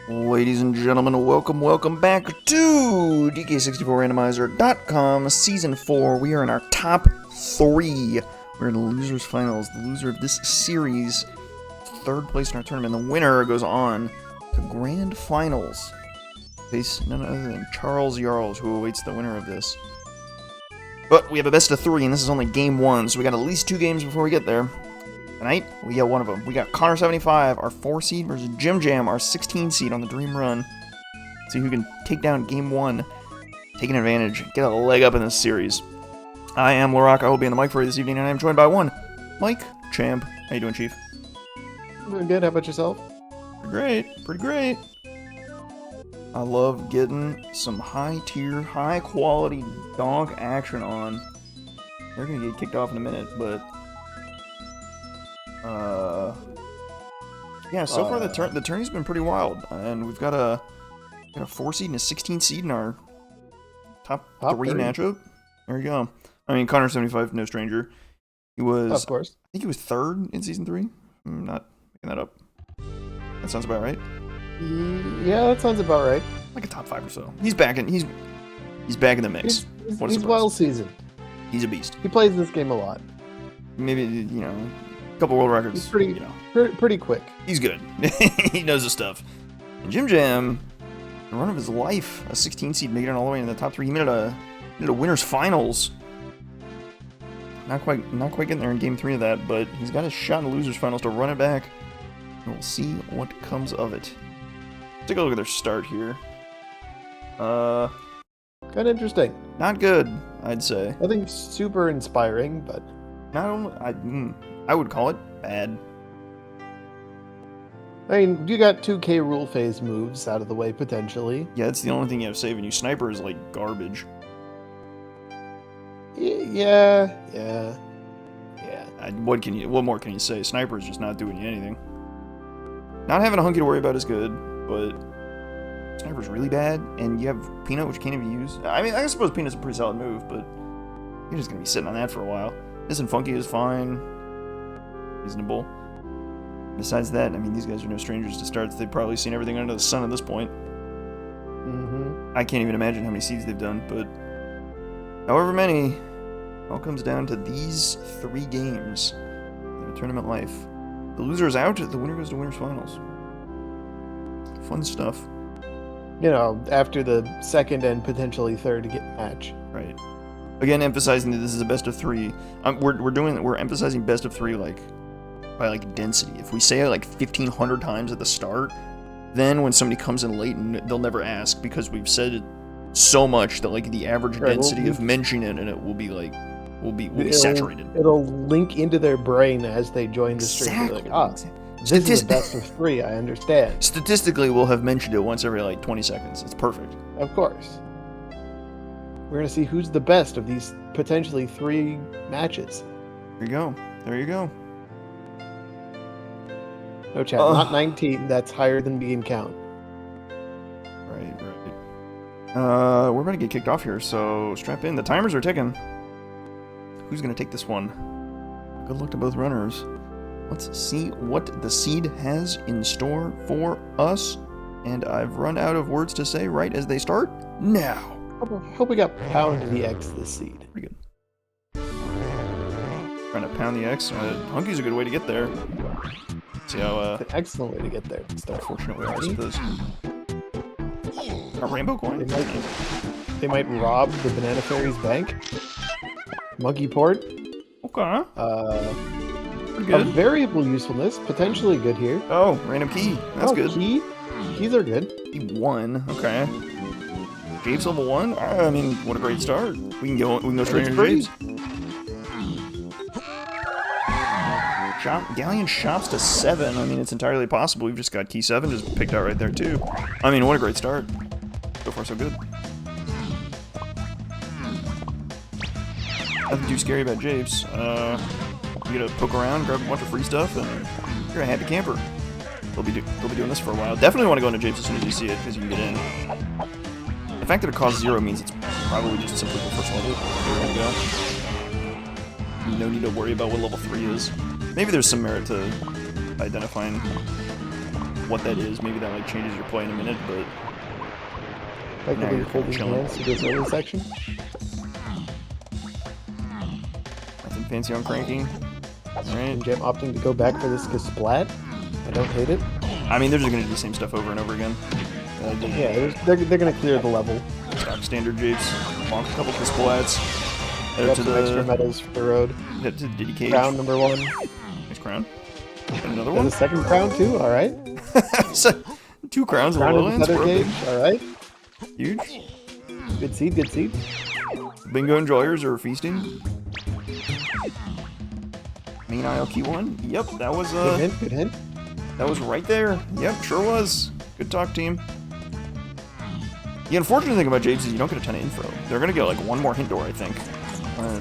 Ladies and gentlemen, welcome back to DK64Randomizer.com Season 4. We are in our top 3. We're in the losers finals. The loser of this series, third place in our tournament. The winner goes on to grand finals. Face none other than Charles Jarls, who awaits the winner of this. But we have a best of 3, and this is only game 1, so we got at least 2 games before we get there. Tonight, we got one of them. We got Connor 75, our 4 seed, versus JimJam, our 16 seed on the Dream Run. See who can take down game 1, take an advantage, get a leg up in this series. I am LaRock. I will be on the mic for you this evening, and I am joined by one Mike Champ. How you doing, Chief? Doing good. How about yourself? Pretty great. I love getting some high-tier, high-quality donk action on. They're gonna get kicked off in a minute, but yeah, so far the tourney's been pretty wild, and we've got a 4 seed and a 16 seed in our top 3 matchup. There you go. I mean, Connor 75, no stranger. He was, of course. I think he was 3rd in season 3. I'm not making that up. That sounds about right. Yeah, that sounds about right. Like a top 5 or so. He's back in. He's back in the mix. He's well seasoned. He's a beast. He plays this game a lot. Maybe a couple world records. He's pretty quick. He's good. He knows his stuff. And JimJam, the run of his life, a 16 seed, making it all the way into the top 3. He made it a winners finals. Not quite getting there in game 3 of that, but he's got a shot in the losers finals to run it back. And we'll see what comes of it. Take a look at their start here. Kind of interesting. Not good, I'd say. Nothing super inspiring, but Not only I would call it bad. I mean, you got 2K rule phase moves out of the way potentially. Yeah, that's the only thing you have saving you. Sniper is like garbage. Yeah. What more can you say? Sniper is just not doing you anything. Not having a hunky to worry about is good, but Sniper's really bad, and you have Peanut, which can't even use. I mean, I suppose Peanut's a pretty solid move, but you're just gonna be sitting on that for a while. This and Funky is fine, reasonable. Besides that, I mean, these guys are no strangers to starts. They've probably seen everything under the sun at this point. I can't even imagine how many seeds they've done, but however many, it all comes down to these 3 games in a tournament life. The loser is out, the winner goes to winners finals. Fun stuff. After the second and potentially third match. Right. Again, emphasizing that this is a best of 3. We're emphasizing best of 3 by density. If we say it 1,500 times at the start, then when somebody comes in late, and they'll never ask because we've said it so much that the average density of mentioning it, and it will be will be saturated. It'll link into their brain as they join the stream. Exactly. This is the best of 3. I understand. Statistically, we'll have mentioned it once every 20 seconds. It's perfect. Of course. We're gonna see who's the best of these potentially 3 matches. There you go. No chat, not 19. That's higher than we can count. Right. We're about to get kicked off here, so strap in. The timers are ticking. Who's gonna take this one? Good luck to both runners. Let's see what the seed has in store for us. And I've run out of words to say right as they start now. Hope we got pound the X this seed. Pretty good. Trying to pound the X. Hunky's a good way to get there. See how It's an excellent way to get there. unfortunate we are with this. A rainbow coin? They might rob the Banana Fairy's bank. Monkey port. Okay. Pretty A good. variable usefulness, potentially good here. Oh, random key. That's good. Keys are good. Key 1. Okay. Japes level 1? I mean, what a great start. We can go straight into Japes. Galleon shops to 7. I mean, it's entirely possible. We've just got key 7 just picked out right there, too. I mean, what a great start. So far, so good. Nothing too scary about Japes. You gotta poke around, grab a bunch of free stuff, and you're a happy camper. They'll be doing this for a while. Definitely want to go into Japes as soon as you see it, because you can get in. The fact that it costs 0 means it's probably just simply the first level. There we go. No need to worry about what level 3 is. Maybe there's some merit to identifying what that is. Maybe that like changes your play in a minute, but Like now the you're holding chilling. hands to this early section. Nothing fancy on cranking. Alright. JimJam opting to go back for this splat. I don't hate it. I mean, they're just gonna do the same stuff over and over again. Yeah, they're gonna clear the level. Stock standard japes. Bonk a couple of splats. Head Got up to some extra the medals for the road. head to the DK. Crown number 1. Nice crown. And another And one. a second crown too. All right. So, 2 crowns. Crown Low in the lands. feather Perfect. cage. All right. Huge. Good seed. Good seed. Bingo enjoyers are feasting. Main aisle key 1. Yep, that was Good hint. Good hint. that was right there. Yep, sure was. Good talk, team. The unfortunate thing about japes is you don't get a ton of info. They're gonna get like one more hint door, I think.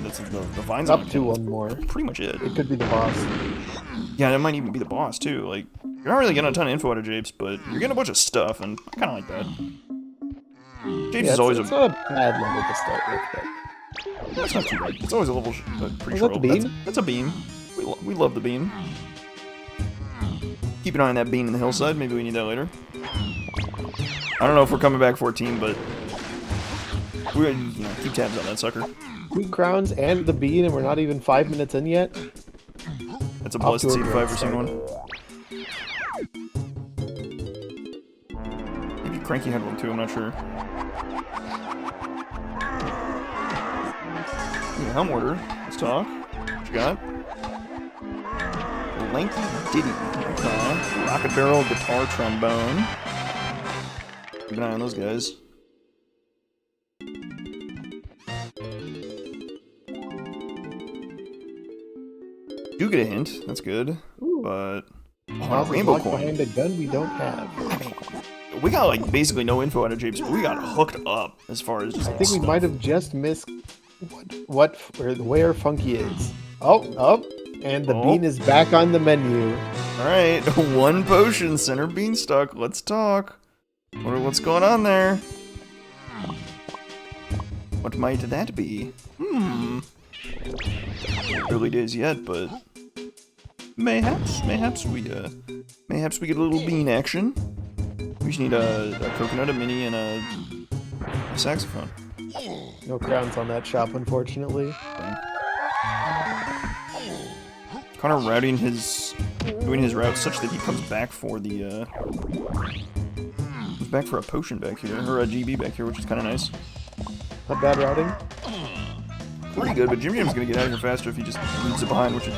That's the vines on Up it. to one more. Pretty much it. It could be the boss. Yeah, that might even be the boss too. Like, you're not really getting a ton of info out of japes, but you're getting a bunch of stuff, and I kind of like that. Japes Yeah, is always it's not a bad level to start with, but That's not too bad. It's always a level pretty Is short. that the beam? That's a beam. We love the beam. Keep an eye on that beam in the hillside. Maybe we need that later. I don't know if we're coming back 14, but we're keep tabs on that sucker. 2 crowns and the bean, and we're not even 5 minutes in yet. That's a Off blessed to a seed if I great ever seen start. one. Maybe Cranky had one too. I'm not sure. Ooh, helm order. Let's talk. What you got? Lanky Diddy. Okay. Rocket barrel, guitar, trombone. Keep an eye on those guys. Do get a hint. That's good. Ooh. But Mouse is rainbow locked coin. behind a gun we don't have. We got like basically no info out of japes, but we got hooked up as far as just. I think we might have just missed where Funky is. Oh, and the bean is back on the menu. All right, 1 potion, center beanstalk. Let's talk. What's going on there? What might that be? Early days yet, but mayhaps we get a little bean action. We just need a coconut, a mini, and a saxophone. No crowns on that shop, unfortunately. Connor doing his route such that he comes back for the back for a potion back here, or a GB back here, which is kind of nice. Not bad routing. Pretty good, but JimJam's gonna get out of here faster if he just leaves it behind, which is,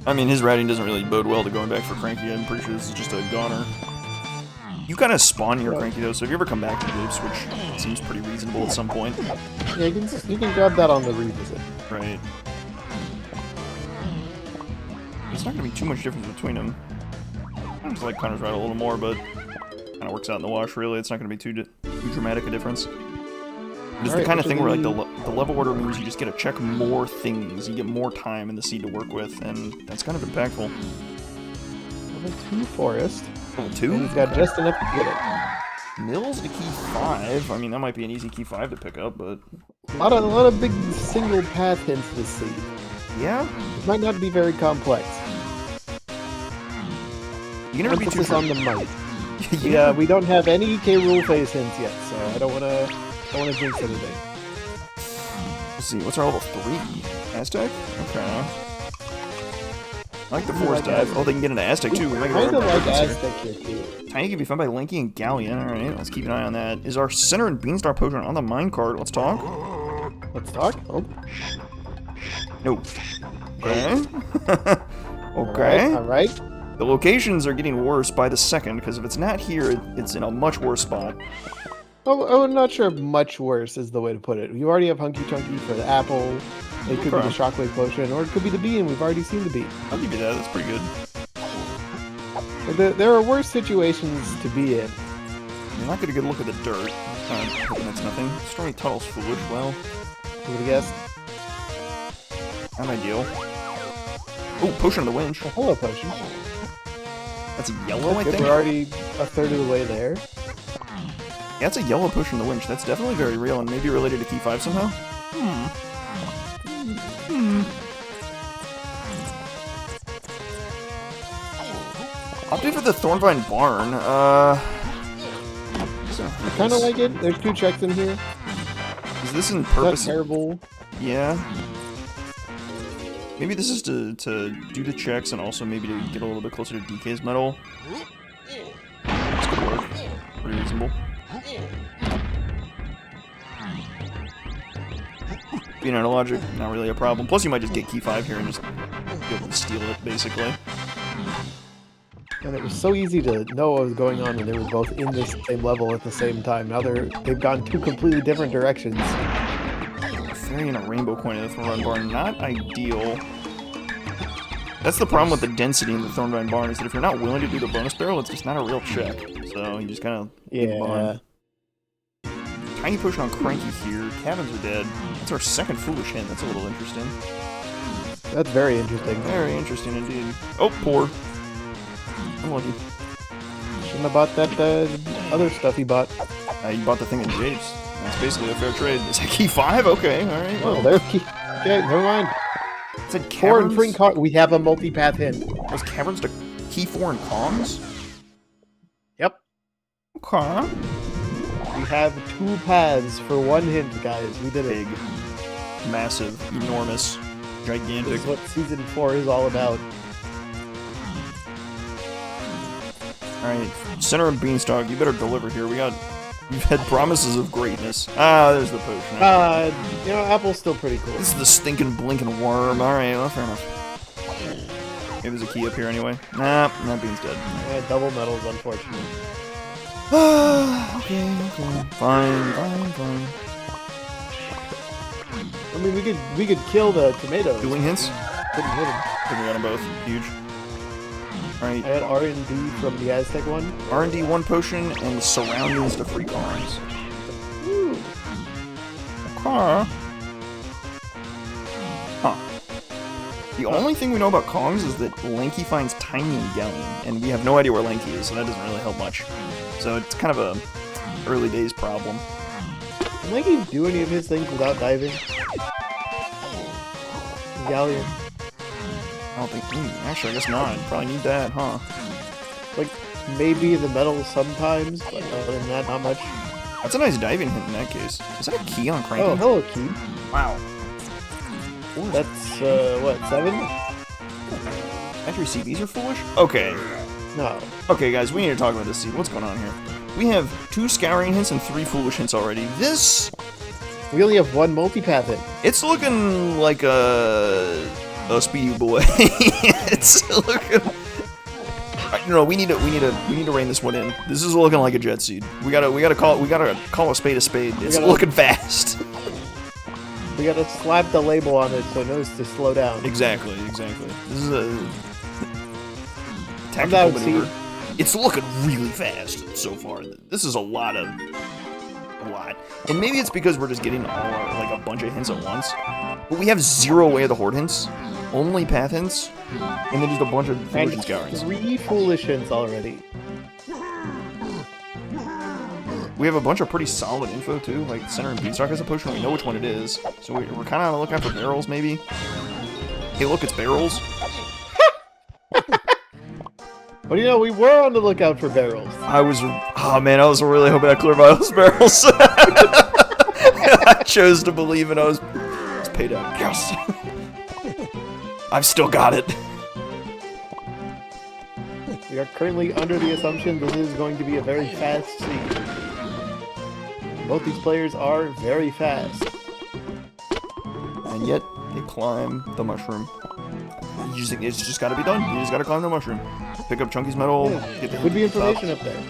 I mean, his routing doesn't really bode well to going back for Cranky. I'm pretty sure this is just a goner. You kind of spawn your Cranky though, so if you ever come back to Japes, which seems pretty reasonable at some point. Yeah, you can grab that on the revisit. Right. There's not gonna be too much difference between them. I just like Connor's route a little more, but kind of works out in the wash, really. It's not gonna be too dramatic a difference. It's the kind of thing where like the level order means you just get to check more things, you get more time in the seed to work with, and that's kind of impactful. Level 2 forest. Level 2? And he's got just enough to get it. Mills to key 5. I mean, that might be an easy key 5 to pick up, but A lot of big single path hints this seed. yeah, It might not be very complex. you can never be too Emphasis sure. on the might. Yeah, We don't have any K rule phase hints yet, so I don't wanna jinx anything. Let's see, what's our level 3? Aztec? Okay. I like the forest dive. Aztec. Oh, they can get into Aztec too. We might I go kinda over like there. Aztec here too. Tiny can be found by Lanky and Galleon. Alright, let's keep an eye on that. Is our center and Beanstar potion on the minecart? Let's talk. Let's talk. Oh. Nope. Okay. Okay. Alright. The locations are getting worse by the second, because if it's not here, it's in a much worse spot. Oh, I'm not sure if much worse is the way to put it. You already have Hunky Chunky for the apple. It could be the Shockwave Potion, or it could be the bean. We've already seen the bean. I'll give you that, that's pretty good. There are worse situations to be in. You're not getting a good look at the dirt. Hoping that's nothing. Stormy Tunnel's foolish, well, Who would have guessed? not ideal. Oh, Potion of the Winch. A Hello Potion. That's a yellow, I think? We're already a third of the way there. Yeah, it's a yellow Potion of the Winch. That's definitely very real and maybe related to Key 5 somehow. Update for the Thornvine Barn. I kind of like it. There's 2 checks in here. Is this in purpose? Not terrible. Yeah. Maybe this is to do the checks and also maybe to get a little bit closer to DK's medal. This could work. Pretty reasonable. Being out of logic, not really a problem. Plus, you might just get key 5 here and just be able to steal it, basically. And it was so easy to know what was going on when they were both in this same level at the same time. Now they've gone 2 completely different directions. A fairy and a rainbow coin in the Thornvine Barn, not ideal. That's the problem with the density in the Thornvine Barn, is that if you're not willing to do the bonus barrel, it's just not a real check. So you just kind of yeah. Tiny push on Cranky here. Cabins are dead. That's our second foolish hint. That's a little interesting. That's very interesting. Very interesting indeed. Oh, poor. Unlucky. Shouldn't have bought that other stuff he bought. You bought the thing in Japes. That's basically a fair trade. Is that key 5? Okay, alright. Well, there's key. Okay, never mind. It said 4 and caverns. free we have a multi-path hint. Was caverns to key 4 and Kongs? Yep. Okay. We have 2 paths for 1 hint, guys. We did it. Big. Massive. Enormous. Gigantic. This is what Season 4 is all about. Alright, Center and Beanstalk, you better deliver here. We've had promises of greatness. Ah, there's the potion. You know, Apple's still pretty cool. This is the stinking blinking worm. Alright, well, fair enough. Maybe there's a key up here anyway. Nah, that bean's dead. Yeah, double medals, unfortunately. Okay. Fine. I mean, we could kill the tomatoes. Dueling hints? Couldn't hit him. I think we got them both. Huge. Alright. I had R&D from the Aztec one. R&D 1 potion and surroundings to free cards. Ooh. Huh. The only thing we know about Kongs is that Lanky finds Tiny and Galleon, and we have no idea where Lanky is, so that doesn't really help much. So it's kind of a early days problem. Can Lanky do any of his things without diving? Galleon. I don't think... actually, I guess not. Probably need that, huh? Like, maybe the metal sometimes, but other than that, not much. That's a nice diving hint in that case. Is that a key on Cranky? Oh, hello, key. Wow. That's, what, 7? Entry CVs are foolish? Okay. No. Okay, guys, we need to talk about this seed. What's going on here? We have 2 scouring hints and 3 foolish hints already. This... We only have 1 multipath hint. It's looking like a speedy boy. It's looking... No, we need to rein this one in. This is looking like a jet seed. We gotta call a spade a spade. It's looking fast. We gotta slap the label on it so it knows to slow down. Exactly. This is a tactical maneuver. It's looking really fast so far. This is a lot. And maybe it's because we're just getting like a bunch of hints at once. But we have 0 Way of the Horde hints, only path hints, and then just a bunch of foolish and scourings. 3 foolish hints already. We have a bunch of pretty solid info too, like Center and Beanstalk has a potion, we know which one it is. So we're kind of on the lookout for barrels maybe. Hey look, it's barrels. But you know, we were on the lookout for barrels. I was really hoping I cleared by those barrels. I chose to believe and I was paid out. Yes! I've still got it. We are currently under the assumption this is going to be a very fast seed. Both these players are very fast. And yet, they climb the mushroom. It's just gotta be done. You just gotta climb the mushroom. Pick up Chunky's medal. Yeah, get the would be information up there.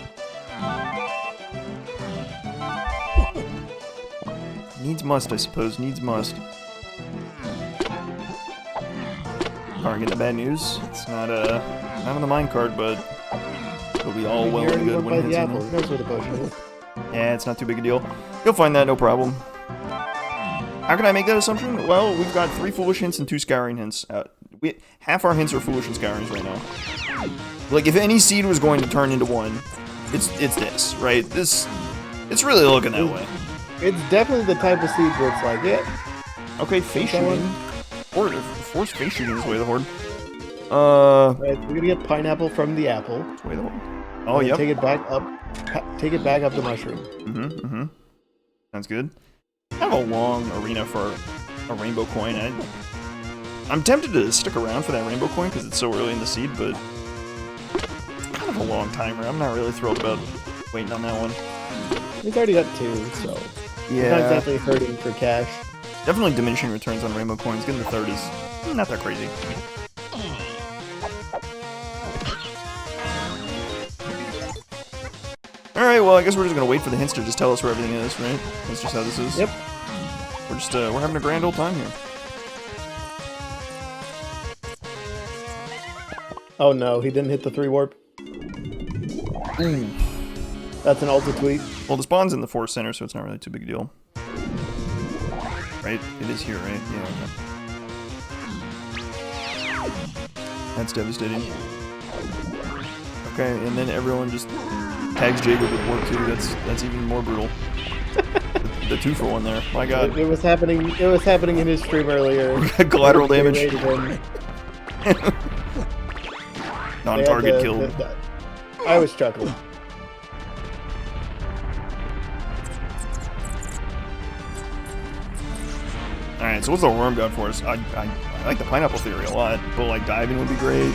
Needs must, I suppose. Needs must. Alright, getting the bad news. It's not on the minecart, but it'll be all well and good when it hits him. Knows where the potion is. Yeah, it's not too big a deal. You'll find that, no problem. How can I make that assumption? Well, we've got 3 foolish hints and 2 scouring hints. Half our hints are foolish and scourings right now. Like, if any seed was going to turn into one, it's this, right? It's really looking that way. It's definitely the type of seed where it's like, yeah. Okay, face shooting. Or force face shooting is the way of the Horde. Right, we're gonna get pineapple from the apple. Wait, oh, yep. Take it back up. Take it back up the mushroom. Sounds good. Kind of a long arena for a rainbow coin. I'm tempted to stick around for that rainbow coin because it's so early in the seed, but it's kind of a long timer. I'm not really thrilled about waiting on that one. We've already got 2, so yeah, it's not exactly hurting for cash. Definitely diminishing returns on rainbow coins. Getting the 3rd is not that crazy. Alright, well, I guess we're just gonna wait for the hints to just tell us where everything is, right? That's just how this is. Yep. We're just, we're having a grand old time here. Oh no, he didn't hit the 3 warp. That's an ulti tweet. Well, the spawn's in the forest center, so it's not really too big a deal. Right? It is here, right? Yeah, okay. That's devastating. Okay, and then everyone just tags Jacob with warp 2. That's even more brutal. The 2-for-1 there. My god. It was happening in his stream earlier. Collateral damage. Non-target killed. I was chuckling. Alright, so what's the worm got for us? I like the pineapple theory a lot, but like diving would be great.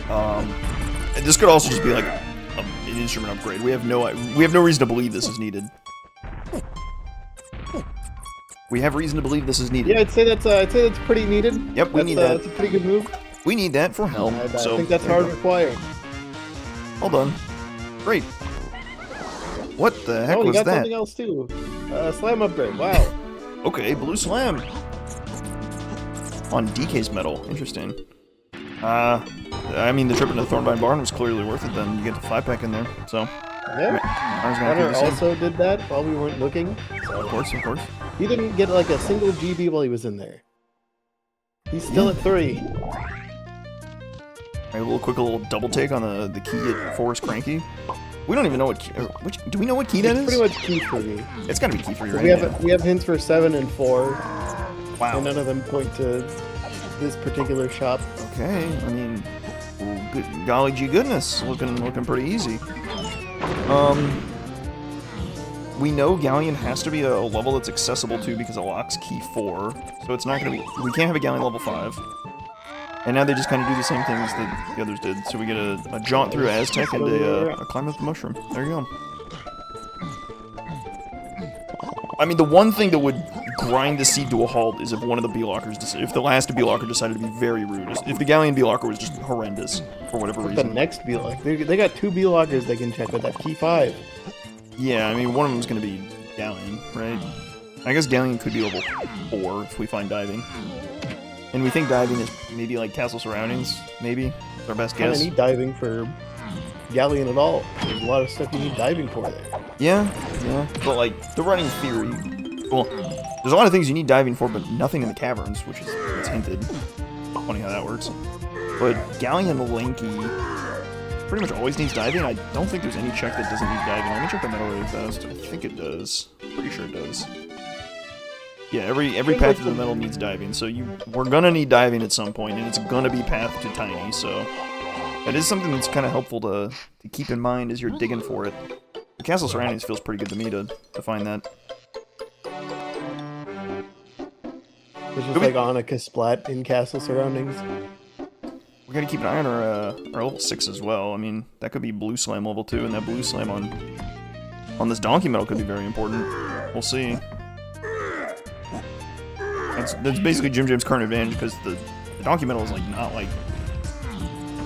And this could also just be like an instrument upgrade. We have no reason to believe this is needed. We have reason to believe this is needed. Yeah, I'd say that's pretty needed. Yep, we need that. That's a pretty good move. We need that for helm. I So think that's hard required. Well done. Great. What the heck Oh, was you got that? something else too. Slam upgrade. Wow. Okay, blue slam. On DK's metal. Interesting. I mean, the trip into Thornvine Barn was clearly worth it then. You get the 5-pack in there, so. Yeah. Connor also did that while we weren't looking. So. Of course. He didn't get like a single GB while he was in there. He's still at 3. A little double take on the key at Forest Cranky. We don't even know do we know what key that is? It's pretty much key for me. It's gotta be key for you, right? We have hints for 7 and 4. Wow. And none of them point to this particular shop. Okay, I mean, golly gee goodness, looking pretty easy. We know Galleon has to be a level that's accessible to because it locks key 4, so it's not gonna be. We can't have a Galleon level 5. And now they just kind of do the same things that the others did. So we get a jaunt through Aztec and a climb up the mushroom. There you go. I mean, the one thing that would grind the seed to a halt is if one of the B-lockers, if the last B-locker decided to be very rude. If the Galleon B-locker was just horrendous for whatever reason. The next B-locker. They got 2 B-lockers they can check with that key 5. Yeah, I mean, one of them is going to be Galleon, right? I guess Galleon could be level 4 if we find diving. And we think diving is maybe like castle surroundings, maybe? It's our best guess. I don't need diving for Galleon at all. There's a lot of stuff you need diving for there. Yeah. But like, the running theory... Well, there's a lot of things you need diving for, but nothing in the caverns, which is it's hinted. Funny how that works. But Galleon Lanky pretty much always needs diving. I don't think there's any check that doesn't need diving. Let me check the metal really fast. I think it does. Pretty sure it does. Yeah, every path to the metal needs diving, so we're gonna need diving at some point, and it's gonna be path to tiny, so that is something that's kind of helpful to keep in mind as you're digging for it. The castle surroundings feels pretty good to me to find that. It's just like Annika Splat in castle surroundings. We gotta keep an eye on our level 6 as well. I mean, that could be blue slam level 2, and that blue slam on this donkey metal could be very important. We'll see. That's basically JimJam's current advantage, because the donkey metal is like not like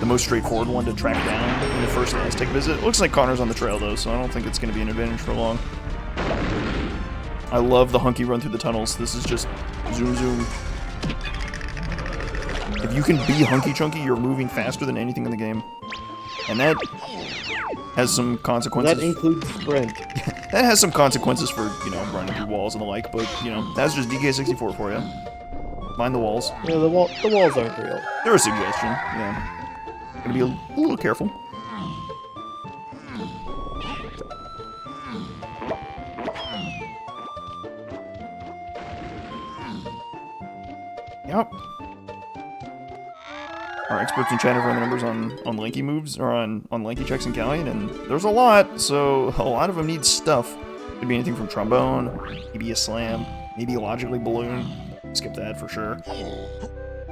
the most straightforward one to track down in the first Aztec visit. It looks like Connor's on the trail though, so I don't think it's going to be an advantage for long. I love the hunky run through the tunnels. This is just zoom zoom. If you can be hunky chunky, you're moving faster than anything in the game, and that has some consequences. That includes sprint. That has some consequences for, you know, running through walls and the like, but, you know, that's just DK64 for you. Mind the walls. Yeah, the walls aren't real. They're a suggestion, yeah. Gotta be a little careful. Yep. Our experts in chat have run the numbers on lanky moves, or on lanky checks in Galleon, and there's a lot, so a lot of them need stuff. Could be anything from trombone, maybe a slam, maybe logically balloon. Skip that for sure.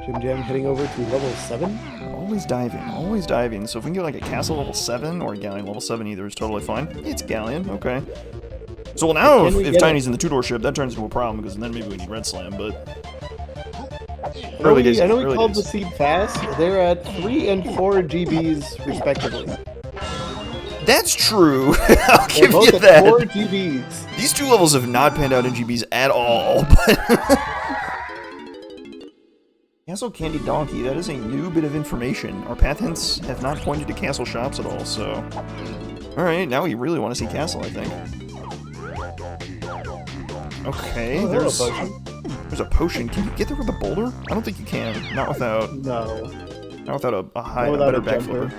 JimJam heading over to level 7. Always diving. So if we can get like a castle level 7 or a Galleon level 7, either is totally fine. It's Galleon, okay. So well, now if Tiny's in the 2-door ship, that turns into a problem, because then maybe we need Red Slam, but... Early days. I know we called the seed fast. They're at 3 and 4 GBs respectively. That's true. I'll give both you at that. 4 GBs. These two levels have not panned out in GBs at all. But Castle Candy Donkey, that is a new bit of information. Our path hints have not pointed to castle shops at all, so... Alright, now we really want to see castle, I think. Okay, there's a potion. Can you get there with a boulder? I don't think you can. Not without... No. Not without a high, Not without a better a backflipper.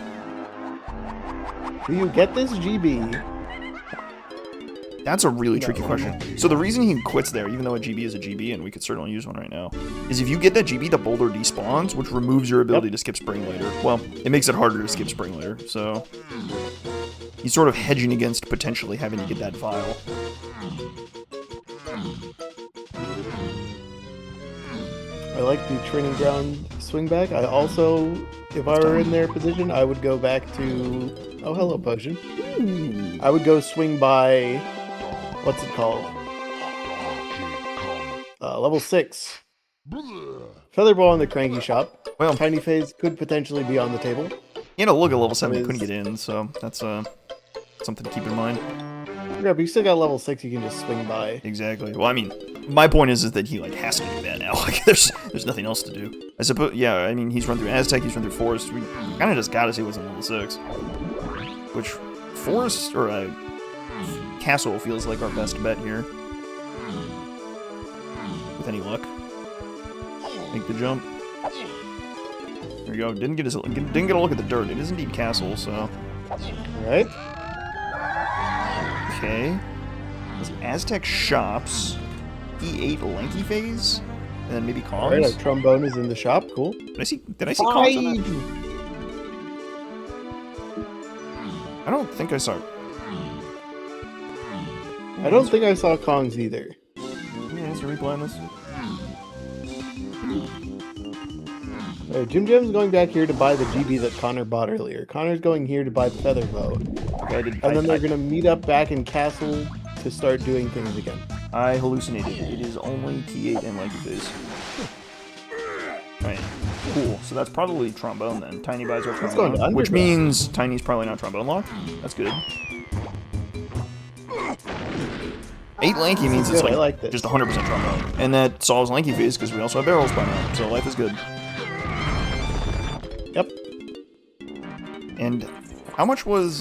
Do you get this GB? That's a really tricky question. So the reason he quits there, even though a GB is a GB, and we could certainly use one right now, is if you get that GB, the boulder despawns, which removes your ability to skip spring later. Well, it makes it harder to skip spring later, so... He's sort of hedging against potentially having to get that vial. I like the training ground swing back. I also, if I were in their position, I would go back to... Oh, hello, potion. I would go swing by... What's it called? Level 6. Featherball in the cranky shop. Well, Tiny Phase could potentially be on the table. You know, look at level 7, you couldn't get in, so that's something to keep in mind. Yeah, but you still got level 6 you can just swing by. Exactly. Well, I mean, my point is that he, like, has to do that now. Like, there's nothing else to do. I suppose, yeah, I mean, he's run through Aztec, he's run through Forest. We kind of just gotta see what's in level 6. Which, Forest, or Castle feels like our best bet here. With any luck. Make the jump. There you go. Didn't get a look at the dirt. It is indeed Castle, so... Alright. Okay. There's Aztec shops. E8 lanky phase, and then maybe Kongs. Alright, our trombone is in the shop. Cool. Did I see Kongs on that? I don't think I saw. I don't think I saw Kongs either. Yeah, is there replay on this? Alright, JimJam's going back here to buy the GB that Connor bought earlier. Connor's going here to buy the feather bow. Okay, and then they're going to meet up back in Castle to start doing things again. I hallucinated. It is only T8 and lanky phase. Right. Cool. So that's probably trombone then. Tiny buys our trombone, which means Tiny's probably not trombone locked. That's good. 8 lanky means it's like just 100% trombone, and that solves lanky phase because we also have barrels by now, so life is good. Yep. And how much was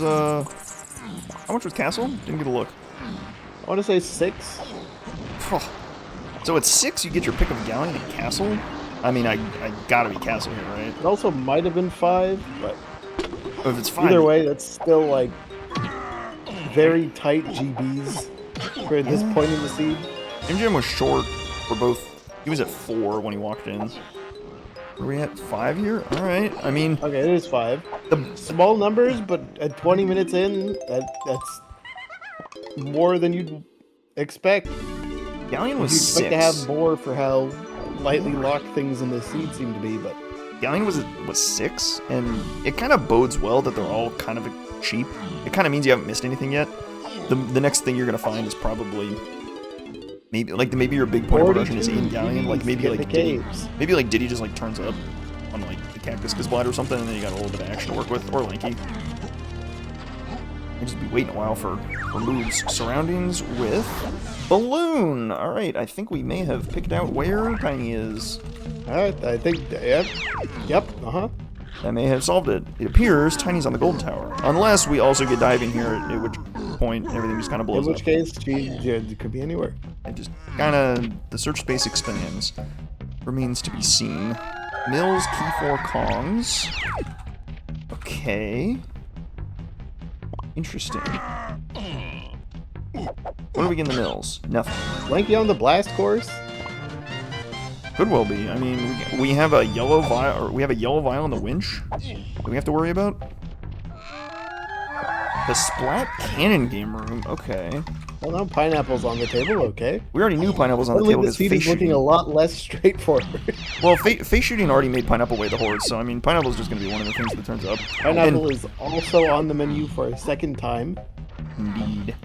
Castle? Didn't get a look. I want to say 6. So at 6 you get your pick of Galleon and Castle? I mean, I gotta be Castle here, right? It also might have been 5, but if it's 5, either way, that's still like very tight GBs for this point in the seed. JimJam was short for both. He was at 4 when he walked in. Are we at 5 here? Alright, I mean... Okay, it is 5. Small numbers, but at 20 minutes in, that's more than you'd expect. Galleon was 6. You'd expect to have more for how lightly locked things in the seed seem to be, but... Galleon was 6, and it kind of bodes well that they're all kind of cheap. It kind of means you haven't missed anything yet. The next thing you're going to find is probably... Maybe your big point of progression is in Galleon, like maybe like Diddy just like turns up on like the Cactus Gizblad or something, and then you got a little bit of action to work with, or Lanky. I'll just be waiting a while for moves. Surroundings with Balloon! Alright, I think we may have picked out where Tiny is. Alright, I think, yep, That may have solved it. It appears Tiny's on the Golden Tower. Unless we also get diving here, at which point everything just kind of blows up. In which case, it could be anywhere. It just kind of, the search space expands. Remains to be seen. Mills, key 4 Kongs. Okay. Interesting. What do we get in the Mills? Nothing. Lanky on the blast course? Could well be. I mean, we have a yellow vial, or we have a yellow vial in the winch that we have to worry about. The Splat Cannon game room. Okay. Well, now pineapple's on the table. Okay. We already knew pineapple's on the table because this face is looking shooting. a lot less straightforward. Well, face shooting already made pineapple weigh the horde, so I mean, pineapple's just going to be one of the things that turns up. Pineapple is also on the menu for a second time. Indeed.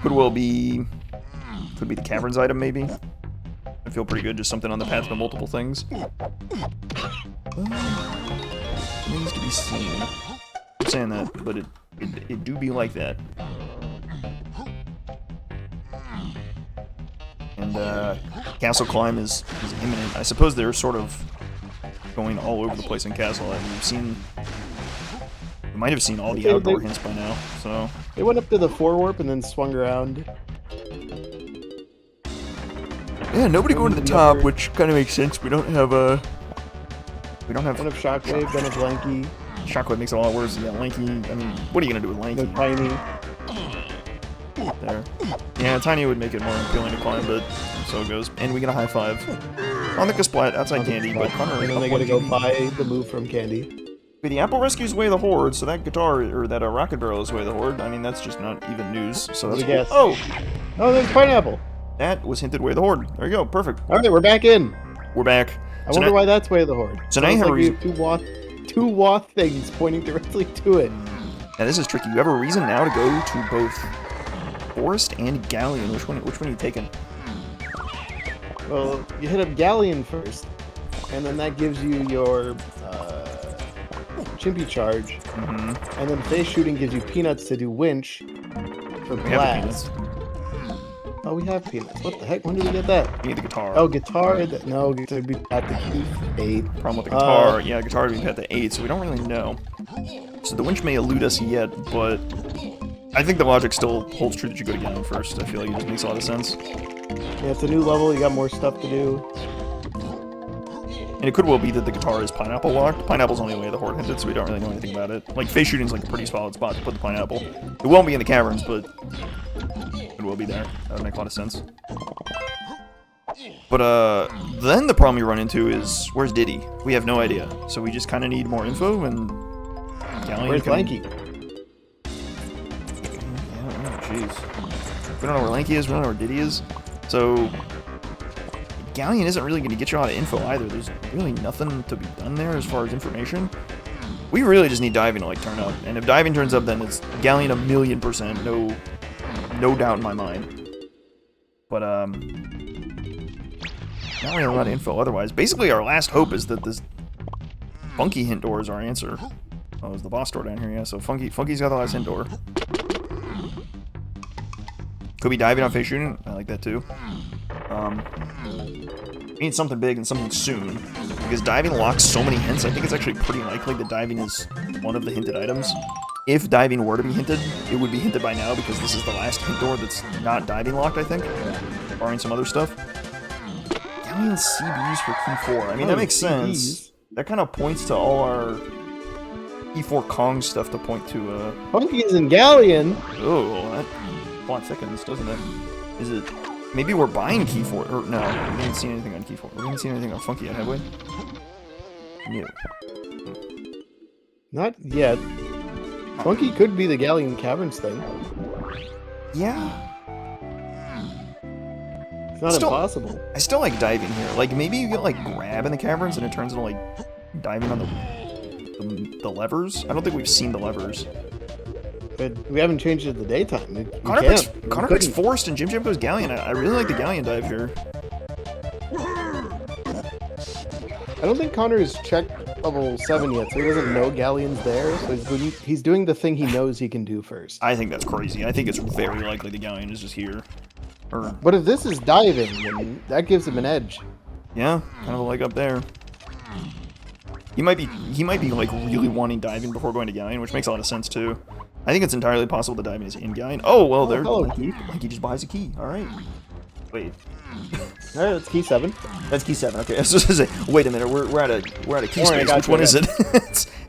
Could well be. Could be the caverns item, maybe. I feel pretty good. Just something on the path to multiple things. Remains to be seen. I'm saying that, but it do be like that. And castle climb is imminent. I suppose they're sort of going all over the place in castle. And we've seen. We might have seen all the outdoor hints by now. So they went up to the 4-warp and then swung around. Yeah, nobody going to the top, which kind of makes sense. We don't have a. We don't have. Don't have Shockwave. Don't have Lanky. Shockwave makes it a lot worse. Yeah, Lanky. I mean, what are you gonna do with Lanky? No Tiny. There. Yeah, Tiny would make it more appealing to climb, but so it goes. And we get a high five on the Splat outside Candy, but Connor. And then they gotta go buy the move from Candy. The apple rescues away the horde, so that guitar or that rocket barrel is away the horde. I mean, that's just not even news. So that's cool. Oh, there's pineapple. That was hinted way the horde. There you go, perfect. All right, we're back in. We're back. I wonder why that's way the horde. So now you have a reason. Two Wath things pointing directly to it. Now this is tricky. You have a reason now to go to both Forest and Galleon. Which one are you taking? Well, you hit up Galleon first, and then that gives you your Chimpy charge, and then face shooting gives you peanuts to do winch for blast. Oh, we have peanuts. What the heck? When did we get that? You need the guitar. Oh, guitar. No, guitar would be at the key 8. Problem with the guitar. Yeah, the guitar would be at the 8, so we don't really know. So the winch may elude us yet, but I think the logic still holds true that you go to Galleon first. I feel like it just makes a lot of sense. Yeah, it's a new level. You got more stuff to do. And it could well be that the guitar is pineapple locked. Pineapple's only the way the horde hinted, so we don't really know anything about it. Like, face shooting's like a pretty solid spot to put the pineapple. It won't be in the caverns, but it will be there. That would make a lot of sense. But, then the problem you run into is, where's Diddy? We have no idea. So we just kind of need more info, and Galleon Where's Lanky? Yeah, jeez. We don't know where Lanky is, we don't know where Diddy is. So Galleon isn't really going to get you a lot of info either. There's really nothing to be done there as far as information. We really just need diving to like turn up, and if diving turns up, then it's Galleon 1,000,000%, no doubt in my mind. But not really a lot of info otherwise. Basically, our last hope is that this funky hint door is our answer. Oh, there's the boss door down here, yeah. So Funky's got the last hint door. Could be diving on face shooting. I like that too. We need something big and something soon, because diving locks so many hints. I think it's actually pretty likely that diving is one of the hinted items. If diving were to be hinted, it would be hinted by now, because this is the last hint door that's not diving locked, I think, barring some other stuff. Galleon CBs for Q4. I mean, that makes sense. That kind of points to all our E4 Kong stuff to point to. Funky's in Galleon. Oh, that plot thickens, doesn't it? Is it? Maybe we're buying Key 4, or no, we didn't see anything on Key 4. We didn't see anything on Funky yet, have we? No. Not yet. Funky could be the Galleon Caverns thing. Yeah. It's not impossible. I still like diving here. Like, maybe you get, like, grab in the caverns and it turns into, like, diving on the levers. I don't think we've seen the levers. But we haven't changed it to the daytime. Connor picks Forest and JimJam goes Galleon. I really like the Galleon dive here. I don't think Connor is checked level 7 yet, so he doesn't know Galleon's there. So he's doing the thing he knows he can do first. I think that's crazy. I think it's very likely the Galleon is just here. But if this is diving, then that gives him an edge. Yeah, kind of a leg up there. He might be like really wanting diving before going to Galleon, which makes a lot of sense too. I think it's entirely possible that diving is in Galleon. Oh well, there. Like he just buys a key. All right. Wait. All right, that's key 7. That's key 7. Okay, I was just gonna say. Wait a minute. We're at a key space. Which one is it?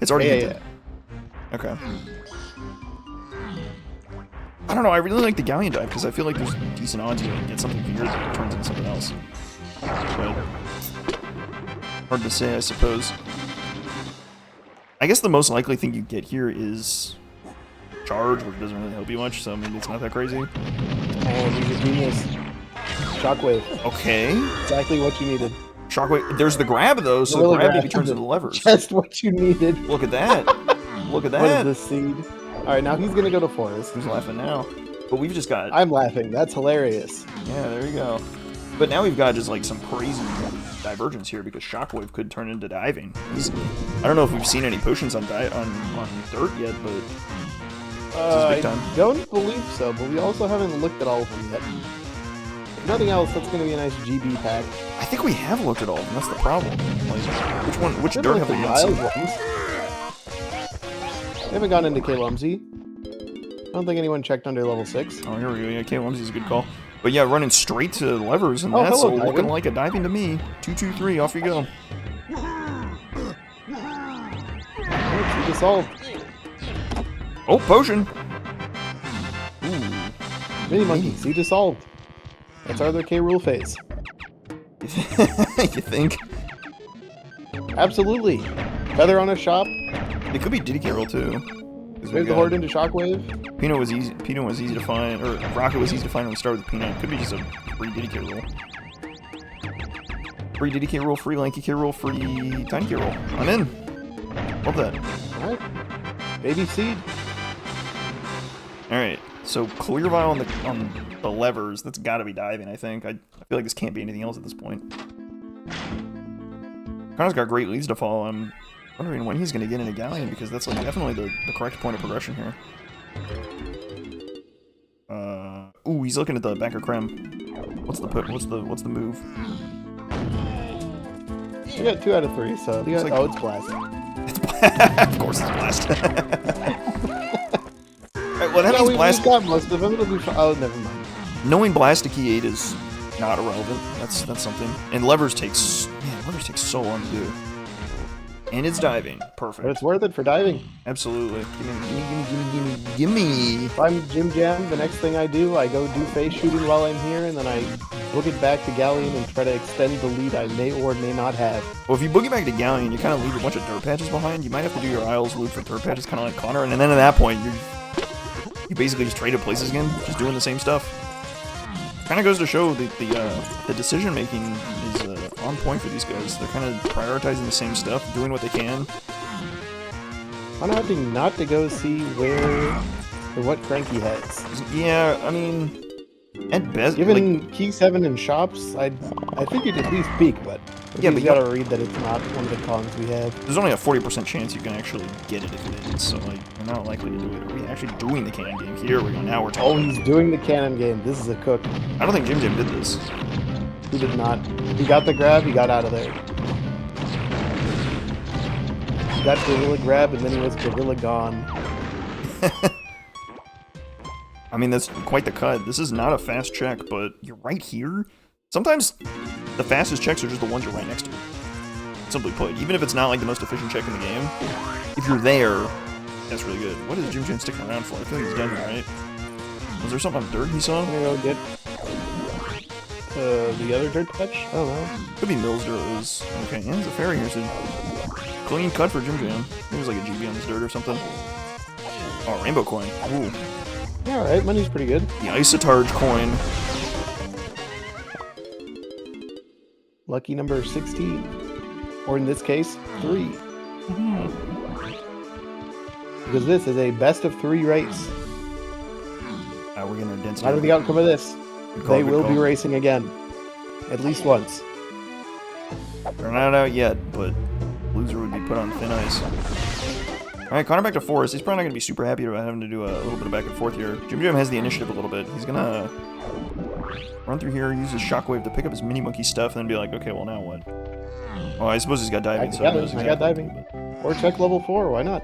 it's already hinted. Yeah. Okay. I don't know. I really like the Galleon dive because I feel like there's decent odds you can get something weird that turns into something else. But Hard to say, I suppose. I guess the most likely thing you get here is charge, which doesn't really help you much, so maybe it's not that crazy. And he's a genius. Shockwave. Okay. Exactly what you needed. Shockwave. There's the grab, though, so the grab maybe turns into levers. Just what you needed. Look at that. Look at that. What is this seed? Alright, now he's going to go to forest. Who's laughing now? But we've just got... I'm laughing. That's hilarious. Yeah, there you go. But now we've got just like some crazy divergence here because Shockwave could turn into diving easily. I don't know if we've seen any potions on dirt yet, but this is big time. I don't believe so, but we also haven't looked at all of them yet. If nothing else, that's going to be a nice GB pack. I think we have looked at all of them. That's the problem. Like, which dirt have we not seen? They haven't gone into K-Lumsy. I don't think anyone checked under level 6. Oh, here we go. Yeah, K-Lumsy's a good call. But yeah, running straight to levers, and oh, that's hello, looking like a diving to me. 2, 2, 3, off we go. Oh, dissolved. Oh, potion! Ooh. Mini monkey, see dissolved. That's our other K rule phase. You think? Absolutely. Feather on a shop. It could be DK roll too. Move the horde into Shockwave. Peanut was easy to find, or Rocket was easy to find when we started with Peanut. Could be just a free DK roll. Free DK roll, free Lanky K roll, free Tiny K roll. I'm in. Love that. Alright. Baby seed. Alright, so clear vial on the levers. That's gotta be diving, I think. I feel like this can't be anything else at this point. Connor's got great leads to follow. I'm wondering when he's going to get into Galleon, because that's like definitely the correct point of progression here. Ooh, he's looking at the backer creme. What's the move? We got 2 out of 3, so Like, oh, it's blast. Of course it's blast. Alright, well, that means blast. We got most of them. It'll be fine. Oh, never mind. Knowing blast to key 8 is not irrelevant. That's something. And levers takes so long to do. And it's diving. Perfect. But it's worth it for diving. Absolutely. Gimme. If I'm JimJam, the next thing I do, I go do face shooting while I'm here, and then I book it back to Galleon and try to extend the lead I may or may not have. Well, if you boogie back to Galleon, you kind of leave a bunch of dirt patches behind. You might have to do your Isles loot for dirt patches, kind of like Connor, and then at that point, you basically just traded places again, just doing the same stuff. Kind of goes to show that the decision making is on point for these guys. They're kind of prioritizing the same stuff, doing what they can. I'm opting not to go see where or what Cranky has. Yeah, I mean, at best, given like, Key 7 in shops, I think you'd at least peek, but yeah, but you gotta read that it's not one of the cons we have. There's only a 40% chance you can actually get it if it is, so like, you're not likely to do it. Are we actually doing the cannon game? Here we go, now we're talking. Oh, he's doing the cannon game. This is a cook. I don't think JimJam did this. He did not. He got the grab, he got out of there. He got Gorilla grab, and then he was Gorilla gone. I mean, that's quite the cut. This is not a fast check, but you're right here. Sometimes the fastest checks are just the ones you're right next to. Simply put, even if it's not like the most efficient check in the game, if you're there, that's really good. What is JimJam sticking around for? I feel like he's done here, right? Was there something on dirt he saw? I'm gonna go get the other dirt patch? I don't know. Could be Mills dirt. Okay, and there's a fairy here, so clean cut for JimJam. Maybe there's like a GB on this dirt or something. Oh, rainbow coin. Ooh. Yeah, alright, money's pretty good. The Isotarge coin. Lucky number 16. Or in this case, 3. Because this is a best of 3 race. We're getting our density. I don't know the outcome of this. They will be racing again. At least once. They're not out yet, but loser would be put on thin ice. Alright, Connor back to forest. He's probably not going to be super happy about having to do a little bit of back and forth here. JimJam has the initiative a little bit. He's going to run through here, use his shockwave to pick up his mini monkey stuff, and then be like, okay, well now what? Oh, I suppose he's got diving, so he knows exactly. I got diving. Or check level 4, why not?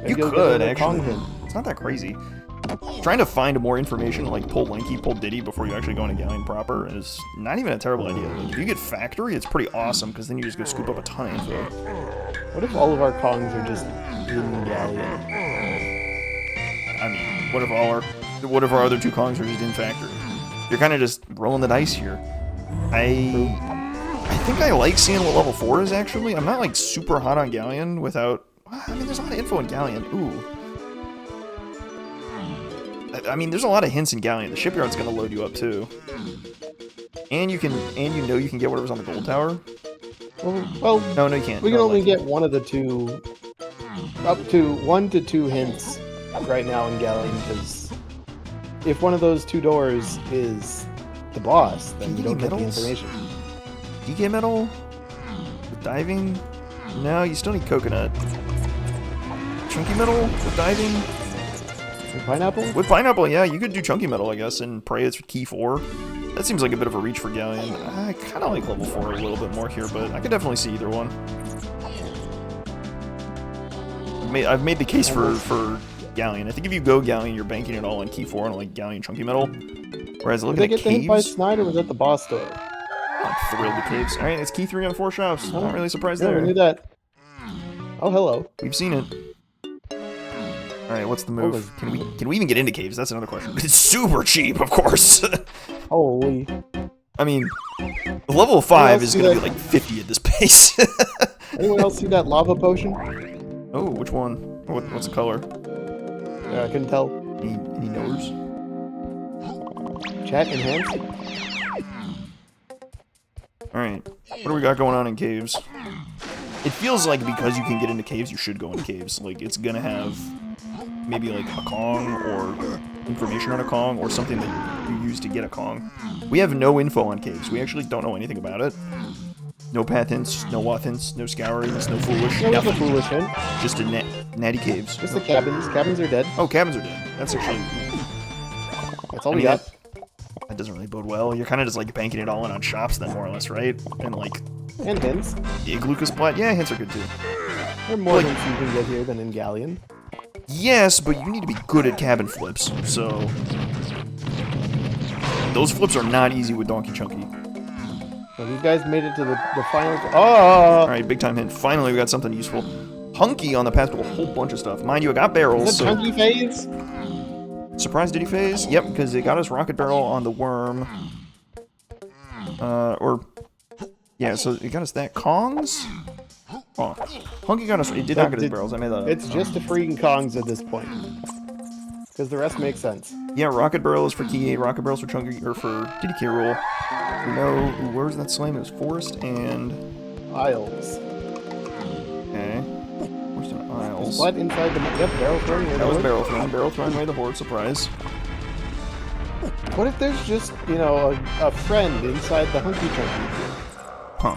Maybe you could, actually. It's not that crazy. Trying to find more information, like pull Lanky, pull Diddy before you actually go into Galleon proper is not even a terrible idea. Like, if you get Factory, it's pretty awesome, because then you just go scoop up a ton of info. What if all of our Kongs are just in Galleon? I mean, what if our other 2 Kongs are just in Factory? You're kind of just rolling the dice here. I I think I like seeing what level 4 is, actually. I'm not, like, super hot on Galleon without... I mean, there's a lot of info in Galleon. Ooh. I mean, there's a lot of hints in Galleon. The shipyard's gonna load you up, too. And you can get whatever's on the gold tower. Well, no, you can't. We can only get one of the two, up to 1 to 2 hints right now in Galleon, because if one of those 2 doors is the boss, then you don't get the information. DK metal? With diving? No, you still need coconut. Chunky metal? With diving? With pineapple? With pineapple, yeah, you could do chunky metal, I guess, and pray it's key 4. That seems like a bit of a reach for Galleon. I kind of like level 4 a little bit more here, but I could definitely see either one. I've made the case for Galleon. I think if you go Galleon, you're banking it all on key 4 and like Galleon chunky metal. Whereas looking at caves... Did they get the hint by Snyder or was that the boss door? I'm thrilled with caves. Alright, it's key 3 on 4 shops. Not really surprised there. I knew that. Oh, hello. We've seen it. Alright, what's the move? Can we even get into caves? That's another question. It's super cheap, of course. Holy. I mean, level 5 is going to be like 50 at this pace. Anyone else see that lava potion? Oh, which one? What's the color? I couldn't tell. Any knowers? Chat enhanced? Alright, what do we got going on in caves? It feels like because you can get into caves, you should go into caves. Like, it's gonna have maybe like a Kong or information on a Kong or something that you use to get a Kong. We have no info on caves. We actually don't know anything about it. No path hints, no wath hints, no scourings, no foolish. No, a foolish hint. Just a natty caves. Just the cabins. Cabins are dead. Oh, cabins are dead. That's actually... That's all we got. That doesn't really bode well. You're kind of just like banking it all in on shops then, more or less, right? And like... And hints. The Iglucas Plat, yeah, hints are good too. There are more hints you can get here than in Galleon. Yes, but you need to be good at cabin flips, so... Those flips are not easy with Donkey Chunky. Well, these guys made it to the final... Oh! Alright, big time hint. Finally, we got something useful. Hunky on the path to a whole bunch of stuff. Mind you, I got barrels, Is that Chunky phase? Surprise Diddy phase? Yep, because it got us Rocket Barrel on the worm. Yeah, so it got us that. Kongs? Oh, Hunky got us... It did not get us barrels, I made that up. It's just the freaking Kongs at this point. Because the rest makes sense. Yeah, Rocket Barrel is for Key 8, Rocket Barrel's for Chunky, or for DK Rule. We know... Where's that slime? It was Forest and... Isles. Okay. Forest and Isles. What inside the... Yep, barrel throwing. That was barrel throwing. Barrel throwing by the Horde, surprise. What if there's just, you know, a friend inside the Hunky Chunky? Huh.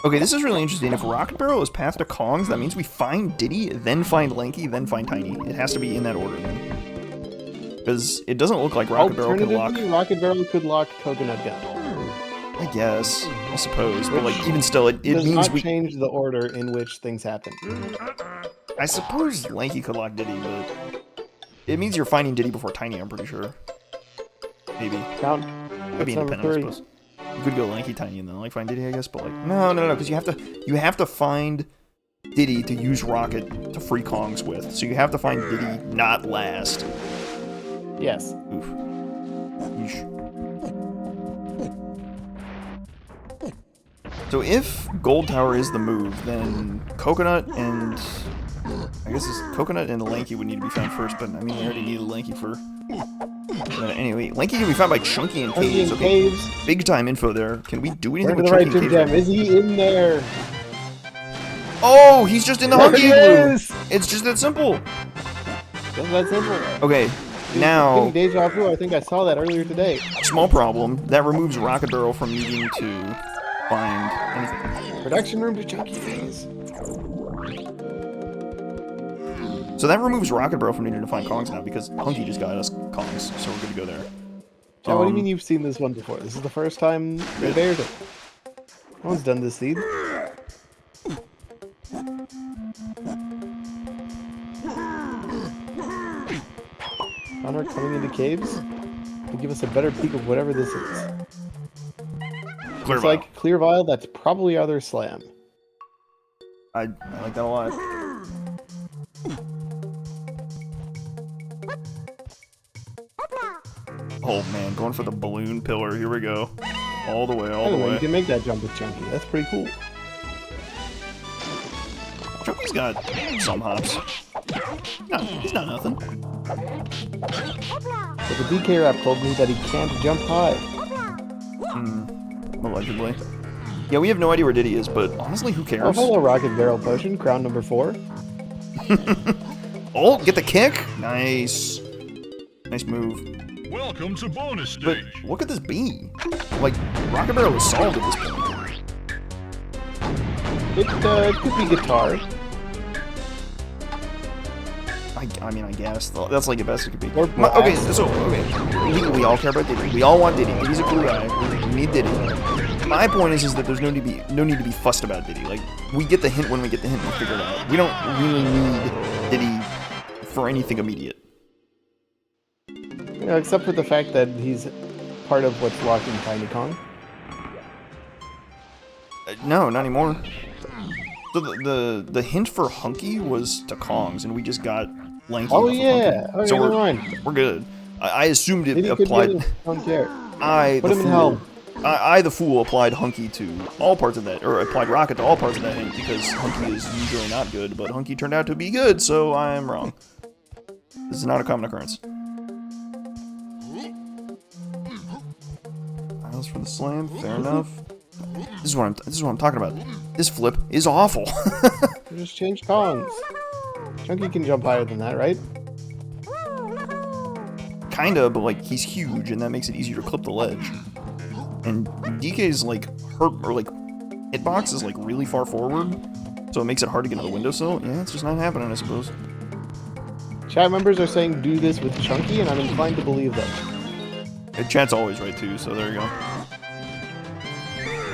Okay, this is really interesting. If Rocket Barrel is path to Kongs, that means we find Diddy, then find Lanky, then find Tiny. It has to be in that order, then. Because it doesn't look like Rocket Barrel can lock... Rocket Barrel could lock Coconut Gun. I guess. I suppose. But, like, even still, it means not we... change the order in which things happen. I suppose Lanky could lock Diddy, but... It means you're finding Diddy before Tiny, I'm pretty sure. Maybe. Count. Could be independent, I suppose. You could go Lanky, Tiny, and then like find Diddy, I guess, but like no, because you have to find Diddy to use Rocket to free Kongs with. So you have to find Diddy not last. Yes. Oof. Yeesh. So if Gold Tower is the move, then Coconut and I guess it's Coconut and Lanky would need to be found first, but I mean we already needed Lanky for. Anyway, Lanky can be found by Chunky and Caves. Okay. Big time info there. Can we do anything with Chunky and Caves? Is he in there? Oh, he's just in the Hunky Igloo. It's just that simple. Just that simple. Okay, now... Deja vu, I think I saw that earlier today. Small problem. That removes Rocket Barrel from needing to find anything. Production room to Chunky Phase. So that removes Rocket Barrel from needing to find Kongs now, because Hunky just got us Kongs, so we're good to go there. Now, what do you mean you've seen this one before? This is the first time they bared it. No one's done this seed. Connor coming into caves to give us a better peek of whatever this is. Clear Looks like Clear Vial, that's probably other slam. I like that a lot. Oh man, going for the balloon pillar. Here we go. All the way, all I the don't know, way. you can make that jump with Chunky. That's pretty cool. Chunky's got some hops. No, he's not nothing. But the DK rap told me that he can't jump high. Allegedly. Yeah, we have no idea where Diddy is, but honestly, who Oh, cares? hello, Rocket Barrel Potion, crown number 4. Oh, get the kick! Nice. Nice move. Welcome to bonus But stage. what could this be? Like, Rocket Barrel is solved at this point. It could be guitar. I mean, I guess. That's like the best it could be. Or Okay, blast. so, we all care about Diddy. We all want Diddy. Diddy's a cool guy. We need Diddy. My point is that there's no need to be fussed about Diddy. Like, we get the hint when we get the hint, we'll figure it out. We don't really need Diddy for anything immediate. You know, except for the fact that he's part of what's locking Tiny Kong. No, not anymore. So the hint for Hunky was to Kong's, and we just got Lanky. Oh off of yeah. Hunky. Okay, So never mind. we're good. I assumed it Diddy could applied. get it. Don't care. I, Put the him in fool, hell. I, the fool, applied Hunky to all parts of that, or applied Rocket to all parts of that hint because Hunky is usually not good, but Hunky turned out to be good, so I'm wrong. This is not a common occurrence. Miles for the slam, fair enough. This is what I'm talking about. This flip is awful. Just change Kongs. Chunky can jump higher than that, right? Kinda, but like he's huge, and that makes it easier to clip the ledge. And DK's like hitbox is like really far forward, so it makes it hard to get on the windowsill. Yeah, it's just not happening, I suppose. Chat members are saying do this with Chunky, and I'm inclined to believe them. And chat's always right too, so there you go.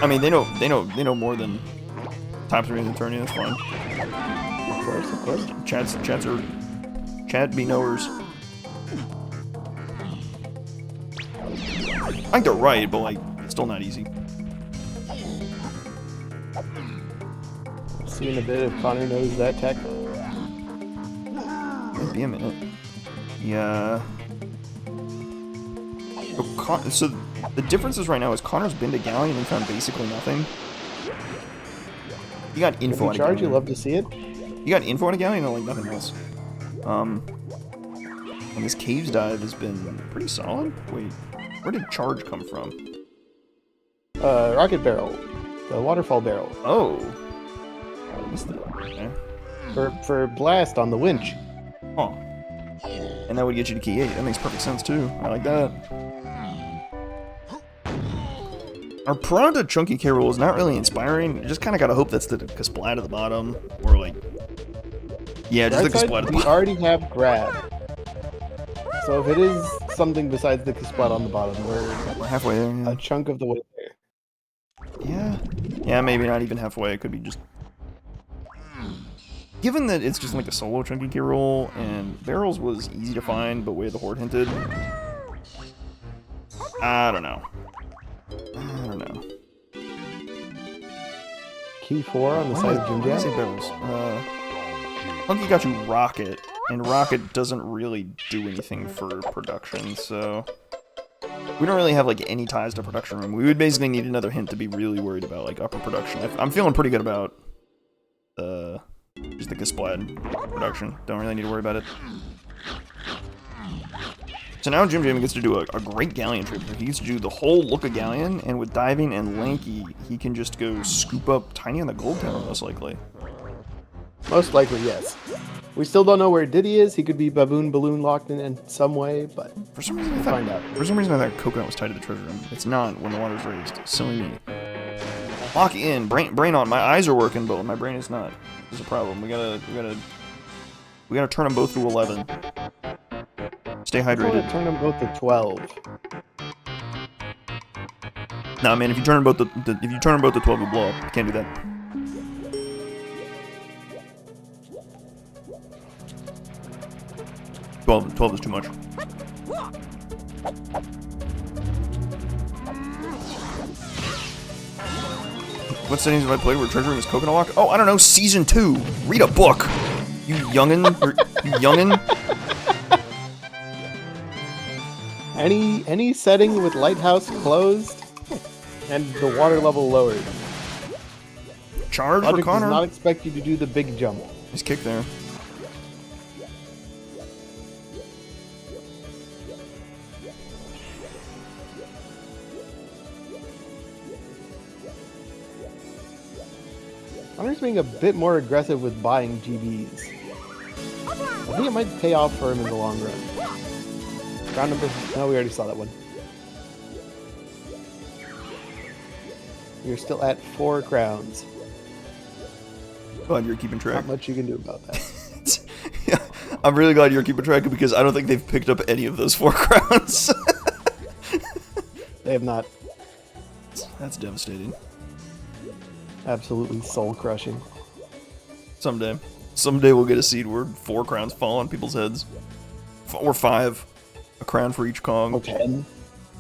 I mean, they know more than top 3 in the tourney. That's fine. Of course. Chat be knowers. I think they're right, but like, it's still not easy. Seeing a bit if Connor knows that tech. Might be a minute. Yeah. So the difference is right now is Connor's been to Galleon and found basically nothing. You got info on a Charge, you Galleon. love to see it. You got info on a Galleon and like nothing else. And this caves dive has been pretty solid. Wait, where did charge come from? Rocket Barrel. The waterfall barrel. Oh. I missed that. Okay. For blast on the winch. Huh. And that would get you to key 8. That makes perfect sense too. I like that. Our Piranha Chunky K roll is not really inspiring. You just kind of gotta hope that's the Kasplat at the bottom, or like, yeah, just Right the side, Kasplat at the we bottom. already have grab. So if it is something besides the Kasplat on the bottom, we're We're halfway there. Yeah. a chunk of the way there. Yeah, maybe not even halfway. It could be just. Given that it's just like a solo Chunky K roll, and barrels was easy to find, but way the horde hinted. I don't know. Key 4 on the side of Why did I say JimJam. barrels? Hunky got you Rocket, and Rocket doesn't really do anything for production, so we don't really have like any ties to production room. We would basically need another hint to be really worried about like upper production. I'm feeling pretty good about just the Kasplat production. Don't really need to worry about it. So now JimJam gets to do a great Galleon trip. He gets to do the whole look of Galleon, and with diving and Lanky, he can just go scoop up Tiny on the gold tower, most likely. Most likely, yes. We still don't know where Diddy is. He could be Baboon Balloon locked in some way, but For some reason, I we'll thought, find out. For some reason, I thought Coconut was tied to the treasure room. It's not when the water's raised. Silly me. Lock in, brain on. My eyes are working, but my brain is not. There's a problem. We gotta turn them both to 11. Stay I want hydrated. to turn them both to 12. Nah, man. If you turn them both to 12, you blow up. You can't do that. Twelve is too much. What settings have I played where treasure room is Coconut Walk? Oh, I don't know. Season 2. Read a book. You youngin. You youngin. Any setting with lighthouse closed, And the water level lowered. Charge for Logic does Connor. not expect you to do the big jump. Nice kick there. Connor's being a bit more aggressive with buying GBs. I think it might pay off for him in the long run. Round number... No, we already saw that one. You're still at 4 crowns. Glad you're keeping track. Not much you can do about that. Yeah, I'm really glad you're keeping track because I don't think they've picked up any of those 4 crowns. They have not. That's devastating. Absolutely soul-crushing. Someday. Someday we'll get a seed where 4 crowns fall on people's heads. Or 5. A crown for each Kong. Oh, 10.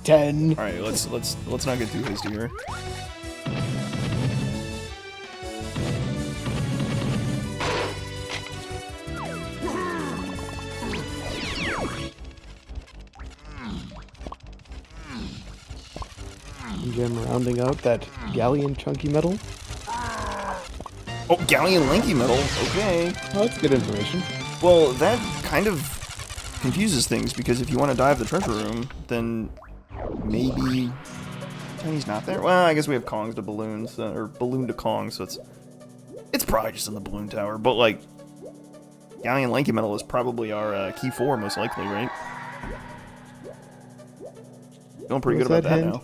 10. Alright, let's not get too hasty here. Jim rounding out that galleon chunky metal. Oh, galleon lanky metal. Okay. Oh, that's good information. Well, that kind of confuses things because if you want to dive the treasure room, then maybe Tiny's not there. Well, I guess we have Kongs to balloons, or balloon to Kong, so it's probably just in the balloon tower. But like, galleon lanky metal is probably our key 4 most likely, right? Feeling pretty good about that now.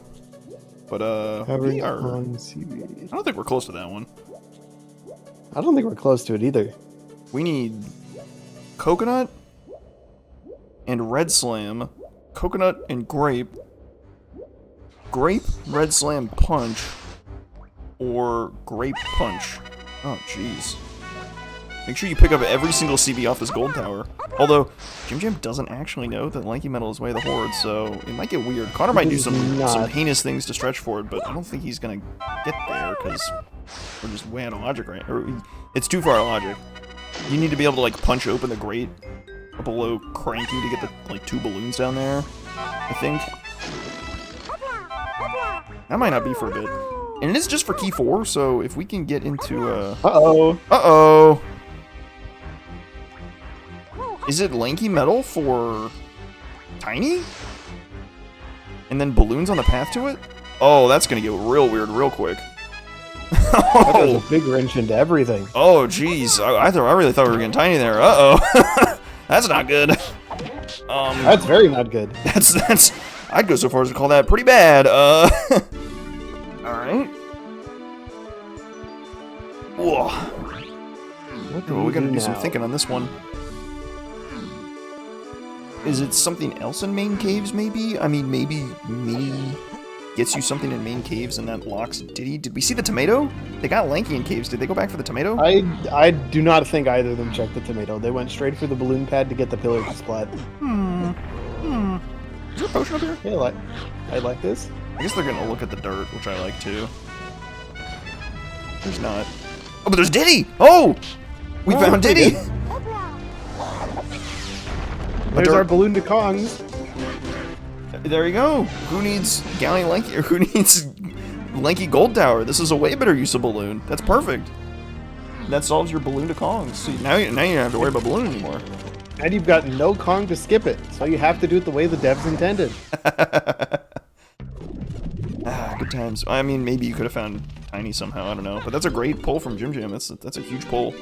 But we are. I don't think we're close to that one. I don't think we're close to it either. We need coconut and red slam, coconut and grape, red slam punch, or grape punch. Oh jeez. Make sure you pick up every single CB off this gold tower. Although, JimJam doesn't actually know that Lanky Metal is way of the horde, so it might get weird. Connor might do some heinous things to stretch for it, but I don't think he's gonna get there, because we're just way out of logic, right? Or it's too far out of logic. You need to be able to, like, punch open the grate below Cranky to get the, like, 2 balloons down there, I think. That might not be for a bit. And it is just for key 4, so if we can get into, Uh-oh. Uh-oh! Is it Lanky Metal for Tiny? And then balloons on the path to it? Oh, that's gonna get real weird real quick. That was a big wrench into everything. Oh, jeez. I really thought we were getting Tiny there. Uh-oh. That's not good. That's very not good. That's... I'd go so far as to call that pretty bad. Alright. Whoa. Well, we gotta do some thinking on this one. Is it something else in main caves, maybe? I mean, maybe gets you something in main caves and that locks Diddy. Did we see the tomato? They got Lanky in caves. Did they go back for the tomato? I do not think either of them checked the tomato. They went straight for the balloon pad to get the pillar to splat. Is there a potion up here? Yeah, I like this. I guess they're gonna look at the dirt, which I like too. There's not. Oh, but there's Diddy! Oh! We found Diddy! There's our balloon to Kongs. There you go. Who needs Galleon Lanky, or who needs Lanky Gold Tower? This is a way better use of balloon. That's perfect. That solves your balloon to Kong. So now you don't have to worry about balloon anymore. And you've got no Kong to skip it, so you have to do it the way the devs intended. Good times. I mean, maybe you could have found Tiny somehow. I don't know, but that's a great pull from JimJam. That's a huge pull.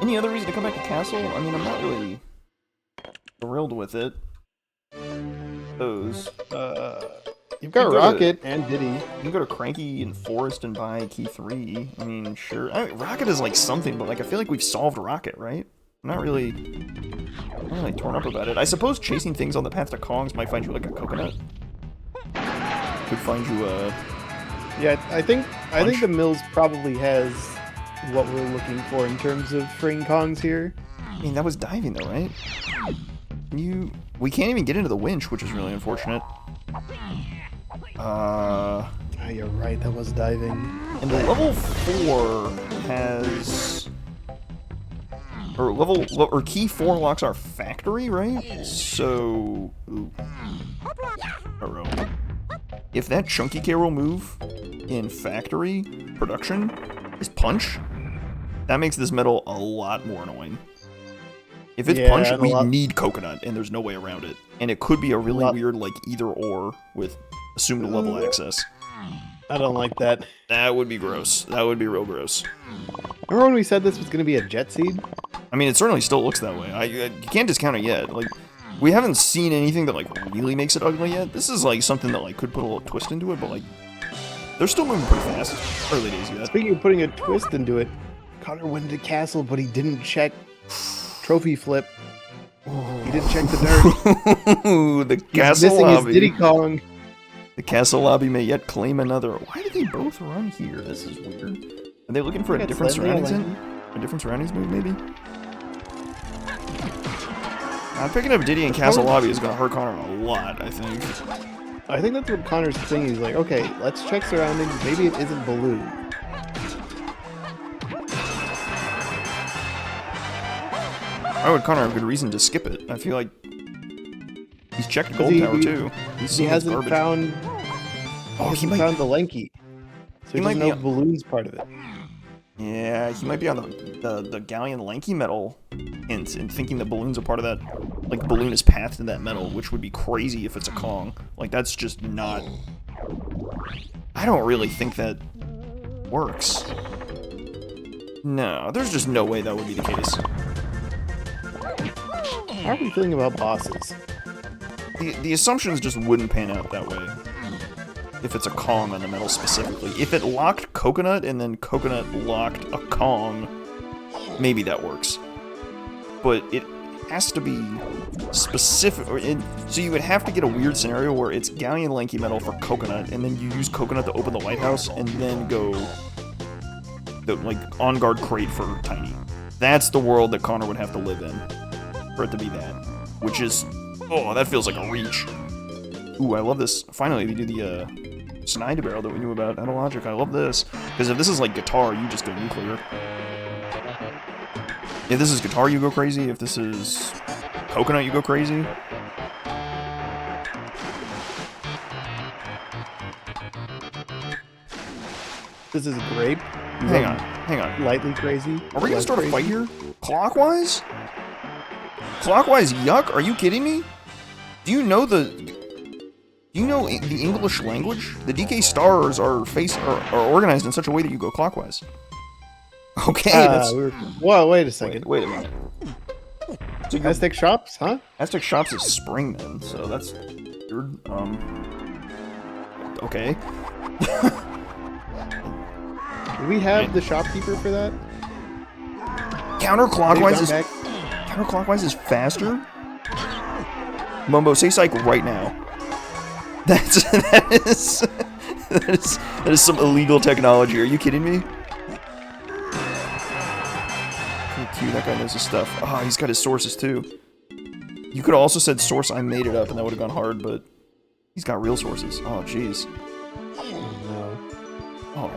Any other reason to come back to Castle? I mean, I'm not really thrilled with it. Those. You've got Rocket and Diddy. You can go to Cranky and Forest and buy Key 3. I mean, sure. Rocket is like something, but like I feel like we've solved Rocket, right? I'm not really torn up about it. I suppose chasing things on the path to Kongs might find you like a coconut. Could find you a... Yeah, I think the Mills probably has what we're looking for in terms of freeing Kongs here. I mean, that was diving though, right? We can't even get into the winch, which is really unfortunate. Oh, you're right, that was diving. And the level 4 has... Or key 4 locks our factory, right? So... Ooh. if that chunky K roll move in factory production is punch, that makes this metal a lot more annoying. If it's punch, we need coconut, and there's no way around it. And it could be a really weird, like, either or with assumed level access. I don't like that. That would be gross. That would be real gross. Remember when we said this was going to be a jet seed? I mean, it certainly still looks that way. You can't discount it yet. Like, we haven't seen anything that, like, really makes it ugly yet. This is, like, something that, like, could put a little twist into it, but, like, they're still moving pretty fast. Early days yet. Speaking of putting a twist into it, Connor went into castle, but he didn't check trophy flip. He didn't check the dirt. Ooh, the He's castle missing lobby. his Diddy Kong. The castle lobby may yet claim another. Why did they both run here? This is weird. Are they looking for a different surroundings in? A different surroundings move, maybe? Picking up Diddy in castle lobby is going to hurt Connor a lot, I think. I think that's what Connor's thinking. He's like, okay, let's check surroundings. Maybe it isn't balloon. Why would Connor have good reason to skip it? I feel like he's checked Gold Tower too. He hasn't found. He might found the lanky, so he doesn't know balloon's part of it. Yeah, he might be on the galleon lanky metal hint and thinking the balloon's a part of that. Like balloon is path to that metal, which would be crazy if it's a Kong. Like that's just not. I don't really think that works. No, there's just no way that would be the case. How are we feeling about bosses? The assumptions just wouldn't pan out that way. If it's a Kong on the metal specifically. If it locked Coconut and then Coconut locked a Kong, maybe that works. But it has to be specific. So you would have to get a weird scenario where it's Galleon Lanky Metal for Coconut, and then you use Coconut to open the lighthouse, and then go the on guard crate for Tiny. That's the world that Connor would have to live in for it to be that. Which is, oh, that feels like a reach. Ooh, I love this. Finally, we do the Snide barrel that we knew about. Out of logic, I love this. Because if this is like guitar, you just go nuclear. If this is guitar, you go crazy. If this is coconut, you go crazy. This is grape. Hang on. Lightly crazy. Are we gonna start a fight here? Clockwise? Clockwise, yuck? Are you kidding me? Do you know the English language? The DK stars are organized in such a way that you go clockwise. Okay, that's... Whoa, wait a second. Wait a minute. So Aztec Shops, huh? Aztec Shops is spring then, so that's weird. Okay. Do we have the shopkeeper for that? Counterclockwise is faster? Mumbo, say psych right now. That is some illegal technology. Are you kidding me? Q, that guy knows his stuff. Ah, he's got his sources too. You could have also said source I made it up and that would have gone hard, but he's got real sources. Oh, jeez. No. Oh.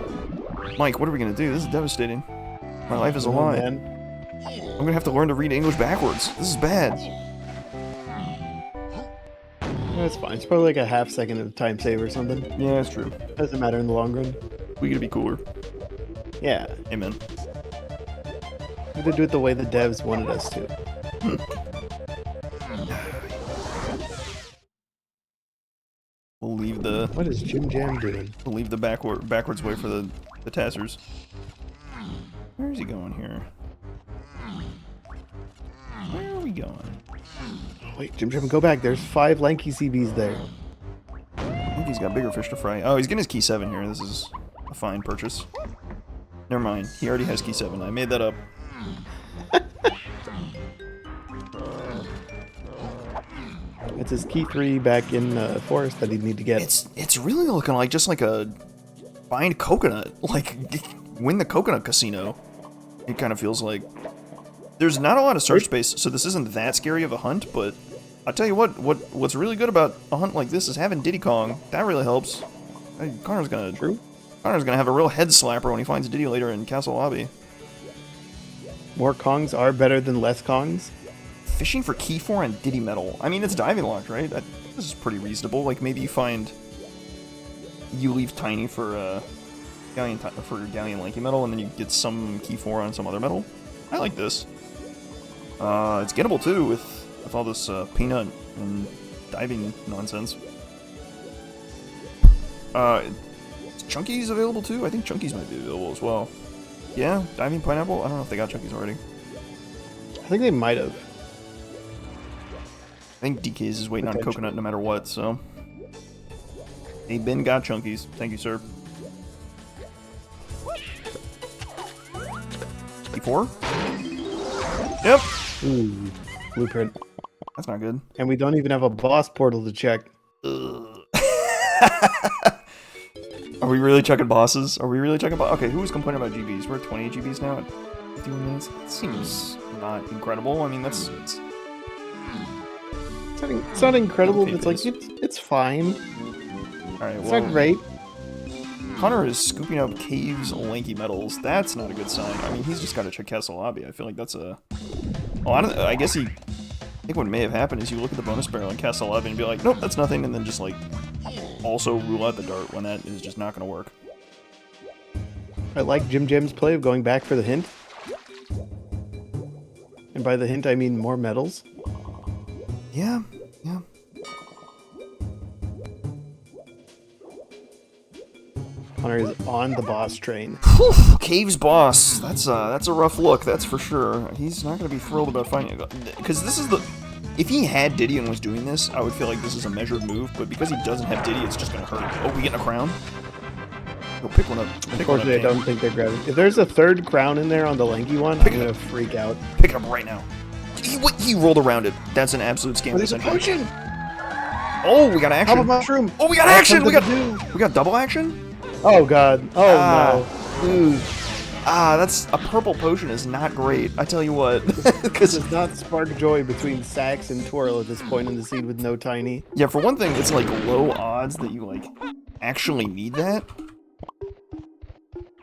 Mike, what are we gonna do? This is devastating. My life is a lie. Man. I'm gonna have to learn to read English backwards. This is bad. That's fine. It's probably like a half second of time save or something. Yeah, that's true. Doesn't matter in the long run. We gotta be cooler. Yeah. Amen. We gotta do it the way the devs wanted us to. We'll leave the... What is JimJam doing? We'll leave the backwards way for the Tassers. Where is he going here? Where are we going? Wait, JimJam, go back. There's 5 lanky CBs there. I think he's got bigger fish to fry. Oh, he's getting his key 7 here. This is a fine purchase. Never mind. He already has key 7. I made that up. It's his key 3 back in forest that he'd need to get. It's really looking like just like a find coconut, like win the coconut casino. It kind of feels like there's not a lot of search space, so this isn't that scary of a hunt. But I'll tell you what's really good about a hunt like this is having Diddy Kong. That really helps. Connor's gonna have a real head slapper when he finds Diddy later in Castle Lobby. More Kongs are better than less Kongs. Fishing for key 4 and Diddy Metal. I mean, it's diving locked, right? This is pretty reasonable. Like, maybe you find you leave Tiny for Galleon Lanky Metal, and then you get some Key 4 on some other metal. I like this. It's gettable too with all this peanut and diving nonsense. Chunky's available too? I think Chunky's might be available as well. Yeah, diving pineapple? I don't know if they got Chunky's already. I think they might have. I think DK's is waiting on coconut no matter what, so. Hey, Ben got Chunky's. Thank you, sir. P4? Yep. Ooh, blueprint. That's not good. And we don't even have a boss portal to check. Are we really checking bosses? Are we really checking bosses? Okay, who was complaining about GBs? We're at 28 GBs now at 51 minutes. That seems not incredible. I mean, it's not incredible, but it's like, it's fine. Alright, It's well, not great. Connor is scooping up Cave's lanky metals. That's not a good sign. I mean, he's just got to check Castle Lobby. I feel like that's a... Oh, I guess I think what may have happened is you look at the bonus barrel in Castle Lobby and be like, nope, that's nothing, and then just, like, also rule out the dart when that is just not going to work. I like JimJam's play of going back for the hint. And by the hint, I mean more medals. Yeah. Connor is on the boss train. Whew, Cave's boss. That's a rough look, that's for sure. He's not going to be thrilled about finding it. Because this is the... If he had Diddy and was doing this, I would feel like this is a measured move, but because he doesn't have Diddy, it's just going to hurt. Oh, we getting a crown? Go pick one up. Unfortunately, I don't think they're grabbing. If there's a third crown in there on the lanky one, I'm gonna freak out. Pick it up right now. He rolled around it. That's an absolute scam. There's a potion! Oh, we got action. How about mushroom? Oh, we got action! We got double action? Oh god. Oh no. Dude. That's a purple potion is not great. I tell you what. Because it does not spark joy between Sax and Twirl at this point in the seed with no Tiny. Yeah, for one thing, it's like low odds that you like actually need that.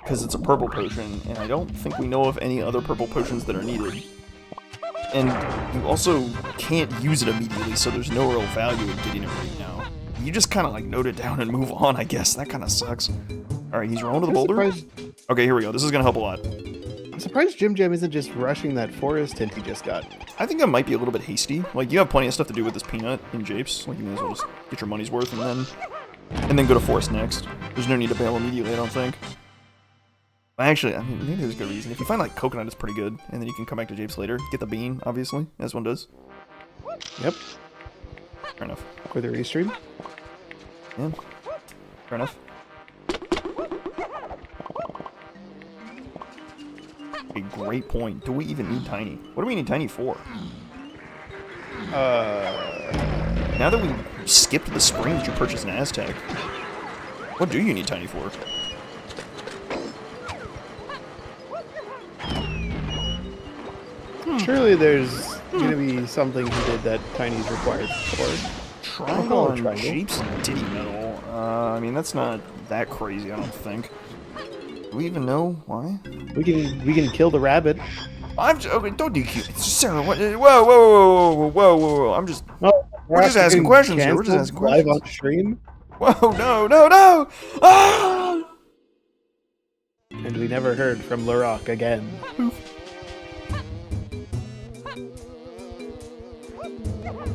Because it's a purple potion, and I don't think we know of any other purple potions that are needed. And you also can't use it immediately, so there's no real value in getting it right now. You just kind of like note it down and move on, I guess. That kind of sucks. Alright, he's rolling to the boulder. Okay, here we go. This is going to help a lot. I'm surprised JimJam isn't just rushing that forest hint he just got. I think that might be a little bit hasty. Like, you have plenty of stuff to do with this peanut in Japes. Like, you may as well just get your money's worth and then go to forest next. There's no need to bail immediately, I don't think. Actually, I mean, maybe there's a good reason. If you find, like, coconut is pretty good, and then you can come back to Japes later. Get the bean, obviously, as one does. Yep. Fair enough. For the restream? Yeah. Fair enough. A great point. Do we even need Tiny? What do we need Tiny for? Now that we skipped the spring that you purchased in Aztec, what do you need Tiny for? Surely there's gonna be something he did that Tiny's required for. Triangle on Jeeps and Diddy Metal. I mean, that's not that crazy, I don't think. Do we even know why? We can kill the rabbit. Okay, don't DQ. Sarah, what? Whoa. I'm just... we're just asking questions here. We're just asking questions. Live on stream? Whoa, no! Ah! And we never heard from Larock again.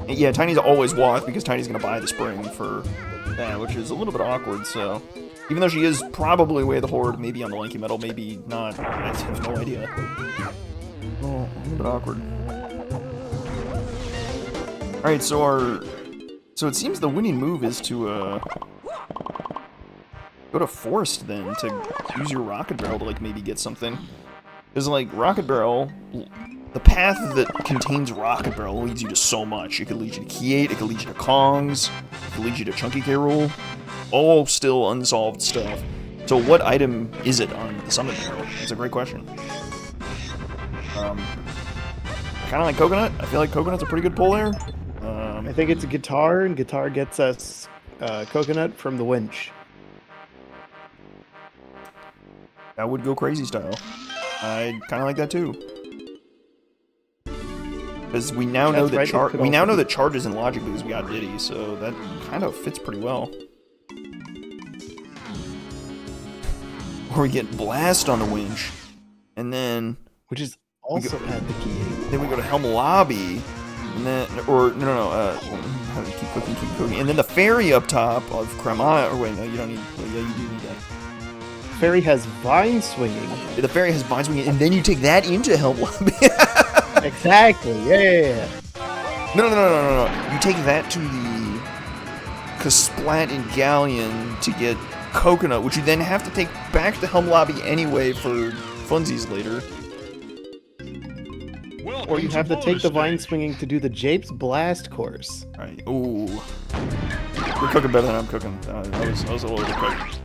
Yeah, Tiny's always walked because Tiny's gonna buy the spring for that, which is a little bit awkward, so... Even though she is probably way the horde, maybe on the lanky metal, maybe not. I have no idea. Oh, a little bit awkward. Alright, so it seems the winning move is to, go to Forest, then, to use your Rocket Barrel to, like, maybe get something. Because, like, Rocket Barrel... The path that contains Rocket Barrel leads you to so much. It could lead you to Key 8, it could lead you to Kongs, it could lead you to Chunky K. Rool. All still unsolved stuff. So what item is it on the Summon Barrel? That's a great question. Kind of like Coconut. I feel like Coconut's a pretty good pull there. I think it's a guitar, and guitar gets us Coconut from the winch. That would go crazy style. I kind of like that too. Because we now know that we now know that Charge is in Logic because we got Diddy, so that kind of fits pretty well. where we get Blast on the winch, and then Which is also at the key. then we go to Helm Lobby, and then how do you keep cooking, and then the ferry up top of Cremona. Or wait, no, you don't need. Well, yeah, you do need that. Ferry has vine swinging. The ferry has vine swinging, and then you take that into Helm Lobby. Exactly. Yeah. No. You take that to the Kasplat and Galleon to get Coconut, which you then have to take back to Helm Lobby anyway for funsies later. Or you have to take the vine swinging to do the Japes Blast course. Alright, ooh. You're cooking better than I'm cooking. I was a little bit cooked.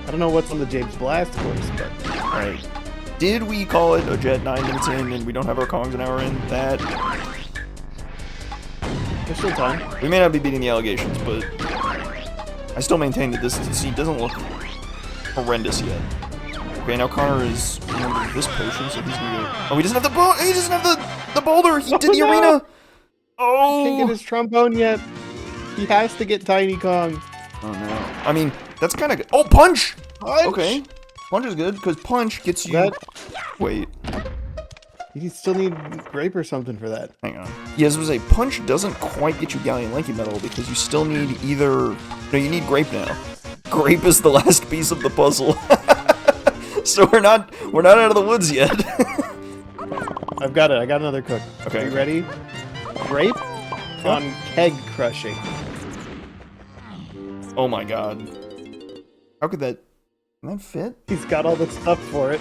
I don't know what's on the Japes Blast course, but... Alright. Did we call it a jet 9 minutes in and we don't have our Kongs an hour in? That... There's still time. We may not be beating the allegations, but... I still maintain that this scene doesn't look horrendous yet. Okay, now Connor is remember this potion, so he's gonna go... Oh, he doesn't have the he doesn't have the boulder! He did the arena! Oh! He can't get his trombone yet. He has to get Tiny Kong. Oh no. I mean, that's kind of good. Oh, Punch! Punch! Okay. Punch is good, because Punch gets you... That... Wait. You still need Grape or something for that. Hang on. Yeah, this was a Punch doesn't quite get you Galleon Lanky Metal, because you still need either... No, you need Grape now. Grape is the last piece of the puzzle. So we're not out of the woods yet. I've got it. I got another cook. Okay. Are you ready? Grape on keg crushing. Oh my god. How could that... Can that fit? He's got all the stuff for it.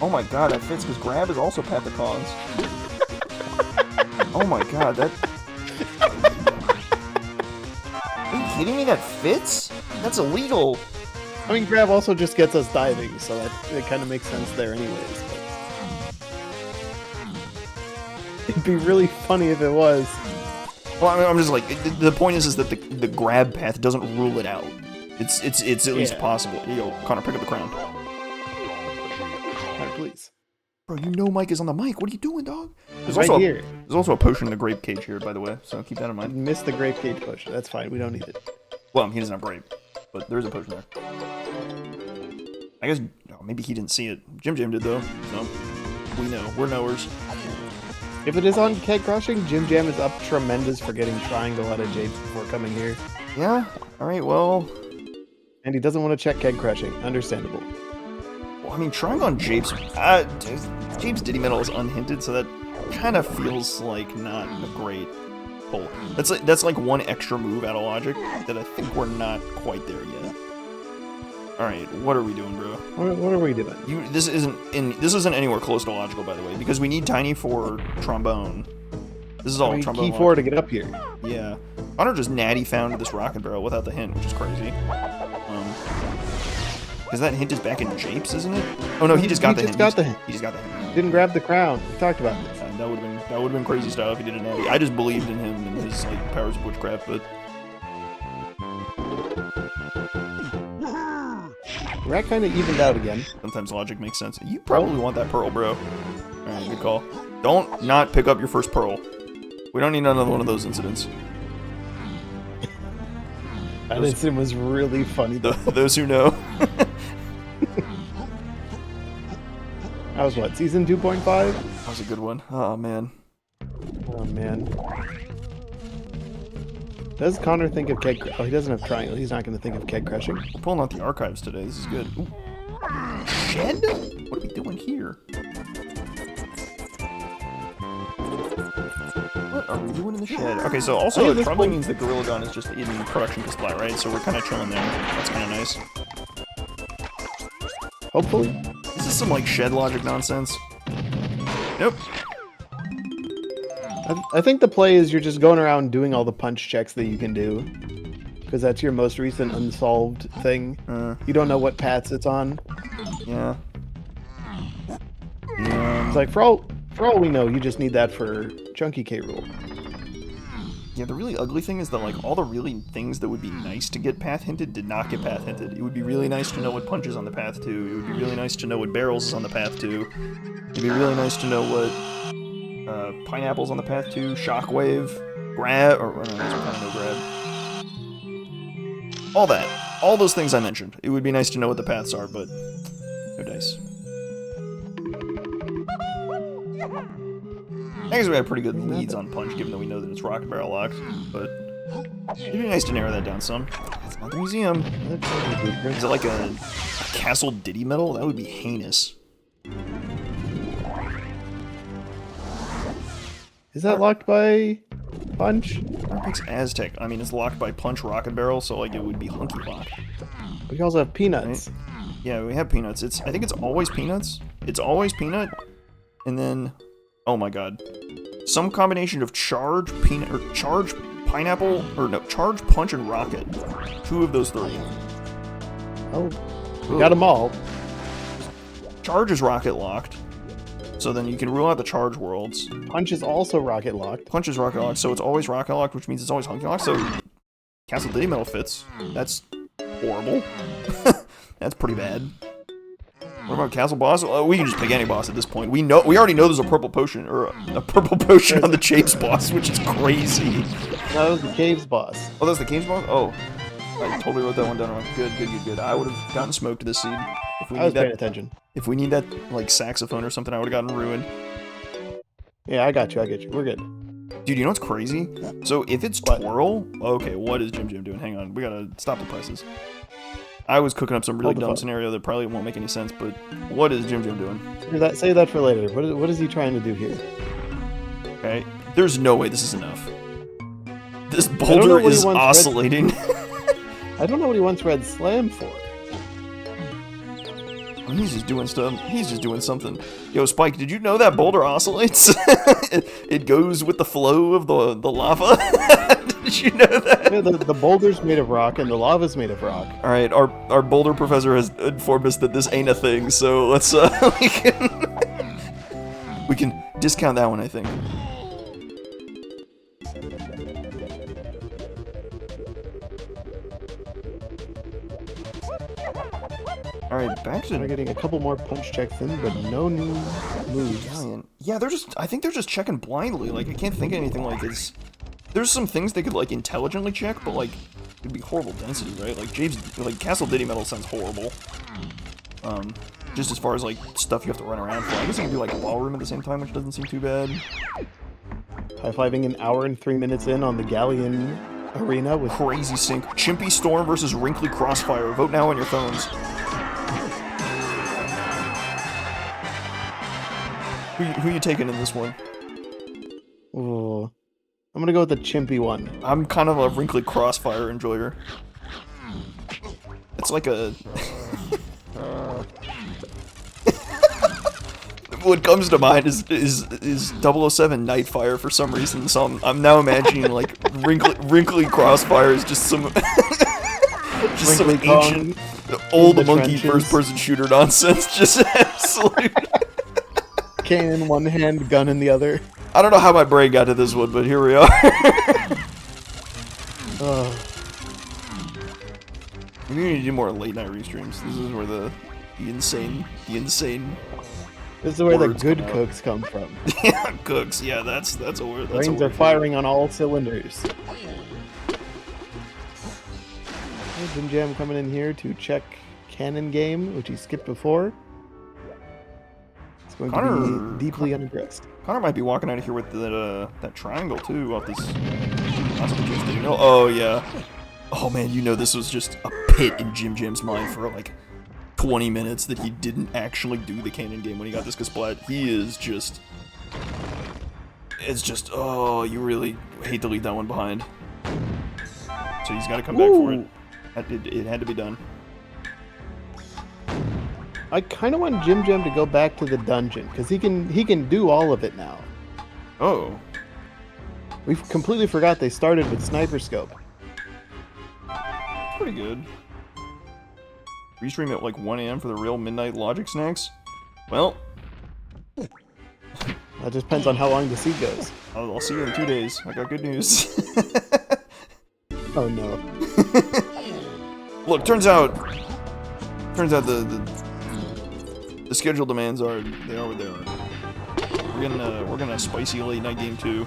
Oh my god, that fits, because Grab is also Pat the Cons. Oh my god, that... Are you kidding me? That fits? That's illegal. I mean, Grab also just gets us diving, so that it kind of makes sense there anyways. But... It'd be really funny if it was. Well, I mean, I'm just like, the point is that the Grab path doesn't rule it out. It's at least possible. Here you go, Connor, pick up the crown. Alright, please. Bro, you know Mike is on the mic. What are you doing, dog? There's Right also here. There's also a potion in the grape cage here, by the way, so keep that in I mind. missed the grape cage potion. That's fine. We don't need it. Well, he doesn't have grape, but there is a potion there. I guess maybe he didn't see it. JimJam did though, so we know. We're knowers. If it is on keg crushing, JimJam is up tremendous for getting triangle out of Japes before coming here. Yeah. All right. Well. And he doesn't want to check keg crushing. Understandable. Well, I mean, trying on Japes. Japes Diddy Metal is unhinted, so that kind of feels like not a great pull. That's like one extra move out of logic that I think we're not quite there yet. All right, what are we doing, bro? What are we doing? This isn't anywhere close to logical, by the way, because we need Tiny for trombone. This is all trombone. Key 4 to get up here. Yeah, Connor just natty found this rocket barrel without the hint, which is crazy. Because that hint is back in Japes, isn't it? Oh no, he just got the hint. He just got the hint. Didn't grab the crown. We talked about this. That would have been crazy stuff if he did a natty. I just believed in him and his like powers of witchcraft, but. We're at kind of evened out again. Sometimes logic makes sense. You probably want that pearl, bro. Alright, good call. Don't not pick up your first pearl. We don't need another one of those incidents. That incident was really funny though. Those who know. That was what, season 2.5? That was a good one. Oh man. Oh man. Does Connor think of keg? Oh, he doesn't have triangle. He's not going to think of keg crushing. We're pulling out the archives today. This is good. Ooh. Shed? What are we doing here? What are we doing in the shed? Okay, so also it probably means that Gorilla Gun is just in production display, right? So we're kind of chilling there. That's kind of nice. Hopefully. This is some like shed logic nonsense. Nope. I think the play is you're just going around doing all the punch checks that you can do. Because that's your most recent unsolved thing. You don't know what paths it's on. Yeah. It's like, for all we know, you just need that for Chunky K. Rool. Yeah, the really ugly thing is that like all the really things that would be nice to get path hinted did not get path hinted. It would be really nice to know what punch is on the path to. It would be really nice to know what barrels is on the path to. It'd be really nice to know what pineapples on the path to, shockwave, grab, or I don't know, kind of no grab. All that. all those things I mentioned. It would be nice to know what the paths are, but no dice. I guess we have pretty good leads on Punch, given that we know that it's Rocket Barrel locked, but it'd be nice to narrow that down some. It's not the museum. Is it like a Castle Diddy medal? That would be heinous. Is that locked by Punch? It's Aztec. I mean, it's locked by Punch Rocket Barrel, so like it would be Hunky Lock. We also have Peanuts. Right? Yeah, we have Peanuts. I think it's always Peanuts. It's always Peanut, and then, oh my god, some combination of Charge, Peanut, or Charge, Pineapple, or no, Charge, Punch, and Rocket. 2 of those 3. Oh, we got them all. Charge is Rocket locked, so then you can rule out the Charge worlds. Punch is also Rocket locked. Punch is Rocket locked, so it's always Rocket locked, which means it's always Hunky locked. So Castle Diddy Medal fits. That's horrible. That's pretty bad. What about Castle Boss? We can just pick any boss at this point. We already know there's a purple potion or a purple potion on the Caves boss, which is crazy. That was the Caves boss. Oh, that's the Caves boss? Oh, I totally wrote that one down wrong. Good. I would have gotten smoked this seed. I was paying attention. If we need that like saxophone or something, I would have gotten ruined. Yeah, I got you. We're good. Dude, you know what's crazy? So if it's Twirl, okay, what is JimJam doing? Hang on, we gotta stop the prices. I was cooking up some really dumb scenario that probably won't make any sense, but what is JimJam doing? Save that for later. What is he trying to do here? Okay, there's no way this is enough. This boulder is oscillating. I don't know what he wants Red Slam for. He's just doing stuff. He's just doing something. Yo, Spike, did you know that boulder oscillates? it goes with the flow of the lava? Did you know that? Yeah, the boulder's made of rock and the lava's made of rock. Alright, our boulder professor has informed us that this ain't a thing, so let's, we can discount that one, I think. Alright, back to... We're getting a couple more punch checks in, but no new moves. Yeah, I think they're just checking blindly. Like, I can't think of anything like this. There's some things they could, like, intelligently check, but, like, it'd be horrible density, right? Like, Castle Diddy Medal sounds horrible. Just as far as, like, stuff you have to run around for. I guess you can do, like, a ballroom at the same time, which doesn't seem too bad. High-fiving an hour and 3 minutes in on the Galleon arena with... Crazy sync. Chimpy Storm versus Wrinkly Crossfire. Vote now on your phones. Who you taking in this one? Ooh. I'm gonna go with the Chimpy one. I'm kind of a Wrinkly Crossfire enjoyer. It's like a... What comes to mind is 007 Nightfire for some reason, so I'm now imagining like Wrinkly Crossfire is just some just some ancient old monkey first-person shooter nonsense. Just absolute Cannon in one hand, gun in the other. I don't know how my brain got to this one, but here we are. We need to do more late night restreams. This is where the insane. This is where the good cooks come from. Yeah, cooks. Yeah, that's a word. Brains are firing on all cylinders. JimJam coming in here to check Cannon game, which he skipped before. It's going to be deeply unaddressed. Connor might be walking out of here with that triangle too off this. Oh yeah. Oh man, you know this was just a pit in JimJam's mind for like 20 minutes that he didn't actually do the Cannon game when he got this splat. He is just... It's just... Oh, you really hate to leave that one behind. So he's got to come back for it. It had to be done. I kind of want JimJam to go back to the dungeon, because he can do all of it now. Oh. We completely forgot they started with Sniper Scope. Pretty good. Restream at like 1 AM for the real midnight logic snacks? Well... That just depends on how long the seed goes. I'll see you in 2 days. I got good news. Oh no. Look, turns out the schedule demands are what they are. We're gonna spicy late night game 2.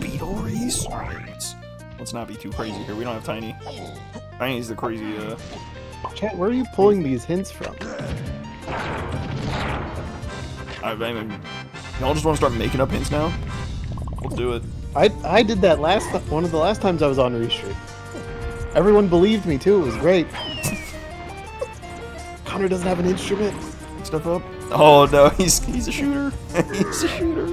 Beetle race? Alright. Let's not be too crazy here. We don't have Tiny. Tiny's the crazy, Chat, where are you pulling these hints from? I mean, y'all just want to start making up hints now? Let's do it. I did that one of the last times I was on Restream. Everyone believed me too. It was great. Connor doesn't have an instrument. Stuff up. Oh no, he's a shooter. He's a shooter.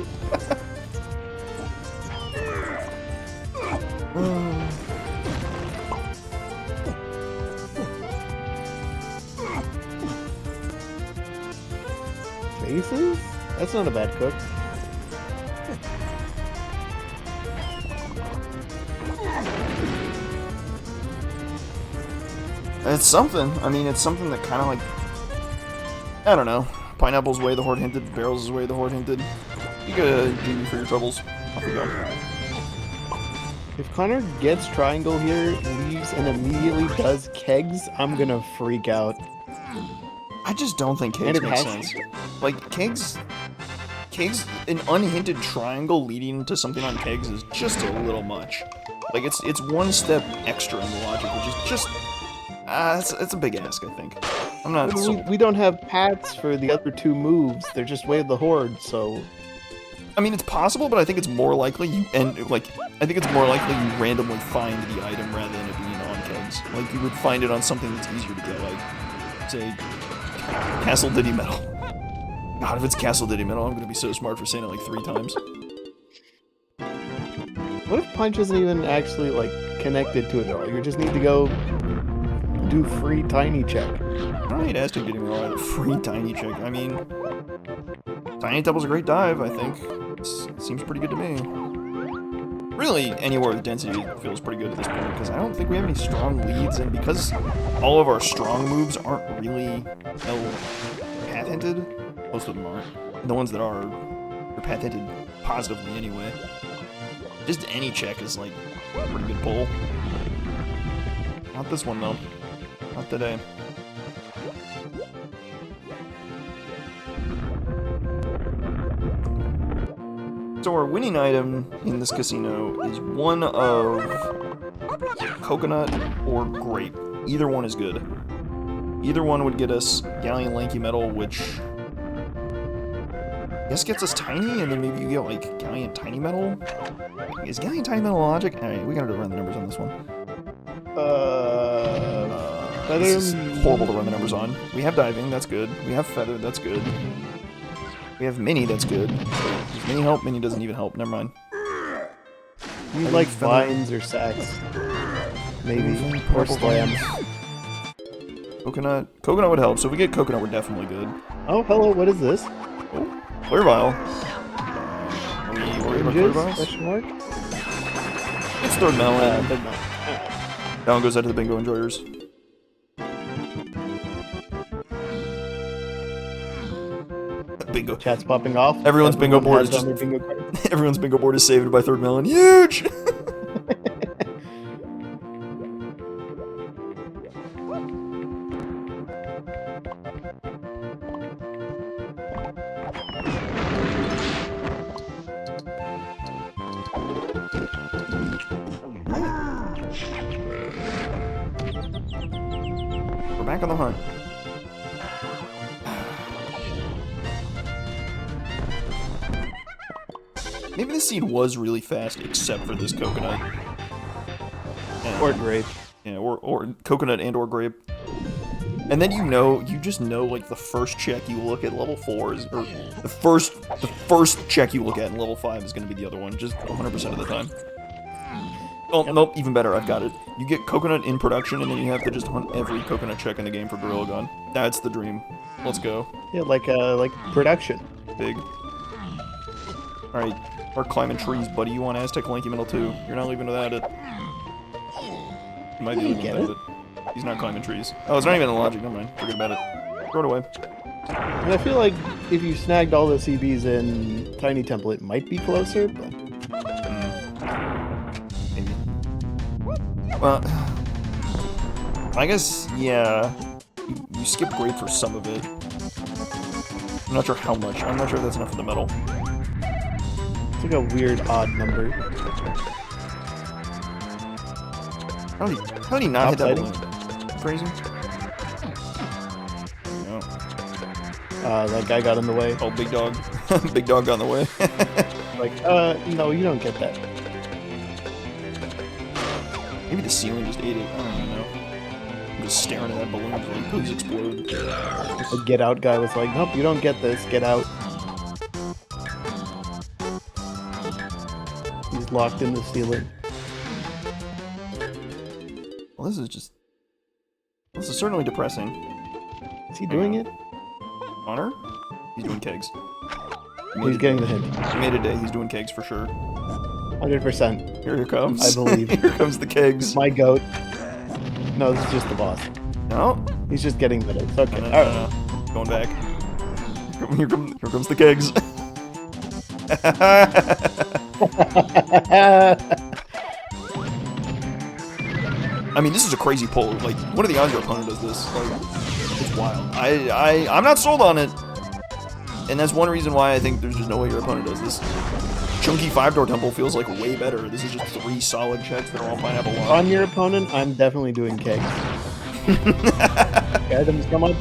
Faces? That's not a bad cook. It's something. I mean, it's something that kind of like, I don't know. Pineapple's way the horde hinted. Barrels is way the horde hinted. You go, Genie, for your troubles. Off we go. If Connor gets triangle here, leaves, and immediately does kegs, I'm gonna freak out. I just don't think kegs make sense. Like, kegs, an unhinted triangle leading into something on kegs is just a little much. Like, it's one step extra in the logic, which is just, it's a big ask, I think. I'm not. We don't have paths for the other two moves. They're just way of the horde, so. I mean, it's possible, but I think it's more likely you randomly find the item rather than it being on kegs. Like, you would find it on something that's easier to get, like, say, Castle Diddy Metal. God, if it's Castle Diddy Metal, I'm gonna be so smart for saying it like 3 times. What if Punch isn't even actually, like, connected to it at all? You just need to go do free tiny check. Alright, as to getting a free tiny check. I mean, Tiny Double's a great dive, I think. It seems pretty good to me. Really, anywhere with density feels pretty good at this point, because I don't think we have any strong leads, and because all of our strong moves aren't really path hinted, most of them aren't. And the ones that are, they're path hinted positively anyway. Just any check is like a pretty good pull. Not this one though. Not today. So our winning item in this casino is one of coconut or grape. Either one is good. Either one would get us Galleon Lanky Metal, which I guess gets us Tiny, and then maybe you get like Galleon Tiny Metal. Is Galleon Tiny Metal logic? Alright, we gotta run the numbers on this one. This is horrible to run the numbers on. We have diving, that's good. We have feather, that's good. We have mini, that's good. Does mini help? Mini doesn't even help. Never mind. You like vines or sacks? Maybe. Or slams. Coconut. Coconut would help. So if we get coconut, we're definitely good. Oh, hello. What is this? Oh, clear vial. Are we worried about clear vials? Question mark? It's third melon. That one goes out to the bingo enjoyers. Bingo. Chat's popping off. Everyone's bingo board is just. Everyone's bingo board is saved by third melon. Huge! We're back on the hunt. Maybe this seed was really fast, except for this coconut. Or grape. Yeah, or coconut and or grape. And then you just know, like, the first check you look at level 4 is, or the first check you look at in level 5 is going to be the other one, just 100% of the time. Oh, nope, even better, I've got it. You get coconut in production, and then you have to just hunt every coconut check in the game for Gorilla Gun. That's the dream. Let's go. Yeah, like production. Big. Alright, we're climbing trees, buddy. You want Aztec Lanky Metal too. You're not leaving without it. You might be leaving without it. He's not climbing trees. Oh, it's not even a logic. Never mind. Forget about it. Throw it away. And I feel like if you snagged all the CBs in Tiny Temple, it might be closer, but... Maybe. Well, I guess, yeah. You skip grape for some of it. I'm not sure how much. I'm not sure if that's enough for the metal. It's like a weird, odd number. How did he not hit that Topsiding? balloon? Crazy. No. That guy got in the way. Oh, big dog. Big dog got in the way. Like, no, you don't get that. Maybe the ceiling just ate it. I don't even know. I'm just staring at that balloon until like, please explode. The Get Out guy was like, nope, you don't get this. Get out. He's locked in the ceiling. Well, this is certainly depressing. Is he doing it? Connor? He's doing kegs. He's getting the hint. He made a day. He's doing kegs for sure. 100%. Here it comes. I believe. Here comes the kegs. My goat. No, this is just the boss. No. He's just getting the It's okay. No. Alright. Going back. Here comes the kegs. I mean, this is a crazy pull. Like, what are the odds your opponent does this? Like, it's wild. I'm not sold on it. And that's one reason why I think there's just no way your opponent does this. Chunky 5-door temple feels like way better. This is just 3 solid checks that are all pineapple long. On your opponent, I'm definitely doing kegs. Items come up.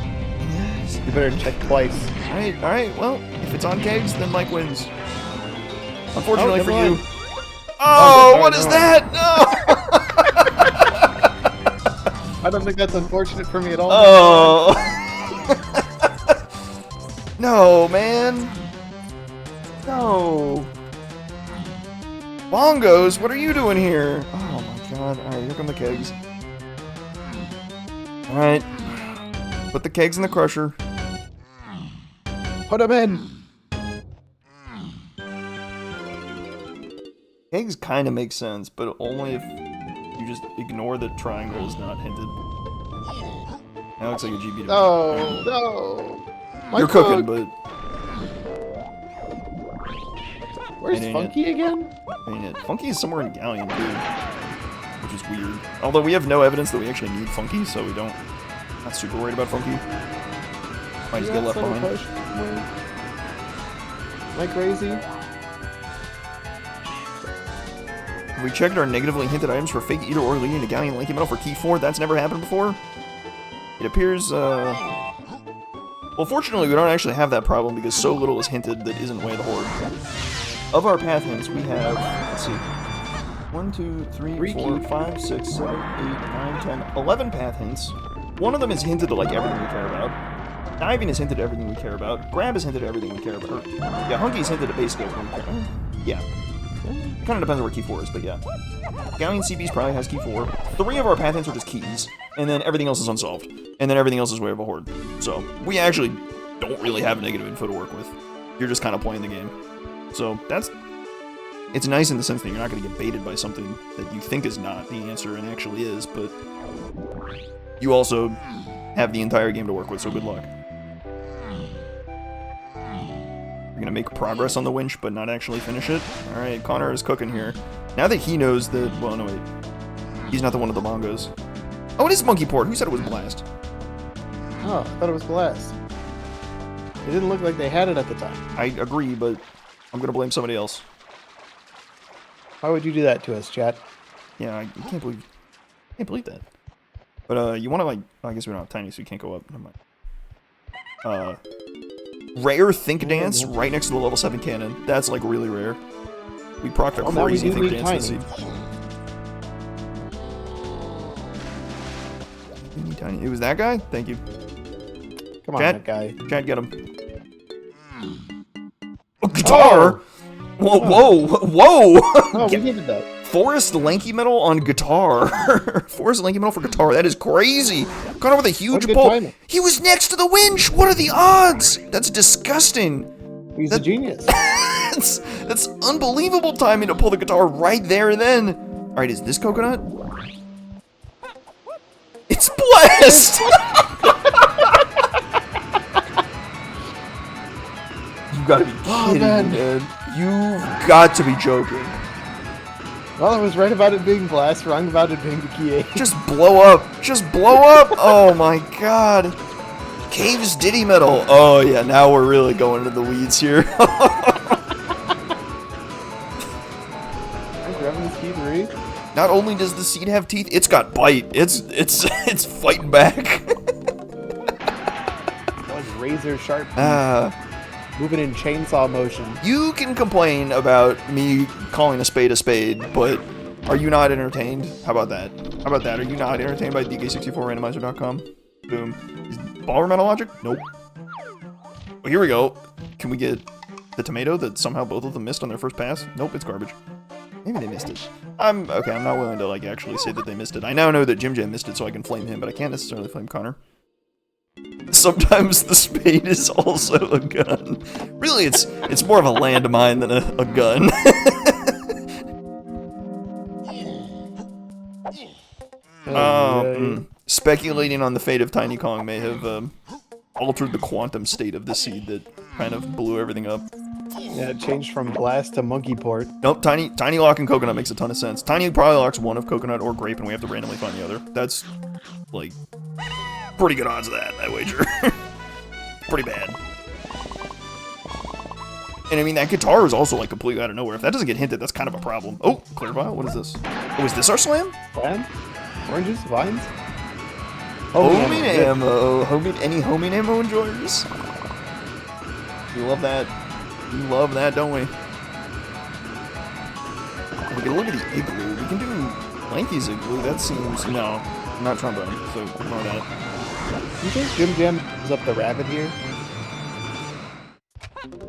You better check twice. Alright, well, if it's on kegs, then Mike wins. Unfortunately Oh, for never you. mind. Oh, Okay, what is that? No! I don't think that's unfortunate for me at all. Oh! No, man! No! Bongos, what are you doing here? Oh my god. Alright, here come the kegs. Alright. Put the kegs in the crusher. Put them in! Kegs kind of make sense, but only if you just ignore the triangle is not hinted. That looks like a GB. No, no! My You're foot! cooking, but Where's It ain't Funky again? ain't it? Funky is somewhere in Galleon, too. Which is weird. Although we have no evidence that we actually need Funky, so we don't... Not super worried about Funky. Might just get left behind. Am I crazy? We checked our negatively hinted items for Fake Eater or leading to Galleon Linky Metal for Key 4. That's never happened before. It appears, well, fortunately, we don't actually have that problem because so little is hinted that isn't Way of the Horde. Of our path hints, we have, let's see, 1, 2, 3, 4, 5, 6, 7, 8, 9, 10, 11 path hints. One of them is hinted to, like, everything we care about. Diving is hinted to everything we care about. Grab is hinted to everything we care about. Yeah, Hunky is hinted to basically everything we care about. Yeah. It kind of depends on where Key 4 is, but yeah. Galleon CBs probably has Key 4. 3 of our path hints are just keys, and then everything else is unsolved. And then everything else is Way of a Horde. So, we actually don't really have negative info to work with. You're just kind of playing the game. So, it's nice in the sense that you're not going to get baited by something that you think is not the answer and actually is, but you also have the entire game to work with, so good luck. We're going to make progress on the winch, but not actually finish it. Alright, Connor is cooking here. Now that he knows that... Well, no, wait. He's not the one of the bongos. Oh, it is Monkey Port. Who said it was Blast? Oh, I thought it was Blast. It didn't look like they had it at the time. I agree, but I'm going to blame somebody else. Why would you do that to us, chat? Yeah, I can't believe that. But, you want to, like... Oh, I guess we don't have Tiny, so you can't go up. Never mind. Rare Think Dance right next to the level 7 cannon. That's, like, really rare. We procced a crazy Think Dance this season. Tiny. It was that guy? Thank you. Come on, Chad? that guy. Chad, get him. Oh, guitar! Whoa, whoa, whoa! Oh, we needed that. Forest Lanky Metal on guitar. Forest Lanky Metal for guitar. That is crazy. Connor with a huge good pull. timing. He was next to the winch. What are the odds? That's disgusting. He's a genius. That's unbelievable timing to pull the guitar right there and then. All right, is this coconut? It's Blast. You gotta be kidding me, man. You've got to be joking. Well, I was right about it being Blast, wrong about it being the key 8. Just blow up. Just blow up. Oh my god. Caves Diddy Metal. Oh yeah, now we're really going into the weeds here. I'm grabbing this key 3. Not only does the seed have teeth, it's got bite. It's fighting back. Like razor sharp. Moving in chainsaw motion. You can complain about me calling a spade, but are you not entertained? How about that? How about that? Are you not entertained by DK64 Randomizer.com? Boom. Is Baller Metal Logic? Nope. Well, here we go. Can we get the tomato that somehow both of them missed on their first pass? Nope, it's garbage. Maybe they missed it. I'm not willing to like actually say that they missed it. I now know that JimJam missed it, so I can flame him, but I can't necessarily flame Connor. Sometimes the spade is also a gun. Really, it's more of a landmine than a gun. Speculating on the fate of Tiny Kong may have altered the quantum state of the seed that kind of blew everything up. Yeah, it changed from blast to monkey port. Nope, Tiny Lock and Coconut makes a ton of sense. Tiny probably locks one of Coconut or Grape, and we have to randomly find the other. That's, like, pretty good odds of that, I wager. Pretty bad. And I mean, that guitar is also, like, completely out of nowhere. If that doesn't get hinted, that's kind of a problem. Oh, clear vial? What is this? Oh, is this our slam? Slam? Oranges? Vines? Homing ammo. Any homing ammo enjoyers? We love that. We love that, don't we? We can look at the igloo. We can do Lanky's igloo. That seems... No, not trombone, so ignore that. You think JimJam is up the rabbit here?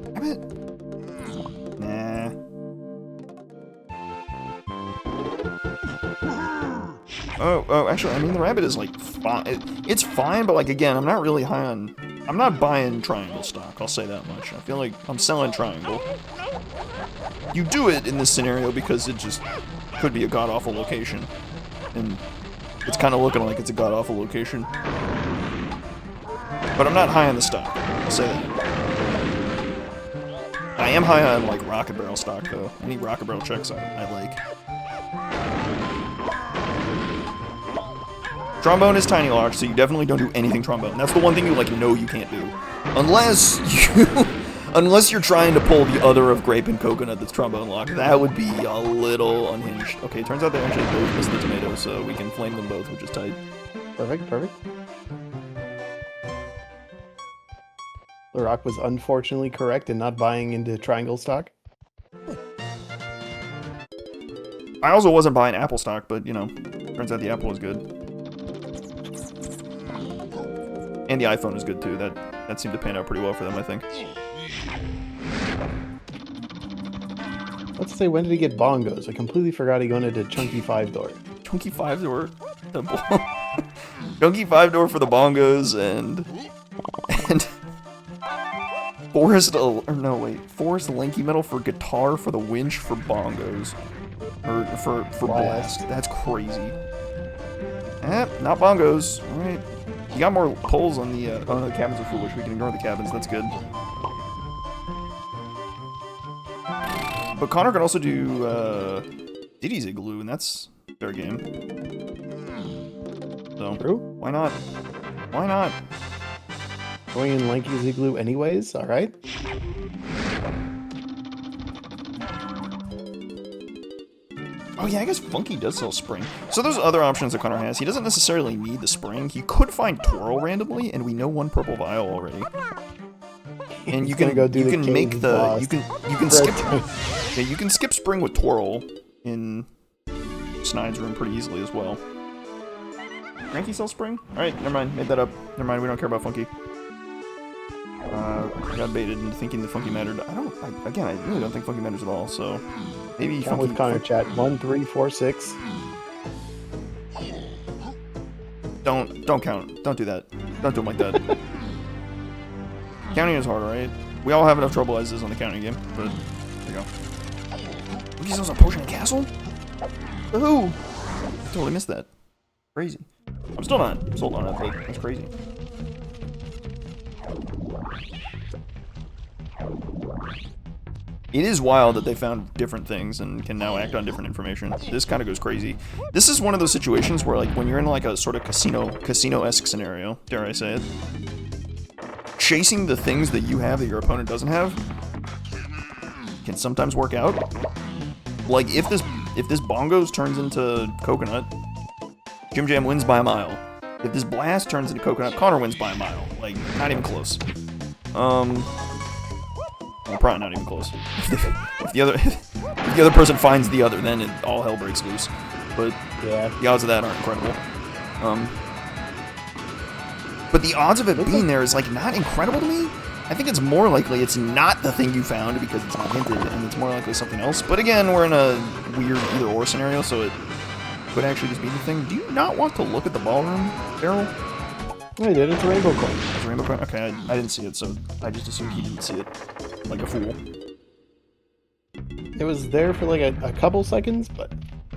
Rabbit? Nah. Oh, actually, I mean, the rabbit is, like, fine. It's fine, but, like, again, I'm not really high on... I'm not buying triangle stock, I'll say that much. I feel like I'm selling triangle. You do it in this scenario because it just could be a god-awful location. And it's kind of looking like it's a god-awful location. But I'm not high on the stock, I'll say that. I am high on, like, Rocket Barrel stock, though. Any Rocket Barrel checks I like. Trombone is tiny lock, so you definitely don't do anything trombone. That's the one thing you, like, know you can't do. Unless you're trying to pull the other of Grape and Coconut that's trombone lock. That would be a little unhinged. Okay, turns out they actually both missed the tomato, so we can flame them both, which is tight. Perfect, perfect. The Rock was unfortunately correct in not buying into triangle stock. I also wasn't buying apple stock, but, you know, turns out the apple is good. And the iPhone is good too. That seemed to pan out pretty well for them, I think. Let's say, when did he get bongos? I completely forgot he wanted a chunky 5-door. Chunky 5-door? Chunky 5-door for the bongos and Forest Lanky Metal for guitar for the winch for bongos. Or for blast. That's crazy. Not bongos. Alright. You got more pulls on the cabins are foolish. We can ignore the cabins. That's good. But Connor can also do Diddy's Igloo, and that's fair game. So, True. Why not? Why not? Going in Lanky's Igloo anyways, alright. Oh yeah, I guess Funky does sell Spring. So there's other options that Connor has. He doesn't necessarily need the Spring. He could find Twirl randomly, and we know one purple vial already. And you can make the you can skip yeah, you can skip Spring with Twirl in Snide's room pretty easily as well. Cranky sells Spring? Alright, never mind, made that up. Never mind, we don't care about Funky. I got baited into thinking that Funky mattered. Again, I really don't think Funky matters at all, so maybe Count with Connor chat. 1, 3, 4, 6. Don't count. Don't do that. Don't do them like that. Counting is hard, right? We all have enough trouble as is on the counting game, but there you go. Look, he sells a potion and castle? Woohoo! I totally missed that. Crazy. I'm still not sold on it, but that's crazy. It is wild that they found different things and can now act on different information. This kind of goes crazy. This is one of those situations where, like, when you're in, like, a sort of casino-esque scenario, dare I say it, chasing the things that you have that your opponent doesn't have can sometimes work out. Like, if this if this bongos turns into coconut, JimJam wins by a mile. If this blast turns into coconut, Connor wins by a mile. Like, not even close. Well, probably not even close. If the other person finds the other, then all hell breaks loose. But yeah, the odds of that aren't incredible. But the odds of it being there is like not incredible to me. I think it's more likely it's not the thing you found because it's not hinted, and it's more likely something else. But again, we're in a weird either-or scenario, so it could actually just be the thing. Do you not want to look at the ballroom, Daryl? I did. It's a rainbow coin. It's a rainbow coin? Okay, I didn't see it, so I just assumed he didn't see it. Like a fool. It was there for like a couple seconds, but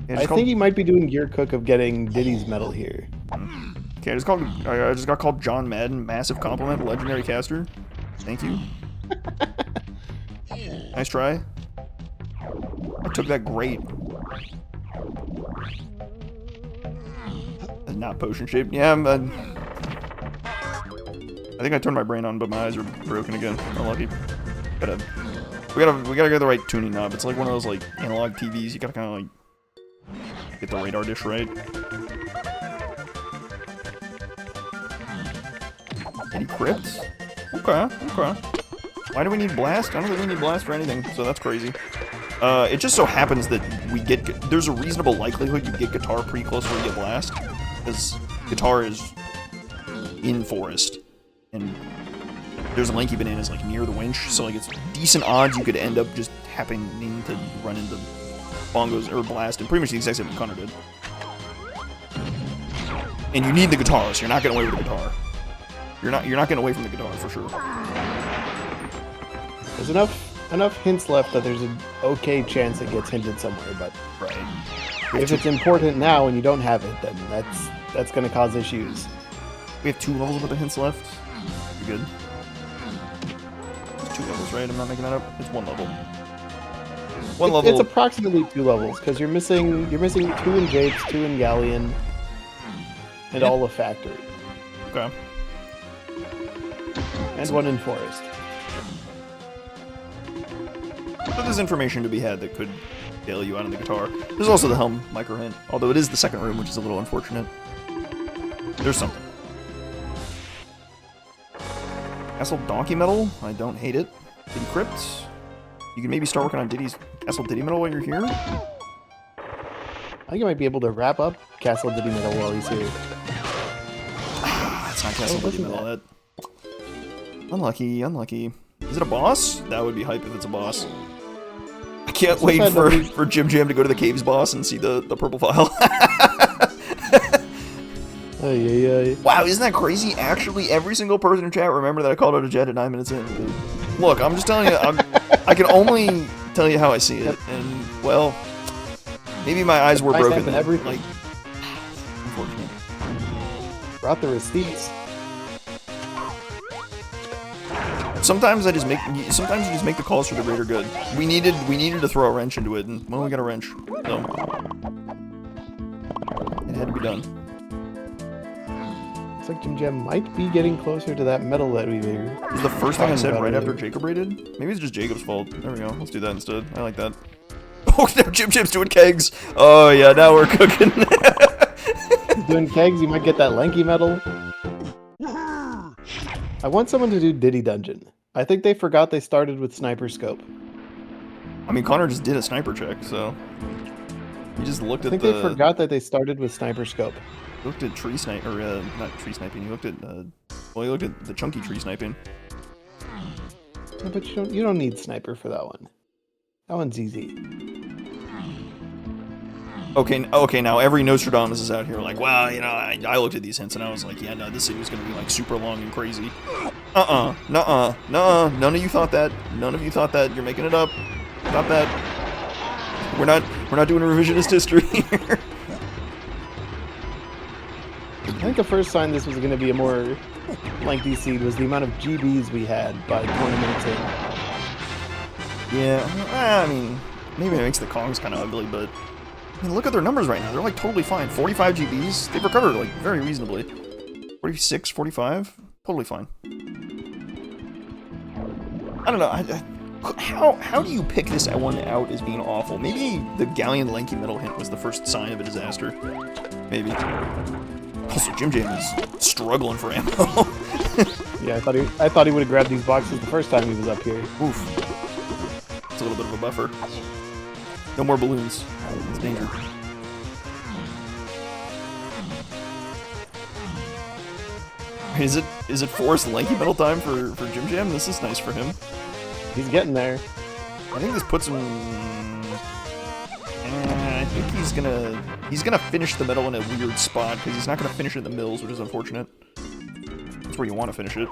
Yeah, I think he might be doing gear cook of getting Diddy's medal here. Okay, I just got called John Madden. Massive compliment, legendary caster. Thank you. Nice try. I took that great. Not potion shaped. Yeah, I think I turned my brain on, but my eyes are broken again. Unlucky. We gotta get the right tuning knob. It's like one of those like analog TVs. You gotta kind of like get the radar dish right. Any crypts? Okay. Why do we need blast? I don't think we need blast for anything, so that's crazy. It just so happens that there's a reasonable likelihood you get guitar pretty close where you get blast, because guitar is in forest, and there's lanky bananas like near the winch, so like it's decent odds you could end up just happening to run into bongos or blast, and pretty much the exact same Connor did. And you need the guitar, so you're not getting away with the guitar. You're not getting away from the guitar for sure. There's enough hints left that there's an okay chance it gets hinted somewhere, but Right. if it's important now and you don't have it, then that's going to cause issues. We have 2 levels with the hints left. You're good. It's 2 levels, right? I'm not making that up. It's 1 level. One level. It's approximately 2 levels because you're missing 2 in Japes, 2 in Galleon, and all of Factory, Okay. and 1 in Forest. But there's information to be had that could bail you out of the guitar. There's also the helm micro hint, although it is the second room, which is a little unfortunate. There's something. Castle Donkey Medal. I don't hate it. Diddy Crypt. You can maybe start working on Diddy's Castle Diddy Medal while you're here. I think you might be able to wrap up Castle Diddy Medal while he's here. That's not Castle Diddy wasn't Medal. Unlucky. Is it a boss? That would be hype if it's a boss. I can't wait for JimJam to go to the caves boss and see the purple file. Wow, isn't that crazy? Actually, every single person in chat remember that I called out a jet at 9 minutes in. Dude. Look, I'm just telling you, I can only tell you how I see it, and well, maybe my eyes were broken. Then. Like, unfortunate. Brought the receipts. Sometimes you just make the calls for the greater good. We needed to throw a wrench into it, and well, we got a wrench, so it had to be done. Looks like JimJam might be getting closer to that medal that we made. It was the first thing I said right after Jacob raided. Maybe it's just Jacob's fault. There we go. Let's do that instead. I like that. Oh, now JimJam's doing kegs. Oh yeah, now we're cooking. Doing kegs, you might get that lanky medal. I want someone to do Diddy Dungeon. I think they forgot they started with Sniper Scope. I mean, Connor just did a sniper check, so he just looked at I think they forgot that they started with Sniper Scope. Looked at tree snipe, or not tree sniping. He looked at well, he looked at the chunky tree sniping. Yeah, but you don't need sniper for that one. That one's easy. Okay, now every Nostradamus is out here like, wow, you know, I looked at these hints and I was like, yeah, no, this city was gonna be like super long and crazy. Nuh-uh, none of you thought that. None of you thought that. You're making it up. Stop that. We're not doing a revisionist history here. I think the first sign this was gonna be a more lengthy seed was the amount of GBs we had by 20 minutes in. Yeah, I mean, maybe it makes the Kongs kind of ugly, but I mean, look at their numbers right now. They're like totally fine. 45 GBs. They've recovered like very reasonably. 46, 45. Totally fine. I don't know. How do you pick this one out as being awful? Maybe the Galleon Lanky Metal hint was the first sign of a disaster. Maybe. Also, JimJam is struggling for ammo. Yeah, I thought he would have grabbed these boxes the first time he was up here. Oof. It's a little bit of a buffer. No more balloons. It's danger. Is it forced Lanky Metal time for JimJam? This is nice for him. He's getting there. I think this puts him. I think he's gonna finish the metal in a weird spot because he's not gonna finish it in the mills, which is unfortunate. That's where you want to finish it.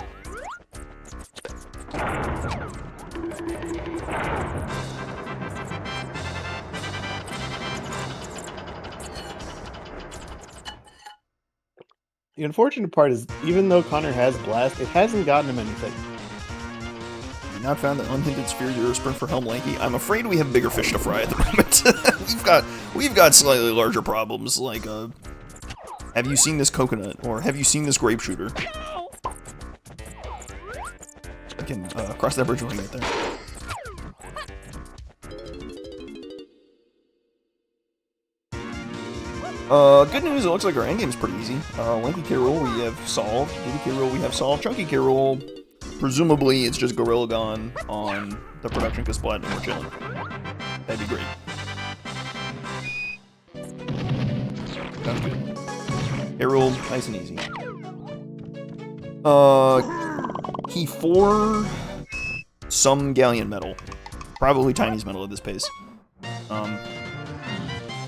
The unfortunate part is, even though Connor has Blast, it hasn't gotten him anything. You've not found the unhindered sphere Eurosprint for Helm Lanky. I'm afraid we have bigger fish to fry at the moment. we've got slightly larger problems, like, have you seen this coconut? Or have you seen this grape shooter? I can cross that bridge when we get there. Good news, it looks like our endgame's pretty easy. Lanky K. Rool we have solved. DK Rool we have solved. Chunky K. Rool, presumably it's just Gorilla Gone on the production Kasplat and we're chilling. That'd be great. Sounds good. K. Rool, nice and easy. Key 4, some Galleon Metal. Probably Tiny's Metal at this pace.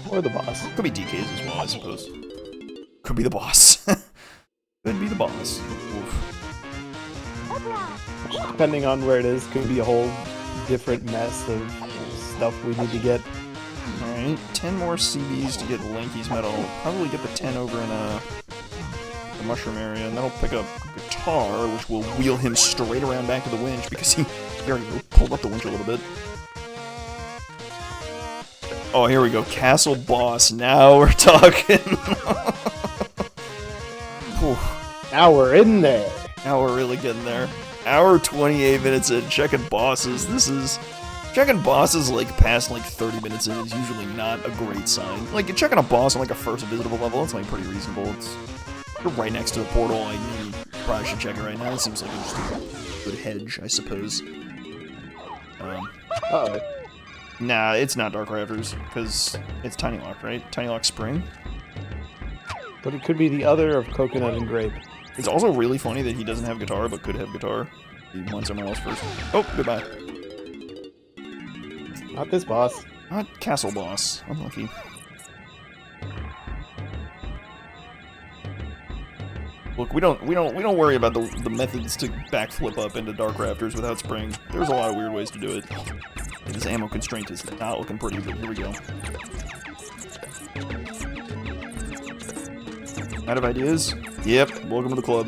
Or the boss. Could be DK's as well, I suppose. Could be the boss. Could be the boss. Oof. Depending on where it is, could be a whole different mess of stuff we need to get. Alright, 10 more CBs to get Lanky's Metal. Probably get the 10 over in the mushroom area, and that'll pick up Guitar, which will wheel him straight around back to the winch because he already pulled up the winch a little bit. Oh, here we go. Castle Boss. Now we're talking. Now we're in there. Now we're really getting there. Hour 28 minutes in, checking bosses. Checking bosses like past like 30 minutes in is usually not a great sign. Like, you're checking a boss on like a first visitable level, it's like pretty reasonable. You're right next to the portal, like, you probably should check it right now. It seems like just a good hedge, I suppose. Uh-oh. Nah, it's not Dark Rafters, because it's Tiny Lock, right? Tiny Lock Spring? But it could be the other of Coconut and Grape. It's also really funny that he doesn't have Guitar, but could have Guitar. He wants someone else first. Oh, goodbye. Not this boss. Not Castle Boss. Unlucky. Look, we don't worry about the methods to backflip up into Dark Rafters without Spring. There's a lot of weird ways to do it. This ammo constraint is not looking pretty, but here we go. Out of ideas? Yep, welcome to the club.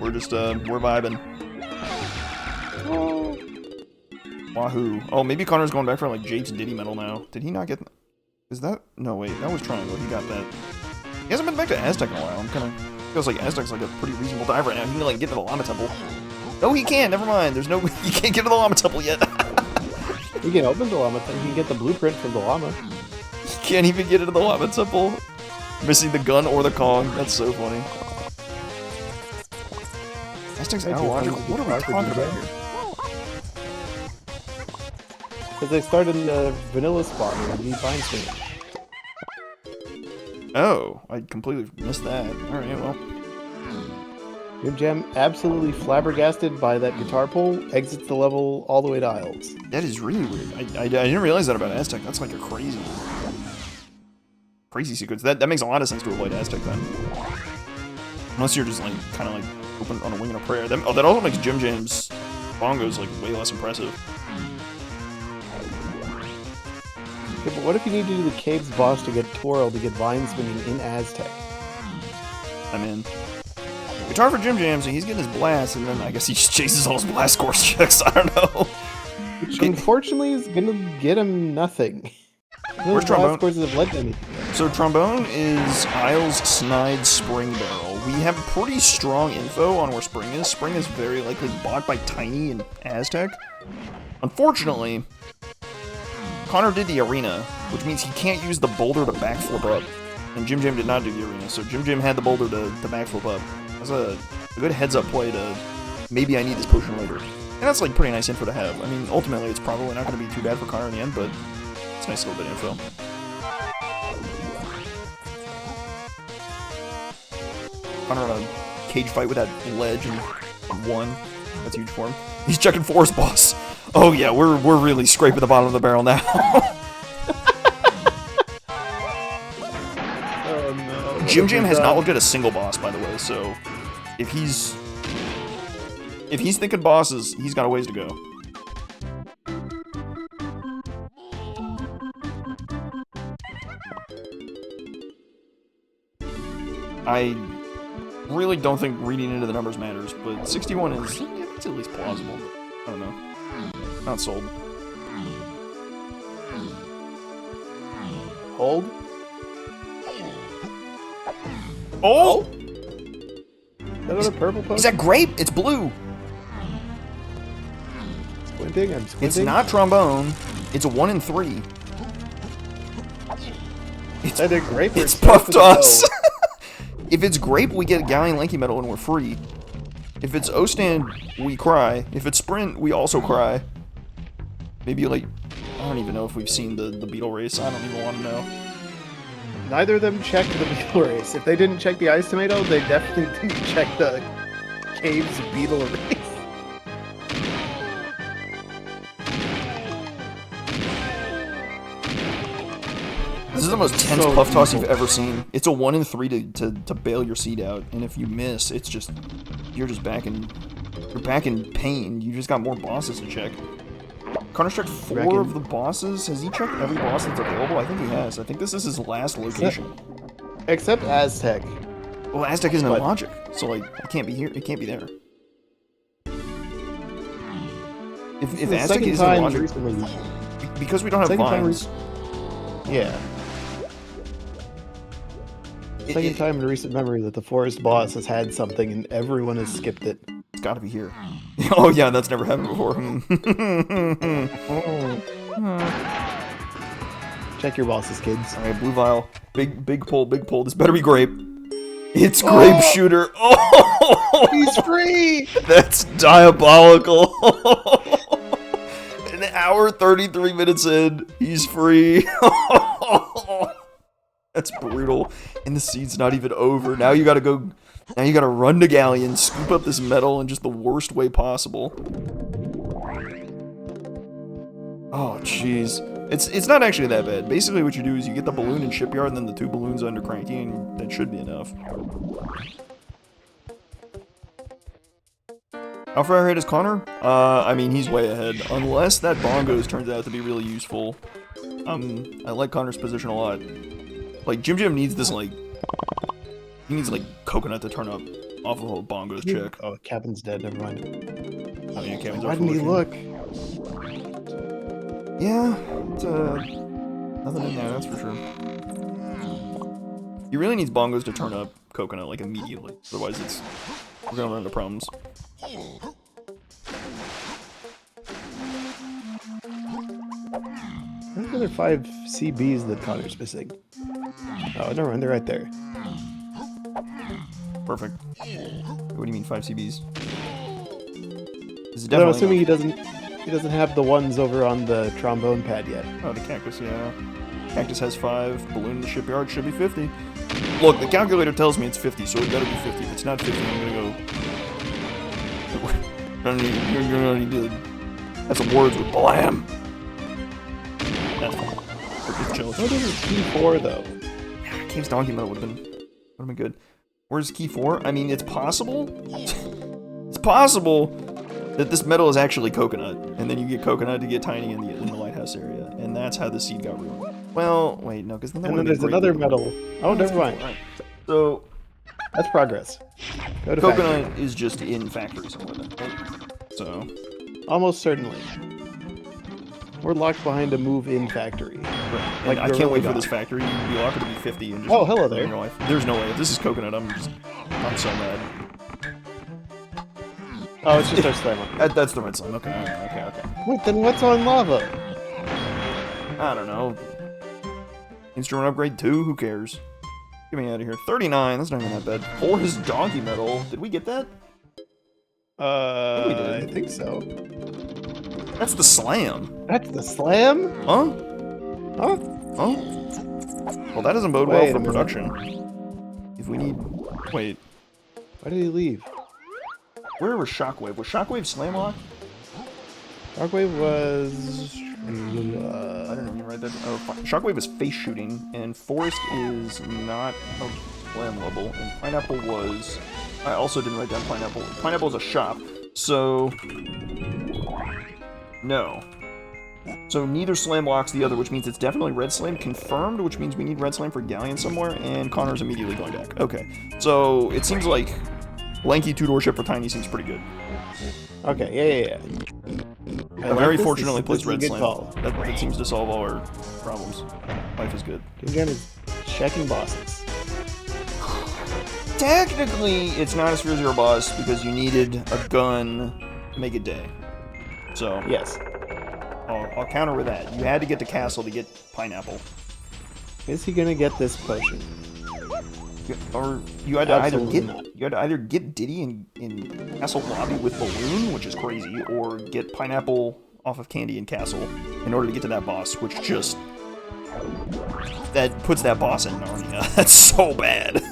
We're just, we're vibing. Oh. Wahoo. Oh, maybe Connor's going back for, like, Jake's Diddy Metal now. Did he not get... Is that... No, wait, that was Triangle. He got that. He hasn't been back to Aztec in a while. I'm kinda... Feels like Aztec's, like, a pretty reasonable dive right now. He can, like, get to the Llama Temple. No, he can't. Never mind. There's no... He can't get to the Llama Temple yet. You can open the llama. You can get the blueprint from the llama. He can't even get into the Llama Temple. Missing the gun or the Kong. That's so funny. Aztec's illogical. What are we talking about here? Because they started in the vanilla spot and you find things. Oh, I completely missed that. Alright, well. JimJam, absolutely flabbergasted by that guitar pull, exits the level all the way to Isles. That is really weird. I didn't realize that about Aztec. That's like a crazy sequence. That makes a lot of sense to avoid Aztec then. Unless you're just like kind of like open on a wing and a prayer. That also makes JimJam's bongos like way less impressive. Okay, but what if you need to do the Caves boss to get Twirl to get vine spinning in Aztec? I'm in. Guitar for JimJam, so he's getting his blast, and then I guess he just chases all his blast course checks. I don't know. Which unfortunately is gonna get him nothing. Where's Trombone? Blast courses have led to anything. So Trombone is Isles' Snide Spring Barrel, we have pretty strong info on where Spring is. Spring is very likely bought by Tiny and Aztec. Unfortunately, Connor did the arena, which means he can't use the boulder to backflip up. And JimJam did not do the arena, so JimJam had the boulder to backflip up. That's a good heads-up play to maybe I need this potion later. And that's like pretty nice info to have. I mean, ultimately it's probably not going to be too bad for Connor in the end, but it's a nice little bit of info. Connor on a cage fight with that ledge and won. That's huge for him. He's checking Forest Boss. Oh yeah, we're really scraping the bottom of the barrel now. Oh no. JimJam has not looked at a single boss, by the way, so if he's thinking bosses, he's got a ways to go. I really don't think reading into the numbers matters, but 61 is it's at least plausible. I don't know. Not sold. Hold. Oh! Is that another purple potion? Is that grape? It's blue. Squinting? I'm squinting. It's not trombone. It's a 1 in 3. It's either grape or It's puffed us. If it's grape, we get a Galleon Lanky Medal and we're free. If it's O-Stand, we cry. If it's Sprint, we also cry. Maybe, like, I don't even know if we've seen the Beetle Race. I don't even want to know. Neither of them checked the beetle race. If they didn't check the ice tomato, they definitely didn't check the cave's beetle race. This is the most tense puff toss you've ever seen. It's a 1 in 3 to bail your seed out, and if you miss, it's just you're back in pain. You just got more bosses to check. Connor's checked 4 of the bosses. Has he checked every boss that's available? I think he has. I think this is his last location. Except Aztec. Well, Aztec isn't in Logic, so like it can't be here. It can't be there. If Aztec is in Logic, recently, because we don't have vines. Yeah. Second time in recent memory that the forest boss has had something and everyone has skipped it. It's gotta be here. Oh yeah, that's never happened before. Check your bosses, kids. Alright, blue vial. Big pull, big pull. This better be grape. It's grape shooter. Oh! He's free! That's diabolical. An hour 33 minutes in, he's free. That's brutal. And the seed's not even over. Now you gotta go. Now you gotta run to Galleon, scoop up this metal in just the worst way possible. Oh, jeez. It's not actually that bad. Basically what you do is you get the balloon in Shipyard and then the 2 balloons under Cranky, and that should be enough. How far ahead is Connor? I mean, he's way ahead. Unless that Bongos turns out to be really useful. I like Connor's position a lot. Like, JimJam needs this, like... He needs, like, coconut to turn up off of a Bongos check. Oh, Cabin's dead, never mind. Oh, yeah, Cabin's Why didn't he look? Yeah, it's, nothing in there, that's for sure. He really needs Bongos to turn up coconut, like, immediately. Otherwise, we're gonna run into problems. There's another 5 CBs that Connor's missing. Oh, never mind, they're right there. Perfect. What do you mean 5 CBs? This is But I'm definitely assuming he doesn't have the ones over on the trombone pad yet. Oh, the cactus, yeah. Cactus has 5. Balloon in the Shipyard should be 50. Look, the calculator tells me it's 50, so it better be 50. If it's not 50, I'm gonna go... You're gonna need to have some words with Blam. What is key 4 though? Yeah, Cave's Donkey Medal would have been good. Where's key 4? I mean, it's possible. It's possible that this medal is actually coconut, and then you get coconut to get Tiny in the lighthouse area, and that's how the seed got ruined. Well, wait, no, because then there's another medal. Oh, never mind. Right. So that's progress. Go to coconut factory. is just in factory somewhere then, right? So almost certainly. We're locked behind a move-in factory. Right. Like I can't wait for this factory to be locked to be 50 and just hello there. in your life. There's no way. If this is coconut, I'm I'm so mad. Oh, it's just our slime. That's the red slime. Okay, okay. Wait, then what's on lava? I don't know. Instrument upgrade 2? Who cares? Get me out of here. 39, that's not even that bad. For his donkey medal. Did we get that? I we did. I think so. That's the slam. That's the slam? Huh? Huh? Huh? Well, that doesn't bode well Wait for a minute. production. If we need... Wait. Why did he leave? Where was Shockwave? Was Shockwave slam locked? Shockwave was... I didn't even write that. Oh, Shockwave is face shooting, and Forest is not a slam level, and Pineapple was... I also didn't write down Pineapple. Pineapple is a shop, so... No. So neither slam locks the other, which means it's definitely red slam confirmed, which means we need red slam for Galleon somewhere, and Connor's immediately going back. Okay, so it seems like lanky two-door ship for Tiny seems pretty good. Okay, yeah. I very fortunately this plays red is a good slam. call. That seems to solve all our problems. Life is good. JimJam is checking bosses. Technically, it's not a Sphere Zero boss because you needed a gun to make it day. So, Yes. I'll counter with that. You had to get to Castle to get Pineapple. Is he gonna get this potion? Or you had to Absolutely not. either get Diddy in Castle Lobby with Balloon, which is crazy, or get Pineapple off of Candy in Castle in order to get to that boss, which just... That puts that boss in Narnia. That's so bad.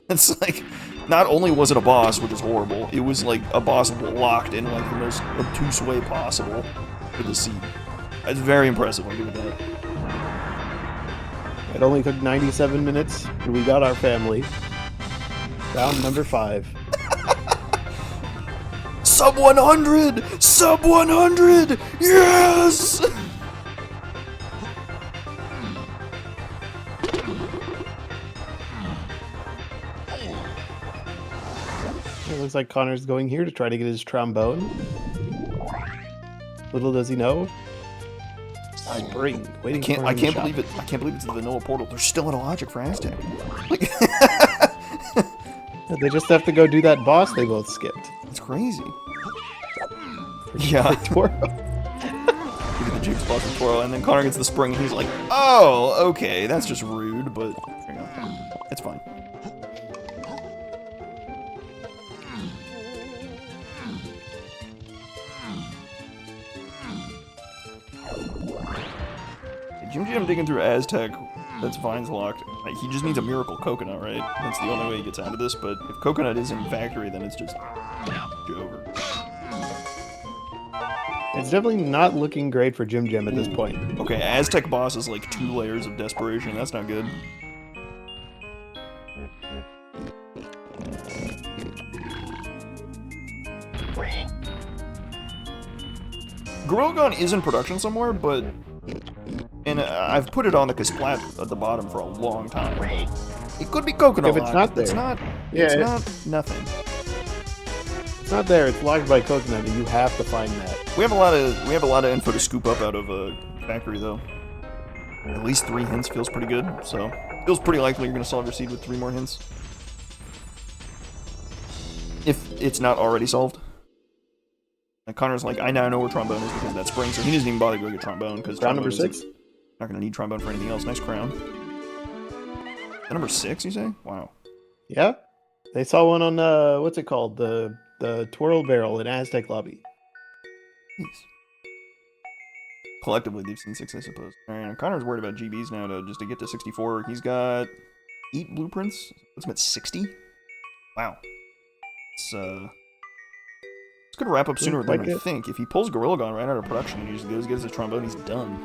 It's like, not only was it a boss, which is horrible, it was like a boss locked in like the most obtuse way possible for the seed. That's very impressive, I'll give it that. It only took 97 minutes, and we got our family. Round number 5. Sub 100! Sub 100! Yes! It looks like Connor's going here to try to get his trombone. Little does he know. Side bring. Waiting for him I in the can't shop. believe it. I can't believe it's the Vanilla Portal. They're still at a logic for Aztec. Like, They just have to go do that boss they both skipped. it's crazy. Yeah. Toro. Give it the Jukes boss and twirl, and then Connor gets the spring, and he's like, "Oh, okay, that's just rude, but there you go. It's fine." JimJam digging through Aztec. That's Vine's locked. Like, he just needs a miracle coconut, right? That's the only way he gets out of this. But if coconut is in factory, then it's just over. It's definitely not looking great for JimJam at this point. Okay, Aztec boss is like 2 layers of desperation. That's not good. Gorilla Gun is in production somewhere, but... And I've put it on the Kasplat at the bottom for a long time. It could be coconut If it's locked. not there. It's not... Yeah, it's not nothing. It's not there. It's locked by coconut, and you have to find that. We have a lot of info to scoop up out of a factory, though. At least 3 hints feels pretty good, so... Feels pretty likely you're going to solve your seed with 3 more hints. If it's not already solved. And Connor's like, I now know where trombone is because of that spring, so he doesn't even bother to go get trombone because Round number 6? not going to need trombone for anything else. Nice crown. That number 6, you say? Wow. Yeah. They saw one on what's it called? The twirl barrel in Aztec Lobby. Jeez. Collectively, they've seen 6, I suppose. Alright, Connor's worried about GBs now just to get to 64. He's got 8 blueprints. Puts him at 60. Wow. It's gonna wrap up sooner than I think. If he pulls Gorilla Gun right out of production and he just goes gets his trombone, he's done.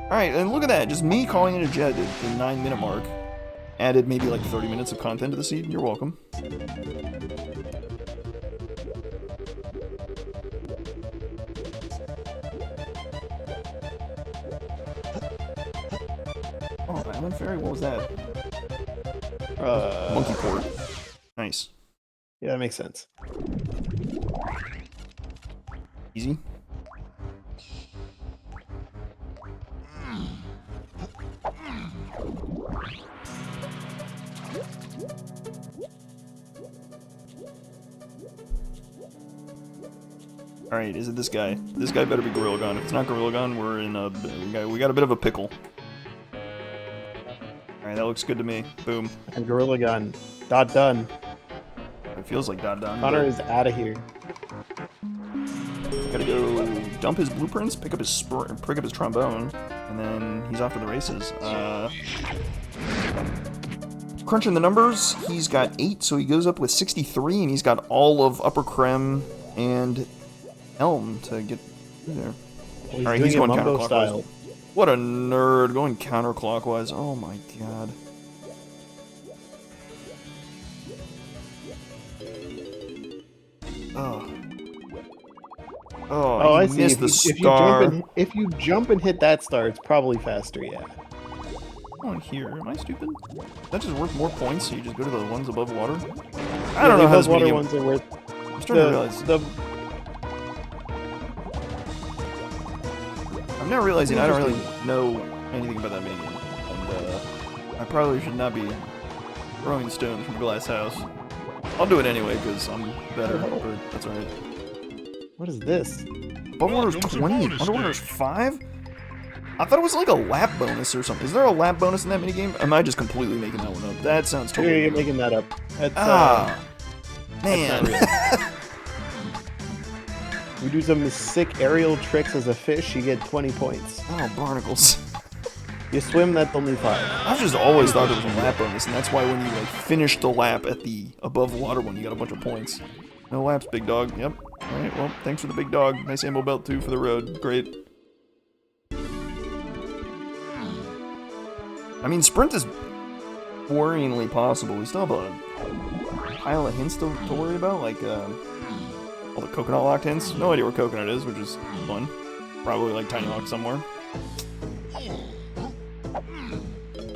Alright, and look at that. Just me calling in a jet at the 9-minute mark. Added maybe like 30 minutes of content to the seed. You're welcome. Oh, Island Fairy? What was that? Monkey Port. Nice. Yeah, that makes sense. Easy. Alright, is it this guy? This guy better be Gorilla Gun. If it's not Gorilla Gun, we're in a... We got a bit of a pickle. Alright, that looks good to me. Boom. And Gorilla Gun. Dot done. It feels like done. Connor is out of here. Gotta go dump his blueprints, pick up his trombone, and then he's off to the races. Crunching the numbers, he's got 8, so he goes up with 63, and he's got all of Upper Creme and Elm to get through there. Well, he's Alright, he's doing going it Mumbo counterclockwise. style. What a nerd, going counterclockwise. Oh my god. Oh. Oh, I see. Missed the If you jump and hit that star, it's probably faster, yeah. On here, am I stupid? That just worth more points, so you just go to the ones above water? I don't know how this water video... ones are worth. I'm starting to realize... I'm now realizing I don't really know anything about that minigame. And, I probably should not be throwing stones from a glass house. I'll do it anyway, because I'm better, but that's alright. What is this? Above water's 20, underwater's 5? I thought it was like a lap bonus or something. Is there a lap bonus in that minigame? Am I just completely making that one up? That sounds totally... You're making that up. That's, man. That's not real. We do some sick aerial tricks as a fish, you get 20 points. Oh, barnacles. You swim, that's only 5. I've just always thought there was a lap bonus, and that's why when you like finish the lap at the above water one, you got a bunch of points. No laps, big dog. Yep. Alright, well, thanks for the big dog. Nice ammo belt too for the road. Great. I mean, sprint is worryingly possible. We still have a pile of hints to worry about, like all the coconut locked hints. No idea where coconut is, which is fun. Probably like tiny lock somewhere. I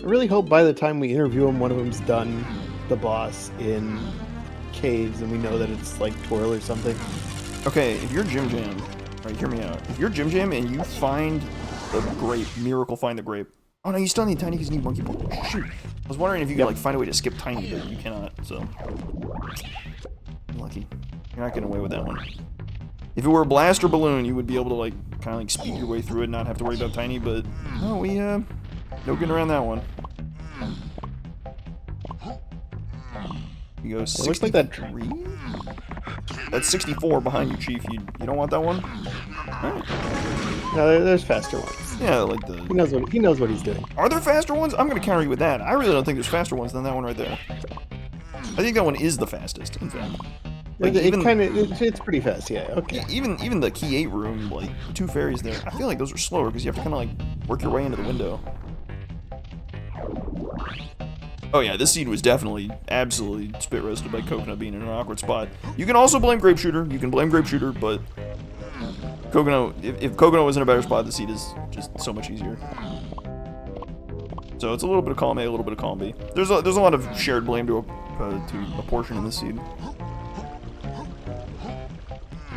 really hope by the time we interview him, one of them's done the boss in caves and we know that it's like Twirl or something. Okay, if you're JimJam, right, hear me out. If you're JimJam and you find the grape, miracle find the grape. Oh no, you still need tiny because you need monkey ball. Shoot. I was wondering if you could like find a way to skip tiny, but you cannot, so. Lucky. You're not getting away with that one. If it were a blast or balloon, you would be able to like kind of like speed your way through it and not have to worry about tiny, but no, we no getting around that one. You go 63. Looks like that tree. That's 64 behind you, Chief. You don't want that one? Alright. No, there's faster ones. Yeah, like the... He knows what he's doing. Are there faster ones? I'm gonna counter you with that. I really don't think there's faster ones than that one right there. I think that one is the fastest, in fact. Like It's pretty fast, yeah, okay. Even the Key 8 room, like, 2 fairies there, I feel like those are slower because you have to kind of, like, work your way into the window. Oh yeah, this seed was definitely, absolutely spit roasted by Coconut being in an awkward spot. You can also blame Grape Shooter, but Coconut, if Coconut was in a better spot, the seed is just so much easier. So it's a little bit of column A, a little bit of column B. There's a lot of shared blame to a portion in this seed.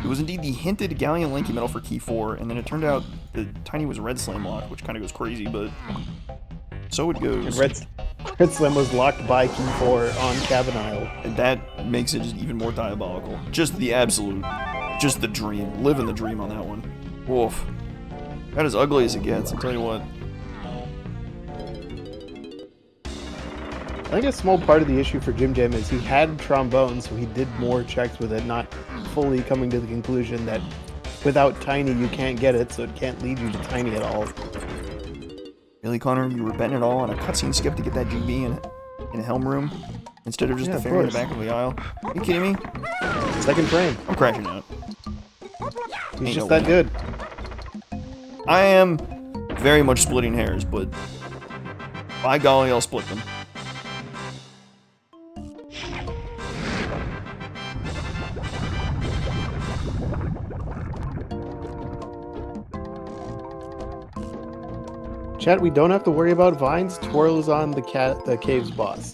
It was indeed the hinted Galleon Lanky medal for Key 4, and then it turned out the Tiny was Red Slam locked, which kind of goes crazy, but so it goes. And Red Slam was locked by Key 4 on Cabin Isle. And that makes it just even more diabolical. Just the absolute, just the dream. Living the dream on that one. Woof. That is ugly as it gets, I'll tell you what. I think a small part of the issue for JimJam is he had trombone, so he did more checks with it, not fully coming to the conclusion that without Tiny you can't get it, so it can't lead you to Tiny at all. Really, Connor? You were betting it all on a cutscene skip to get that GB in a helm room? Instead of just the fairy in the back of the aisle? Are you kidding me? Second frame. I'm crashing out. He's just that good. I am very much splitting hairs, but by golly, I'll split them. Chat, we don't have to worry about vines. Twirl is on the cave's boss.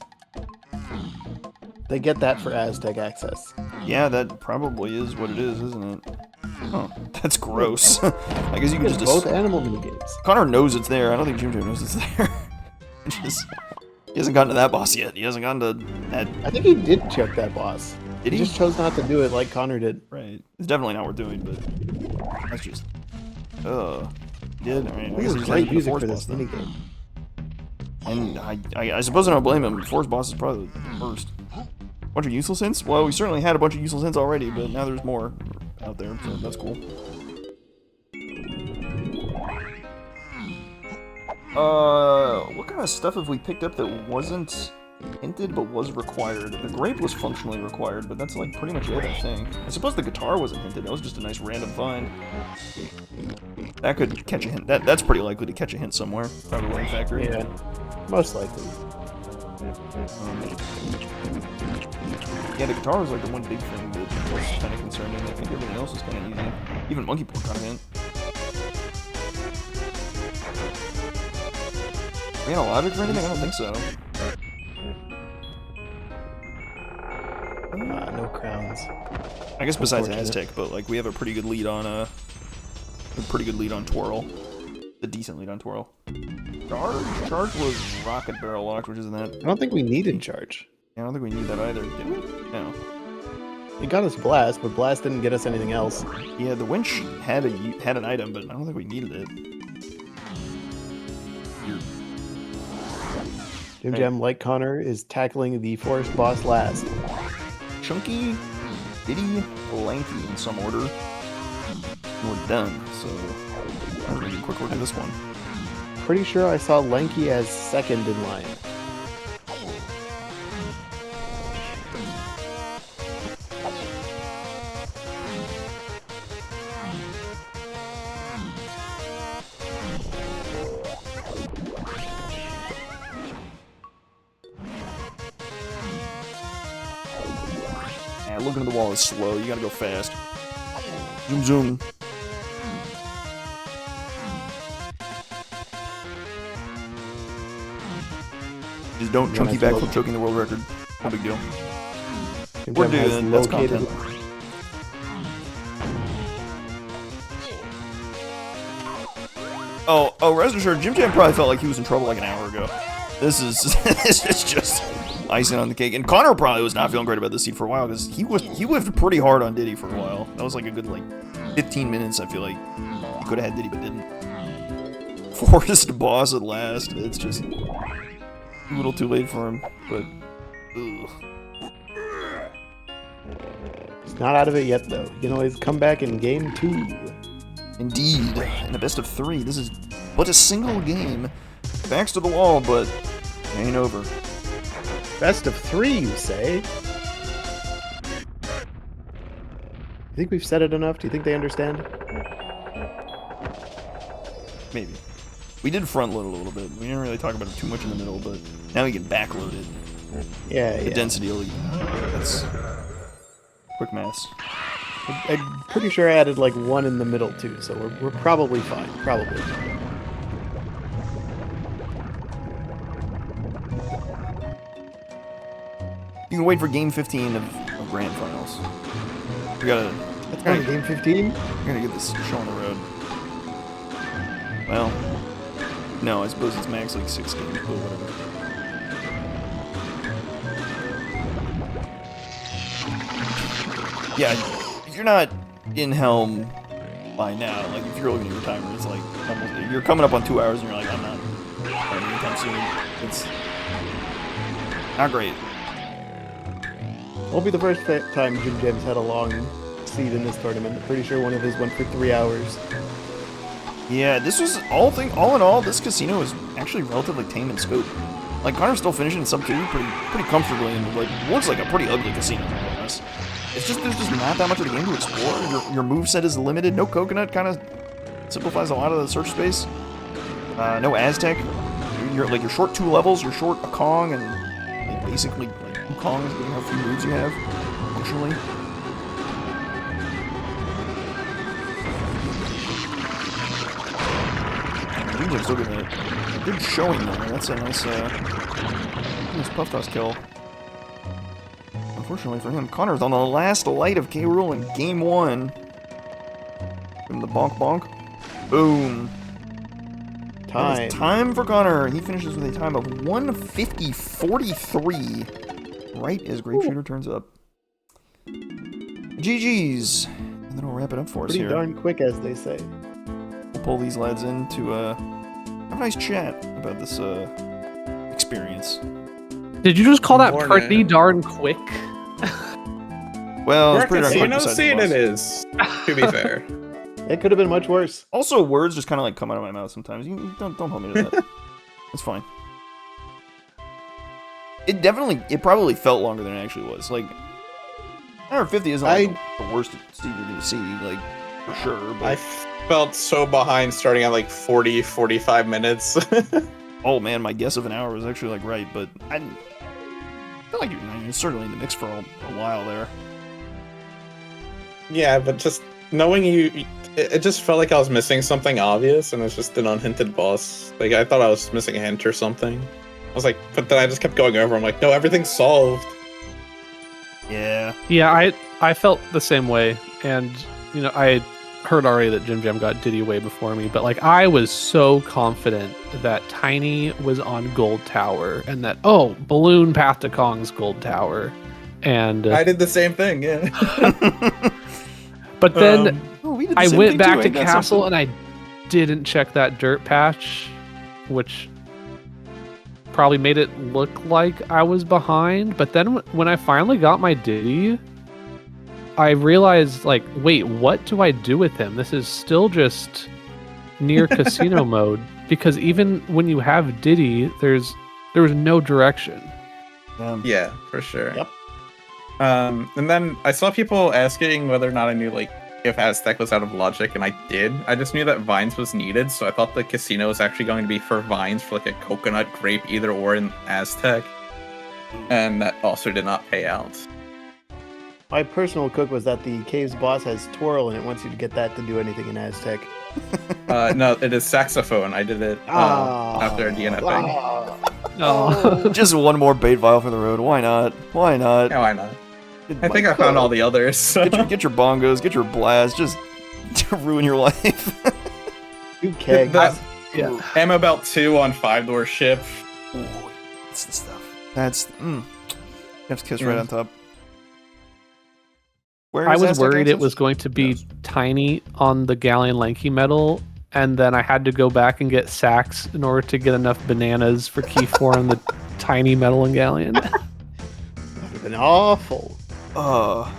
They get that for Aztec access. Yeah, that probably is what it is, isn't it? Huh, that's gross. I guess you can just... both animal minigames. Connor knows it's there. I don't think JimJam knows it's there. He hasn't gotten to that boss yet. He hasn't gotten to that... I think he did check that boss. Did he? Just chose not to do it like Connor did. Right. alright. It's definitely not worth doing, but that's just... Did? Alright, I guess he just great has music force for this boss, then. minigame. And I suppose I don't blame him. Force boss is probably the worst. Bunch of useless hints? Well, we certainly had a bunch of useless hints already, but now there's more out there, so that's cool. What kind of stuff have we picked up that wasn't hinted but was required? The grape was functionally required, but that's like pretty much it, I think. I suppose the guitar wasn't hinted. That was just a nice random find. That could catch a hint. That's pretty likely to catch a hint somewhere. Probably in factory. Yeah, most likely. Yeah, the guitar was like the one big thing that was kind of concerning. I think everything else was kind of easy. Even monkey paw kind of hint. We had a logic for anything? I don't think so. No crowns. I guess besides Aztec, but like we have a pretty good lead on Twirl. A decent lead on Twirl. Charge was rocket barrel locked, which isn't that. I don't think we needed charge. Yeah, I don't think we need that either. Did we? No. It got us blast, but blast didn't get us anything else. Yeah, the winch had an item, but I don't think we needed it. JimJam, like Connor, is tackling the forest boss last. Chunky, Diddy, Lanky in some order. And we're done, so I'm gonna do a quick look at this one. Pretty sure I saw Lanky as second in line. Looking at the wall is slow. You gotta go fast. Zoom, zoom. Just don't chunky backflip choking the world record. No big deal. We're doing that's content. Oh, rest assured, JimJam probably felt like he was in trouble like an hour ago. This is just icing on the cake. And Connor probably was not feeling great about this seed for a while because he whiffed pretty hard on Diddy for a while. That was like a good 15 minutes. I feel like he could have had Diddy but didn't. Forest boss at last. It's just a little too late for him. But he's not out of it yet though. You can always come back in game 2. Indeed, in a best of 3. This is but a single game. Backs to the wall, but it ain't over. Best of 3, you say? You think we've said it enough? Do you think they understand? Maybe. We did front load a little bit. We didn't really talk about it too much in the middle, but now we can back load it. Yeah, The density elite. That's quick maths. I'm pretty sure I added like 1 in the middle too, so we're probably fine. Probably. You can wait for game 15 of Grand Finals. We gotta... That's not game 15? We're gonna get this show on the road. Well... No, I suppose it's max like 6 games, but whatever. Yeah, if you're not in Helm by now, like if you're looking at your timer, it's like almost... You're coming up on 2 hours and you're like, I'm not playing anytime soon. It's... not great. Won't be the first time JimJam's had a long seed in this tournament. I'm pretty sure one of his went for 3 hours. Yeah, this was all in all, this casino is actually relatively tame in scope. Like Connor's still finishing in sub 2 pretty comfortably, and like looks like a pretty ugly casino. Honest. It's just there's just not that much of the game to explore. Your moveset is limited. No coconut kind of simplifies a lot of the search space. No Aztec. You're short 2 levels. You're short a Kong and like, basically like 2 Kongs, given how few moves you have functionally. JimJam's still getting a good showing there. That's a nice Puff Toss kill. Unfortunately for him, Connor's on the last light of K. Rool in game 1. Give him the bonk bonk. Boom. Time. Time for Connor. He finishes with a time of 150.43. Right as Grape Shooter turns up. GG's. And then we'll wrap it up for us Pretty here. darn quick, as they say. We'll pull these lads in to have a nice chat about this experience. Did you just call that Mornin. pretty darn quick? Well, For it's a pretty darn quick casino besides the scene, boss. it is. To be fair. It could have been much worse. Also, words just kind of like come out of my mouth sometimes. You don't hold me to that. It's fine. It probably felt longer than it actually was. Like, hour 50 isn't like the worst scene you're gonna see, like, for sure. But I felt so behind starting at like 40, 45 minutes. oh man, my guess of an hour was actually like right, but I feel like you're certainly in the mix for a while there. Yeah, but just knowing it just felt like I was missing something obvious, and it's just an unhinted boss. Like, I thought I was missing a hint or something. I was like, but then I just kept going over. I'm like, no, everything's solved. Yeah. Yeah, I felt the same way, and you know, I heard already that JimJam got Diddy way before me, but like I was so confident that Tiny was on Gold Tower, and that Balloon Path to Kong's Gold Tower, and I did the same thing, yeah. but then we did the I same went thing back too, to ain't that Castle something? and I didn't check that dirt patch, which probably made it look like I was behind. But then when I finally got my Diddy, I realized, like, wait, what do I do with him? This is still just near casino mode, because even when you have Diddy, there was no direction. Yeah, for sure. Yep. And then I saw people asking whether or not I knew, like, if Aztec was out of logic, and I did. I just knew that Vines was needed, so I thought the casino was actually going to be for Vines for, like, a coconut, grape, either or in Aztec. And that also did not pay out. My personal cook was that the cave's boss has twirl, and it wants you to get that to do anything in Aztec. No, it is saxophone. I did it after DNFing. Oh. Just one more bait vial for the road. Why not? Why not? Yeah, why not? I think I found all the others. Get your bongos, get your blast, just ruin your life. You kegs. Yeah. Ammo belt 2 on 5-door ship. Ooh, that's the stuff. That's Chef's kiss right on top. Where I is was Aztec worried it access? was going to be Yes. Tiny on the Galleon Lanky medal, and then I had to go back and get sacks in order to get enough bananas for key 4 on the Tiny medal and Galleon. That would have been awful. Well,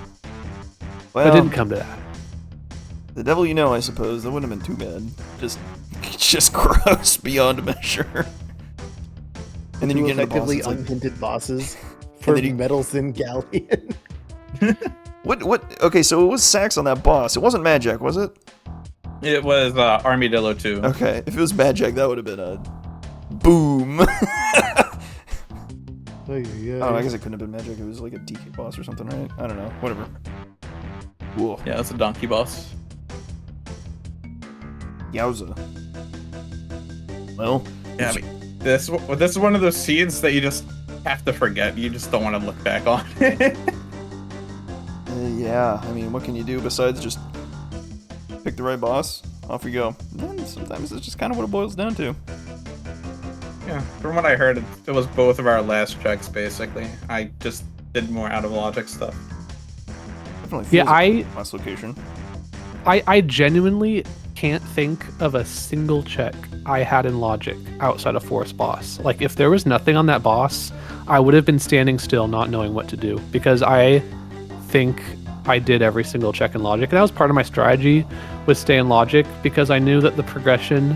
But it didn't come to that. the devil you know, I suppose. That wouldn't have been too bad. Just gross beyond measure. And then you get into the boss, effectively it's like, unhinted bosses for then you- medals in Galleon. what? Okay, so it was Sax on that boss. It wasn't Magic, was it? It was Armadillo 2. Okay, if it was Magic, that would have been a boom. Oh, I guess it couldn't have been Magic. It was like a DK boss or something, right? I don't know. Whatever. Whoa. Yeah, that's a donkey boss. Yowza. Well, Yeah, I mean, this is one of those scenes that you just have to forget. You just don't want to look back on. yeah. I mean, what can you do besides just pick the right boss? Off you go. And sometimes it's just kind of what it boils down to. Yeah, from what I heard, it was both of our last checks, basically. I just did more out of logic stuff. Definitely Yeah, feels like a last location. I genuinely can't think of a single check I had in Logic outside of Force Boss. Like, if there was nothing on that boss, I would have been standing still not knowing what to do, because I think I did every single check in Logic. And that was part of my strategy with stay in Logic, because I knew that the progression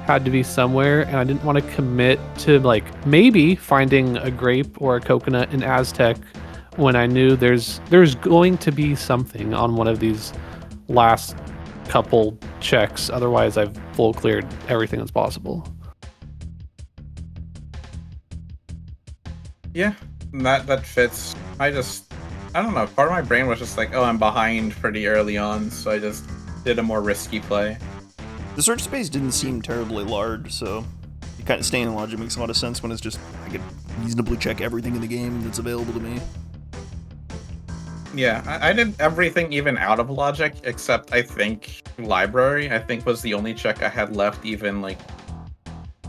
had to be somewhere, and I didn't want to commit to, like, maybe finding a grape or a coconut in Aztec when I knew there's going to be something on one of these last couple checks. Otherwise, I've full cleared everything that's possible. Yeah, that fits. I don't know. Part of my brain was just like, oh, I'm behind pretty early on, so I just did a more risky play. The search space didn't seem terribly large, so you kind of staying in Logic makes a lot of sense when it's just, I could reasonably check everything in the game that's available to me. Yeah, I did everything even out of Logic, except I think Library, I think, was the only check I had left, even, like,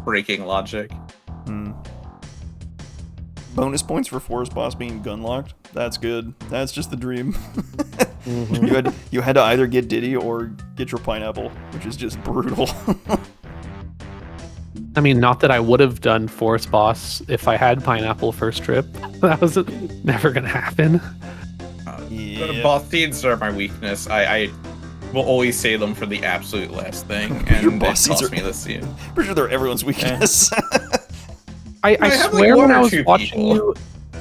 breaking Logic. Bonus points for Forest Boss being gun locked. That's good. That's just the dream. You had to either get Diddy or get your pineapple, which is just brutal. I mean, not that I would have done Forest Boss if I had Pineapple first trip. That was never gonna happen. Boss seeds are my weakness. I will always say them for the absolute last thing, Your and boss it cost seeds me this seed. Pretty sure they're everyone's weakness. I have, like, swear one when or I was two watching people. you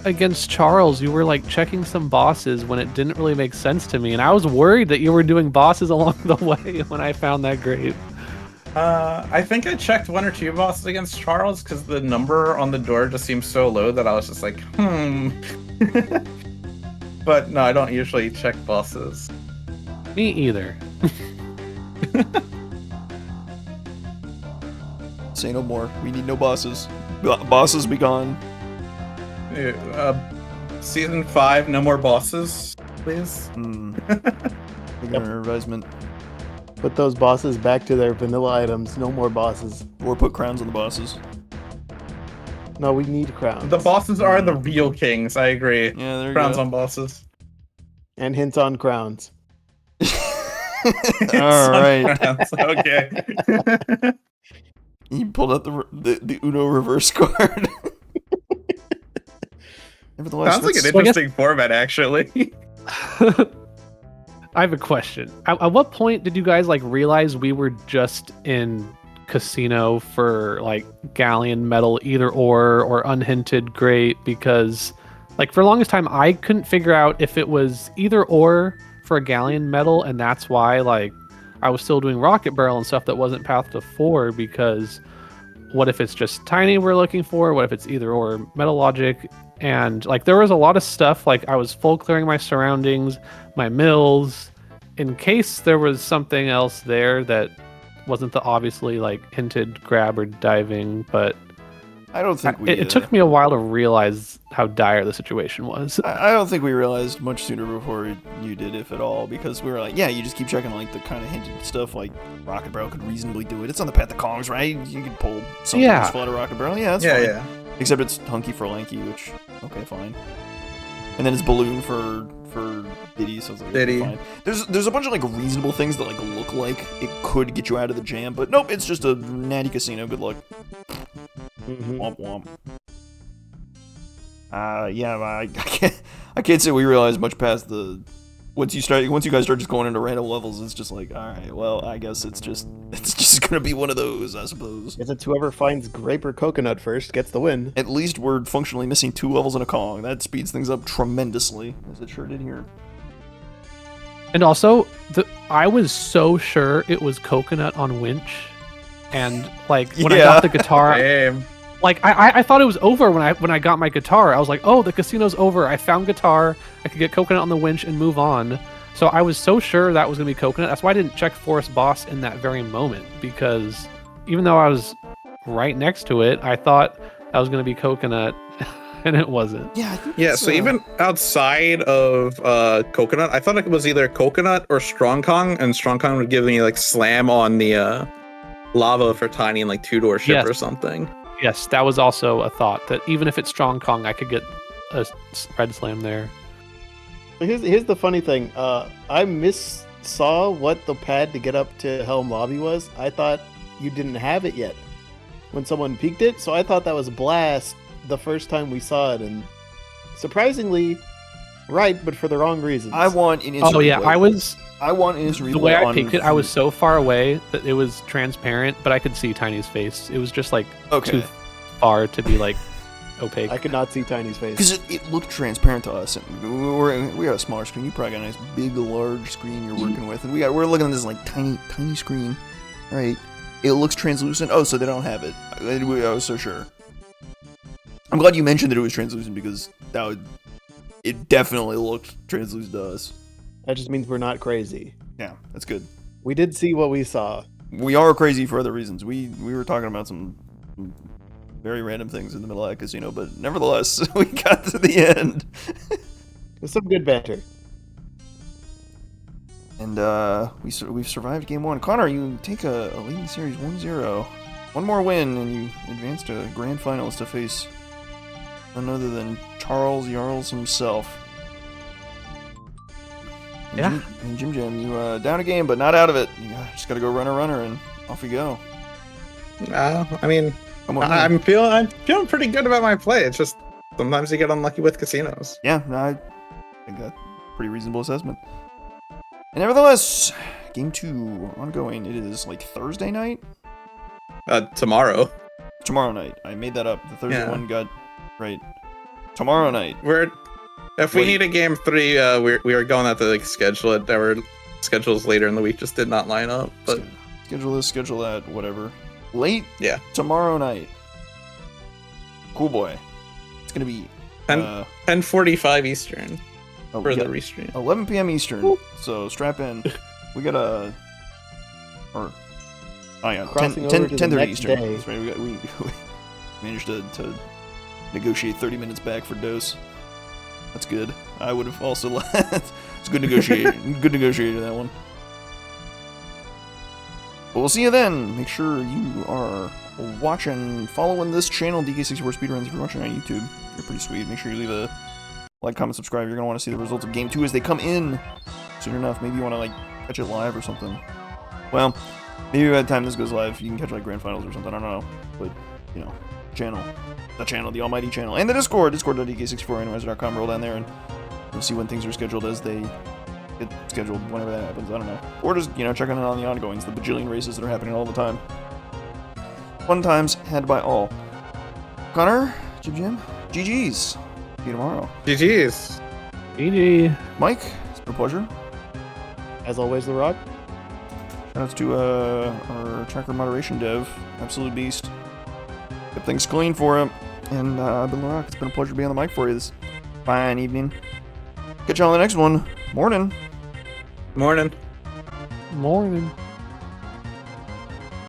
against Charles, you were like checking some bosses when it didn't really make sense to me, and I was worried that you were doing bosses along the way when I found that grave. I think I checked 1 or 2 bosses against Charles because the number on the door just seemed so low that I was just like, But no, I don't usually check bosses. Me either. Say no more. We need no bosses. Bosses be gone. Season 5, no more bosses, please. Advisement. Put those bosses back to their vanilla items. No more bosses. Or put crowns on the bosses. No, we need crowns. The bosses are the real kings, I agree. Yeah, there you Crowns go. on bosses. And hints on crowns. Alright. Crowns, okay. You pulled out the Uno reverse card. Nevertheless, Sounds like an that's- interesting format, actually. I have a question. At what point did you guys like realize we were just in casino for like galleon metal either or unhinted great? Because like for the longest time I couldn't figure out if it was either or for a galleon metal, and that's why like I was still doing rocket barrel and stuff that wasn't path to 4, because what if it's just tiny we're looking for? What if it's either or metal logic? And like there was a lot of stuff, like I was full clearing my surroundings, my mills, in case there was something else there that wasn't the obviously like hinted grab or diving. But I don't think we. it took me a while to realize how dire the situation was. I don't think we realized much sooner before you did, if at all, because we were like, yeah, you just keep checking like the kind of hinted stuff, like Rocket Barrel could reasonably do it. It's on the path to Kongs, right? You could pull something Yeah. that's flat of Rocket Barrel. Yeah, that's Yeah, fine. yeah. Except it's hunky for lanky, which okay, fine. And then it's balloon for Diddy, so it's like okay, Diddy. fine. There's a bunch of like reasonable things that like look like it could get you out of the jam, but nope, it's just a natty casino. Good luck. Womp womp. Yeah, I can't say we realized much past the once you guys start just going into random levels, it's just like, all right, well, I guess it's just gonna be one of those, I suppose. Guess it's whoever finds grape or coconut first gets the win. At least we're functionally missing 2 levels in a Kong. That speeds things up tremendously, as it sure did here. And also, I was so sure it was coconut on winch, and like when I Yeah. got the guitar, Damn. like I thought it was over when I got my guitar. I was like, oh, the casino's over. I found guitar. I could get coconut on the winch and move on. So I was so sure that was gonna be coconut. That's why I didn't check Forest Boss in that very moment, because even though I was right next to it, I thought that was gonna be coconut, and it wasn't. Yeah, I think Yeah, it's, so even outside of coconut, I thought it was either coconut or strong Kong, and strong Kong would give me like slam on the lava for tiny and like 2-door ship Yes. or something. Yes, that was also a thought, that even if it's strong Kong, I could get a red slam there. Here's the funny thing. I saw what the pad to get up to Helm Lobby was. I thought you didn't have it yet when someone peeked it, so I thought that was Blast the first time we saw it, and surprisingly, right, but for the wrong reasons. I want an instant Oh yeah, replay. I want an instant the replay way I on peeked it, I was food. so far away that it was transparent, but I could see Tiny's face. It was just like Okay. too far to be like opaque. I could not see Tiny's face. Because it looked transparent to us, and we got a smaller screen. You probably got a nice big, large screen you're working with, and we're looking at this like tiny screen, right? It looks translucent. Oh, so they don't have it. I was so sure. I'm glad you mentioned that it was translucent, because it definitely looked translucent to us. That just means we're not crazy. Yeah, that's good. We did see what we saw. We are crazy for other reasons. We were talking about some very random things in the middle of that casino, but nevertheless, we got to the end. There's some good banter. And we've survived game 1. Connor, you take a lead in series 1-0. One more win, and you advance to grand finals to face none other than Charles Jarls himself. Yeah. And JimJam, you down a game, but not out of it. You just gotta go runner, and off you go. I mean, Come on, I'm feeling pretty good about my play. It's just sometimes you get unlucky with casinos. yeah, no, I think that's a pretty reasonable assessment. And nevertheless, game 2 ongoing. It is like Thursday night? Tomorrow. Tomorrow night. I made that up. The Thursday Yeah. one got right. Tomorrow night. If we need a game 3, we are going to have to like schedule it. Our schedules later in the week just did not line up. But Schedule this, schedule that, whatever. Late yeah, tomorrow night. Cool boy. It's gonna be 10:45 Eastern oh, for we the got restream. 11 p.m. Eastern. So strap in. We got a Crossing 10 over to the 10:30 next Eastern. day. That's right. We managed to negotiate 30 minutes back for dose. That's good. I would have also it's good negotiating. Good negotiator that one. But we'll see you then. Make sure you are watching, following this channel, DK64 Speedruns. If you're watching on YouTube, you're pretty sweet. Make sure you leave a like, comment, subscribe. You're going to want to see the results of Game 2 as they come in soon enough. Maybe you want to, like, catch it live or something. Well, maybe by the time this goes live, you can catch, like, Grand Finals or something. I don't know. But, you know, the almighty channel. And the Discord, discord.dk64randomizer.com. Roll down there and you'll see when things are scheduled as they get scheduled, whenever that happens. I don't know. Or just, you know, checking in on the ongoings, the bajillion races that are happening all the time. Fun times had by all. Connor, JimJam, GG's. See you tomorrow. GG's. GG. Mike, it's been a pleasure. As always, The Rock. Shoutouts to our tracker moderation dev, absolute beast. Kept things clean for him. And I've been Larock. It's been a pleasure being on the mic for you this fine evening. Catch y'all on the next one. Morning. Morning. Morning.